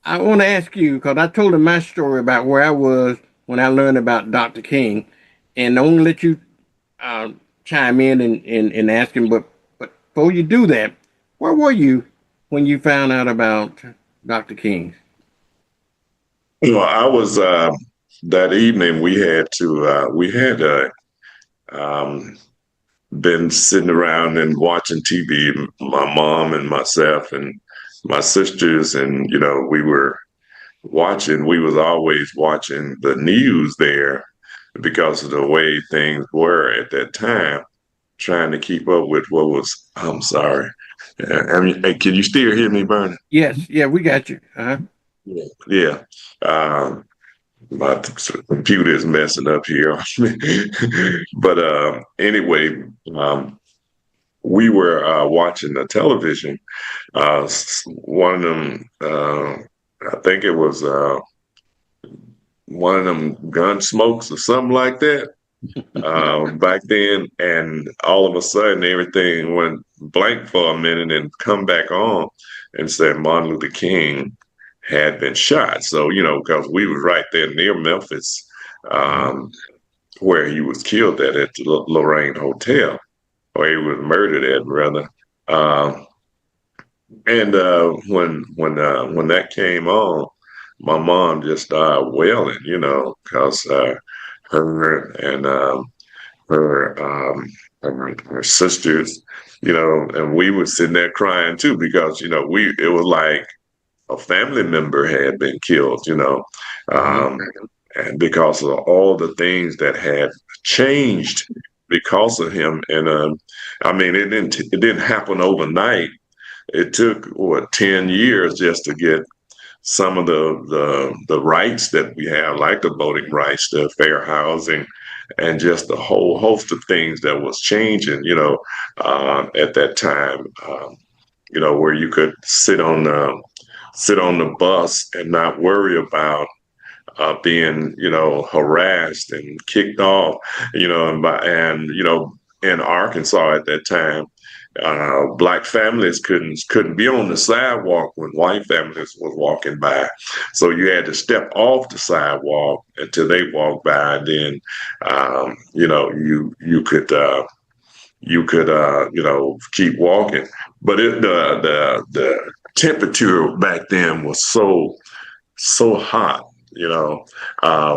I want to ask you, because I told him my story about where I was when I learned about Dr. King. And I want to let you chime in and ask him, but before you do that, where were you when you found out about Dr. King? Well, I was that evening. We had been sitting around and watching TV. My mom and myself and my sisters, and we were we was always watching the news there because of the way things were at that time, trying to keep up with what was. I'm sorry. I mean, hey, can you still hear me, Vernon? Yes, yeah, we got you. Yeah. Um, my computer is messing up here. But anyway, we were watching the television. One of them, I think it was one of them gun smokes or something like that back then. And all of a sudden, everything went blank for a minute and come back on and said Martin Luther King had been shot. So, because we was right there near Memphis, where he was killed at the Lorraine Hotel, or he was murdered at rather. And when that came on, my mom just started wailing, because her and her, her sisters, and we were sitting there crying too because it was like a family member had been killed, and because of all the things that had changed because of him. And I mean, it didn't happen overnight. It took 10 years just to get some of the rights that we have, like the voting rights, the fair housing, and just a whole host of things that was changing, at that time, where you could sit on the bus and not worry about being, harassed and kicked off, and in Arkansas at that time, black families couldn't be on the sidewalk when white families was walking by, so you had to step off the sidewalk until they walked by, and then you could keep walking. But the temperature back then was so hot,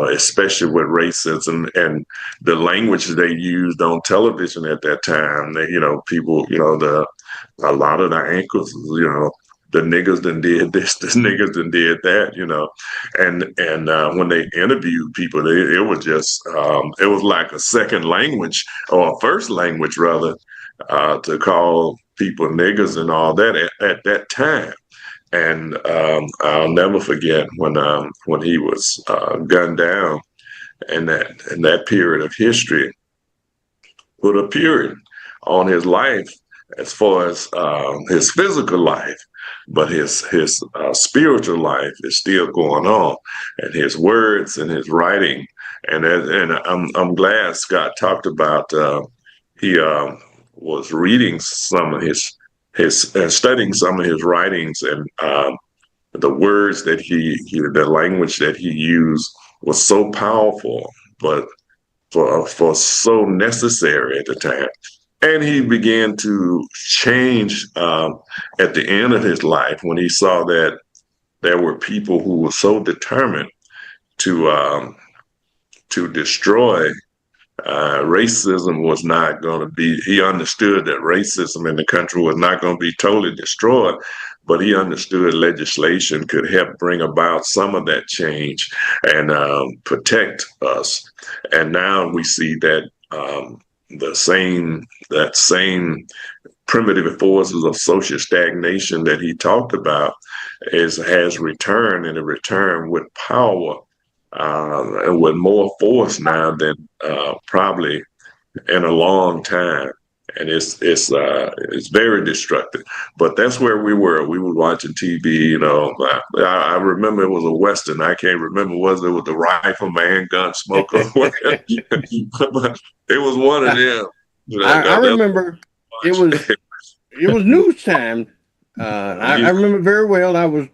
especially with racism and the language they used on television at that time. They, people, a lot of the anchors, the niggas done did this, the niggas done did that, and when they interviewed people, it was just, it was like a second language or a first language rather, to call people niggas and all that at that time. And I'll never forget when he was gunned down, and that period of history put a period on his life as far as his physical life, but his spiritual life is still going on, and his words and his writing, and I'm glad Scott talked about he was reading some of his studying some of his writings, and the words that the language that he used was so powerful, but for so necessary at the time. And he began to change at the end of his life when he saw that there were people who were so determined to destroy. Racism was not going to be, he understood that racism in the country was not going to be totally destroyed, but he understood legislation could help bring about some of that change and protect us. And now we see that that same primitive forces of social stagnation that he talked about has returned, and a return with power, and with more force now than probably in a long time. And it's very destructive. But that's where we were. We were watching TV. I remember it was a Western. I can't remember was it with the Rifleman, Gunsmoker. But it was one of them. I remember it was news time. I remember very well. I was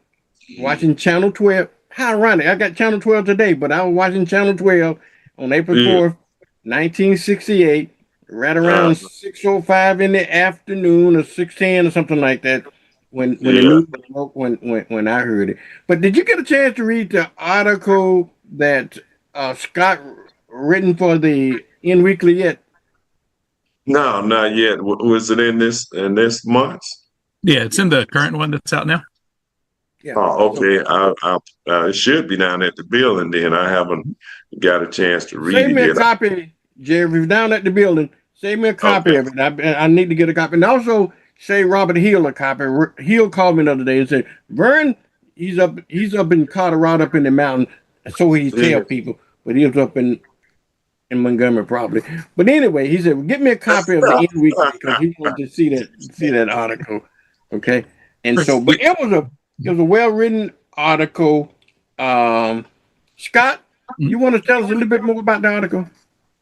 watching Channel 12. How ironic! I got Channel 12 today, but I was watching Channel 12 on April 4th, 1968. Right around 6:05 in the afternoon, or 6:10 or something like that, when the news broke, when I heard it. But did you get a chance to read the article that Scott written for the N Weekly yet? No, not yet. Was it in this month? Yeah, it's in the current one that's out now. Yeah. Oh, So okay. It should be down at the building. Then I haven't got a chance to read save it me a yet. copy, Jerry. If you're down at the building, save me a copy Okay. of it. I need to get a copy. And also save Robert Hill a copy. Hill called me the other day and said, Vern, he's up in Colorado, up in the mountain. So he tell people, but he was up in Montgomery probably. But anyway, he said, well, get me a copy of the End Weekly because he wanted to see that article. Okay. And so, but it was a well written article. Scott, you want to tell us a little bit more about the article?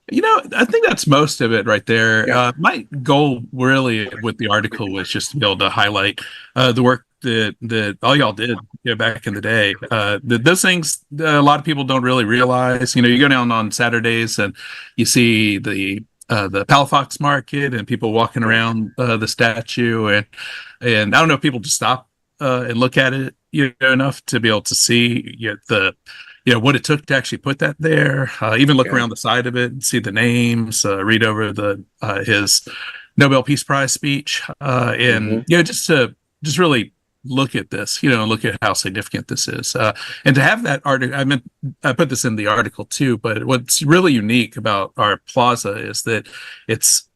I think that's most of it right there. My goal really with the article was just to be able to highlight the work that all y'all did back in the day. Those things a lot of people don't really realize. You go down on Saturdays and you see the Palafox Market and people walking around the statue, and I don't know if people just stop and look at it enough to be able to see what it took to actually put that there. Even look around the side of it and see the names, read over his Nobel Peace Prize speech, and just really look at this, look at how significant this is, and to have that article. I put this in the article too, but what's really unique about our plaza is that it's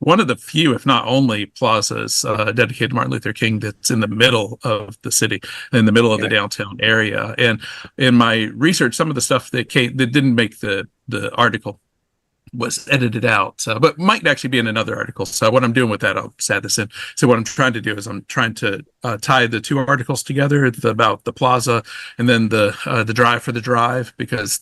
one of the few, if not only, plazas dedicated to Martin Luther King that's in the middle of the city, in the middle of the downtown area. And in my research, some of the stuff that didn't make the article was edited out, but might actually be in another article. So what I'm doing with that, I'll just add this in. So what I'm trying to do is I'm trying to tie the two articles together, about the plaza and then the drive for the drive, because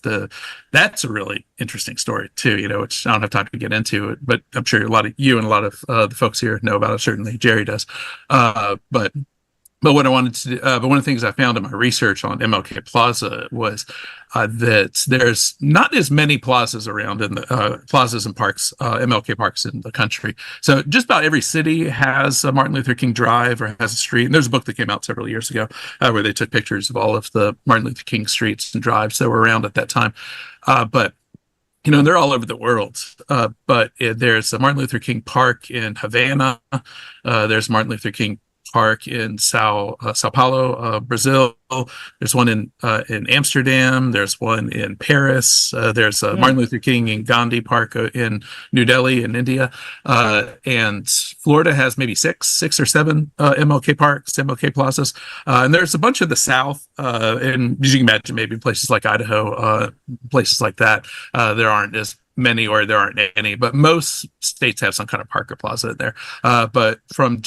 that's a really interesting story too, which I don't have time to get into it, but I'm sure a lot of you and a lot of the folks here know about it. Certainly Jerry does. But what I wanted to do, but one of the things I found in my research on MLK Plaza was that there's not as many plazas around in the plazas and parks, MLK parks in the country. So just about every city has a Martin Luther King Drive or has a street. And there's a book that came out several years ago where they took pictures of all of the Martin Luther King streets and drives that were around at that time. But they're all over the world. But there's a Martin Luther King Park in Havana. There's Martin Luther King Park in Sao Paulo, Brazil. There's one in Amsterdam. There's one in Paris. There's Martin Luther King and Gandhi Park in New Delhi in India. And Florida has maybe six or seven MLK parks, MLK plazas. And there's a bunch of the South, and as you can imagine, maybe places like Idaho, places like that. There aren't as many, or there aren't any, but most states have some kind of park or plaza in there. But from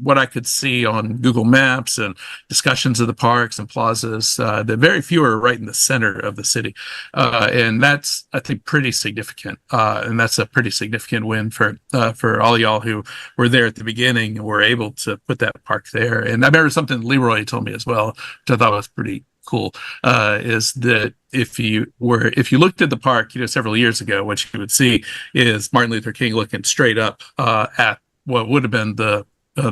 what I could see on Google Maps and discussions of the parks and plazas, the very few are right in the center of the city. And that's, I think, pretty significant. And that's a pretty significant win for all y'all who were there at the beginning and were able to put that park there. And I remember something Leroy told me as well, which I thought was pretty cool, is that if you looked at the park, several years ago, what you would see is Martin Luther King looking straight up at what would have been the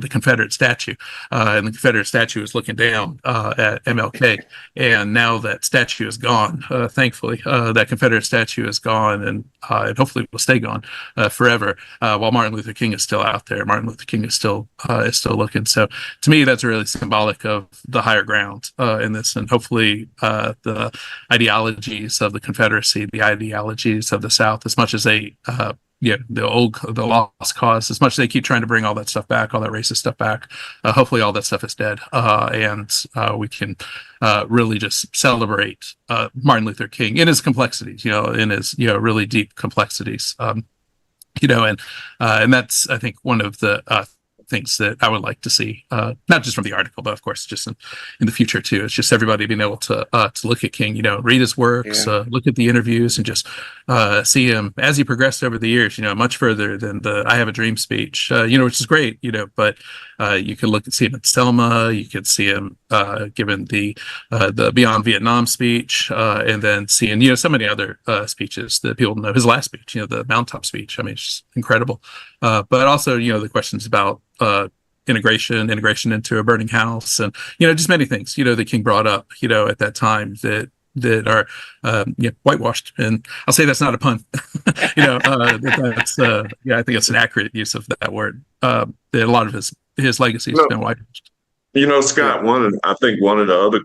Confederate statue, and the Confederate statue is looking down at MLK. And now that statue is gone, thankfully, that Confederate statue is gone, and hopefully will stay gone forever. While Martin Luther King is still out there, Martin Luther King is still looking. So to me, that's really symbolic of the higher ground in this, and hopefully the ideologies of the Confederacy, the ideologies of the South, as much as they the lost cause, as much as they keep trying to bring all that stuff back, all that racist stuff back, hopefully all that stuff is dead, and we can really just celebrate Martin Luther King in his complexities, in his really deep complexities, and that's, I think, one of the things that I would like to see, not just from the article, but of course just in the future too. It's just everybody being able to look at King, read his works, look at the interviews, and just see him as he progressed over the years, much further than the "I Have a Dream" speech, which is great, but you can see him at Selma, you could see him given the Beyond Vietnam speech, and then seeing so many other speeches that people know. His last speech, the mountaintop speech, I mean, it's just incredible. But also, the questions about integration into a burning house, and just many things that King brought up at that time that are whitewashed. And I'll say that's not a pun. That's I think it's an accurate use of that word. That a lot of his legacy has been whitewashed. Scott, I think one of the other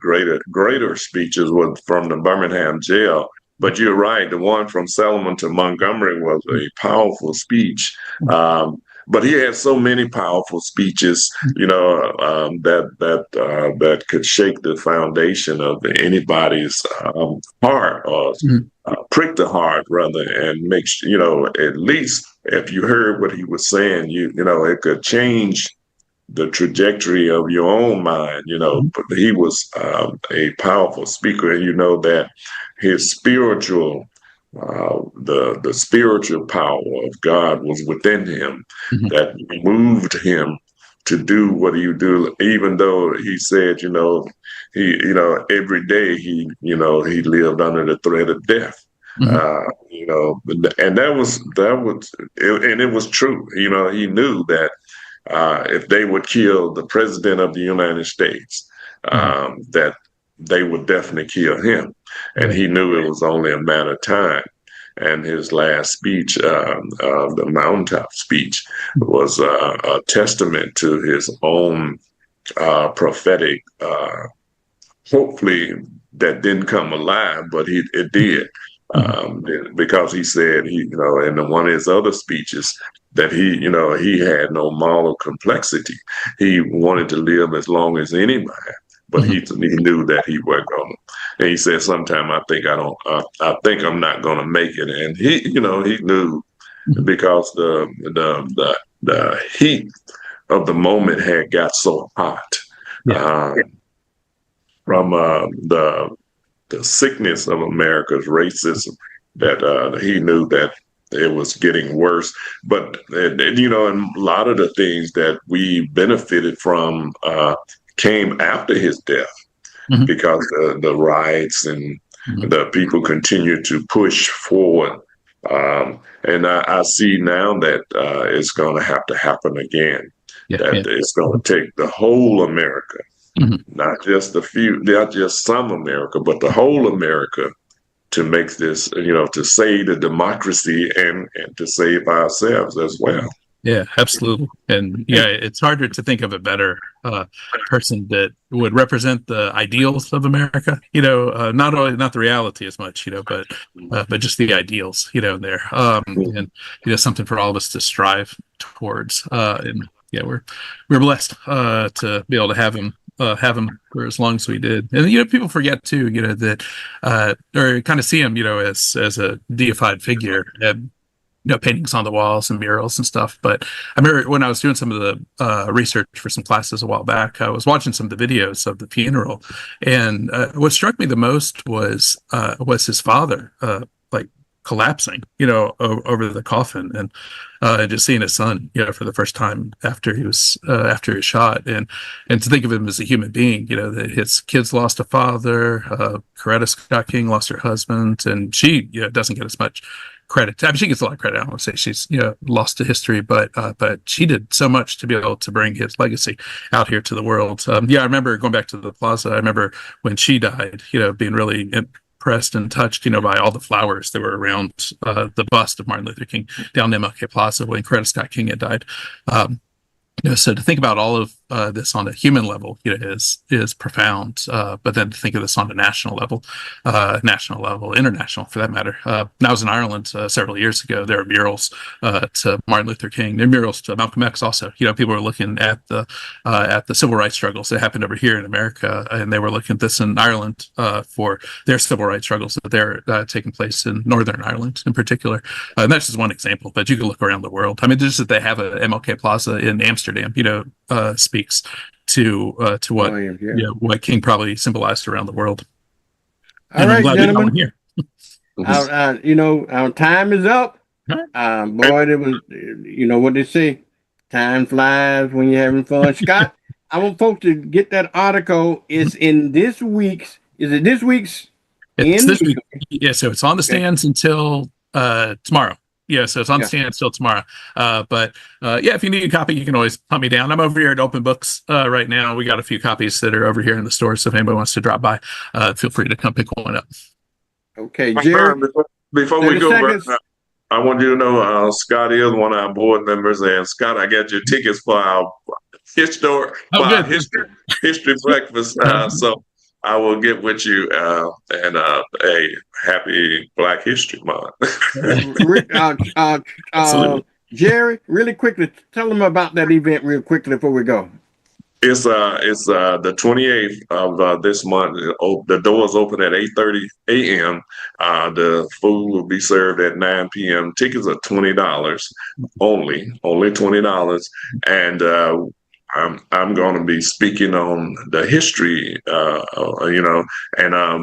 greater speeches was from the Birmingham jail. But you're right, the one from Selma to Montgomery was a powerful speech. But he had so many powerful speeches, that could shake the foundation of anybody's heart, or prick the heart rather, and make at least if you heard what he was saying, it could change the trajectory of your own mind, but he was a powerful speaker, and that his spiritual, the spiritual power of God was within him, that moved him to do what he do, even though he said, every day he lived under the threat of death. And that was, and it was true. He knew that if they would kill the president of the United States, that they would definitely kill him. And he knew it was only a matter of time. And his last speech, the mountaintop speech, was a testament to his own prophetic, hopefully that didn't come alive, but it did. Because he said, in one of his other speeches, that he had no moral complexity. He wanted to live as long as anybody, but he knew that he wasn't going to. And he said, sometime I think I'm not going to make it. And he knew, because the heat of the moment had got so hot, from the sickness of America's racism, that he knew that it was getting worse. But, and a lot of the things that we benefited from came after his death, because the riots and the people continue to push forward. And I see now that it's going to have to happen again, it's going to take the whole America, not just a few, not just some America, but the whole America, to make this, to save the democracy and to save ourselves as well. Yeah, absolutely. And it's harder to think of a better person that would represent the ideals of America, not the reality as much, but just the ideals, there. And, something for all of us to strive towards. And we're blessed to be able to have him for as long as we did. And people forget too, that or kind of see him, as a deified figure, and paintings on the walls and murals and stuff. But I remember when I was doing some of the research for some classes a while back, I was watching some of the videos of the funeral, and what struck me the most was his father collapsing, over the coffin, and just seeing his son, for the first time after he was shot, and to think of him as a human being, that his kids lost a father, Coretta Scott King lost her husband, and she doesn't get as much credit. I mean, she gets a lot of credit. I don't want to say she's lost to history, but she did so much to be able to bring his legacy out here to the world. I remember going back to the plaza. I remember when she died, being really impressed and touched, by all the flowers that were around the bust of Martin Luther King down MLK Plaza when Coretta Scott King had died. So to think about all of this on a human level, is profound. But then to think of this on a national level, international for that matter. When I was in Ireland several years ago, there were murals to Martin Luther King. There are murals to Malcolm X also. People were looking at the civil rights struggles that happened over here in America, and they were looking at this in Ireland for their civil rights struggles that they're taking place in Northern Ireland in particular. And that's just one example, but you can look around the world. I mean, just that they have a MLK Plaza in Amsterdam, speaks to what what King probably symbolized around the world. All right, gentlemen. Here. Our time is up. Boy, it was, what they say, time flies when you're having fun. Scott, I want folks to get that article. It's in this week's. Is it this week's? It's this week. Yeah, so it's on the stands until tomorrow. Yeah, so it's on the stand until tomorrow. But if you need a copy, you can always hunt me down. I'm over here at Open Books right now. We got a few copies that are over here in the store. So if anybody wants to drop by, feel free to come pick one up. Okay, Jerry. Before we go, I want you to know Scott is one of our board members, and Scott, I got your tickets for our history breakfast. So I will get with you and a happy Black History Month. Jerry, really quickly, tell them about that event real quickly before we go. It's the 28th of this month. The doors open at 8:30 a.m. The food will be served at 9 p.m. Tickets are $20 only $20, and I'm going to be speaking on the history, and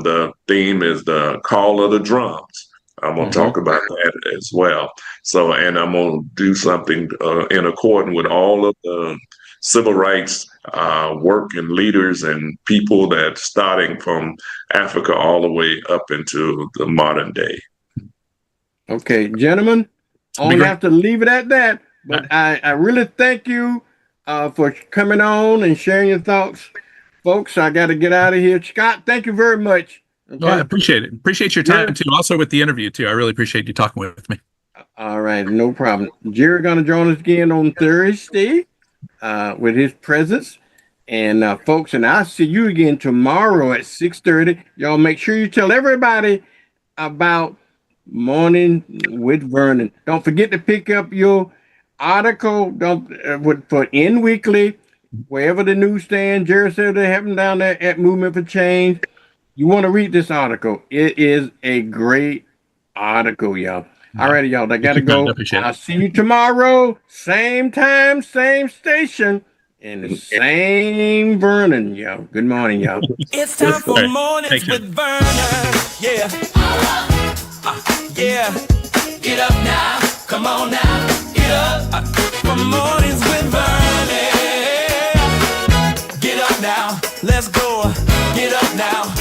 the theme is the call of the drums. I'm going to talk about that as well. So, and I'm going to do something in accordance with all of the civil rights work and leaders and people that starting from Africa all the way up into the modern day. Okay, gentlemen, I'm going to have to leave it at that. But I really thank you for coming on and sharing your thoughts. Folks, I got to get out of here. Scott, thank you very much. Okay? Well, I appreciate it. Appreciate your time, too. Also with the interview, too. I really appreciate you talking with me. All right, no problem. Jerry going to join us again on Thursday with his presence. And folks, and I'll see you again tomorrow at 6:30. Y'all make sure you tell everybody about Morning with Vernon. Don't forget to pick up your article for In Weekly, wherever the newsstand. Jerry said they have them down there at Movement for Change. You want to read this article. It is a great article, y'all. All right, y'all. I got to go. I'll see you tomorrow. Same time, same station, and the same Vernon, y'all. Good morning, y'all. It's time for Mornings with Vernon. Yeah. Yeah. Get up now. Come on now. Get up. For Mornings with Vernon. Get up now. Let's go. Get up now.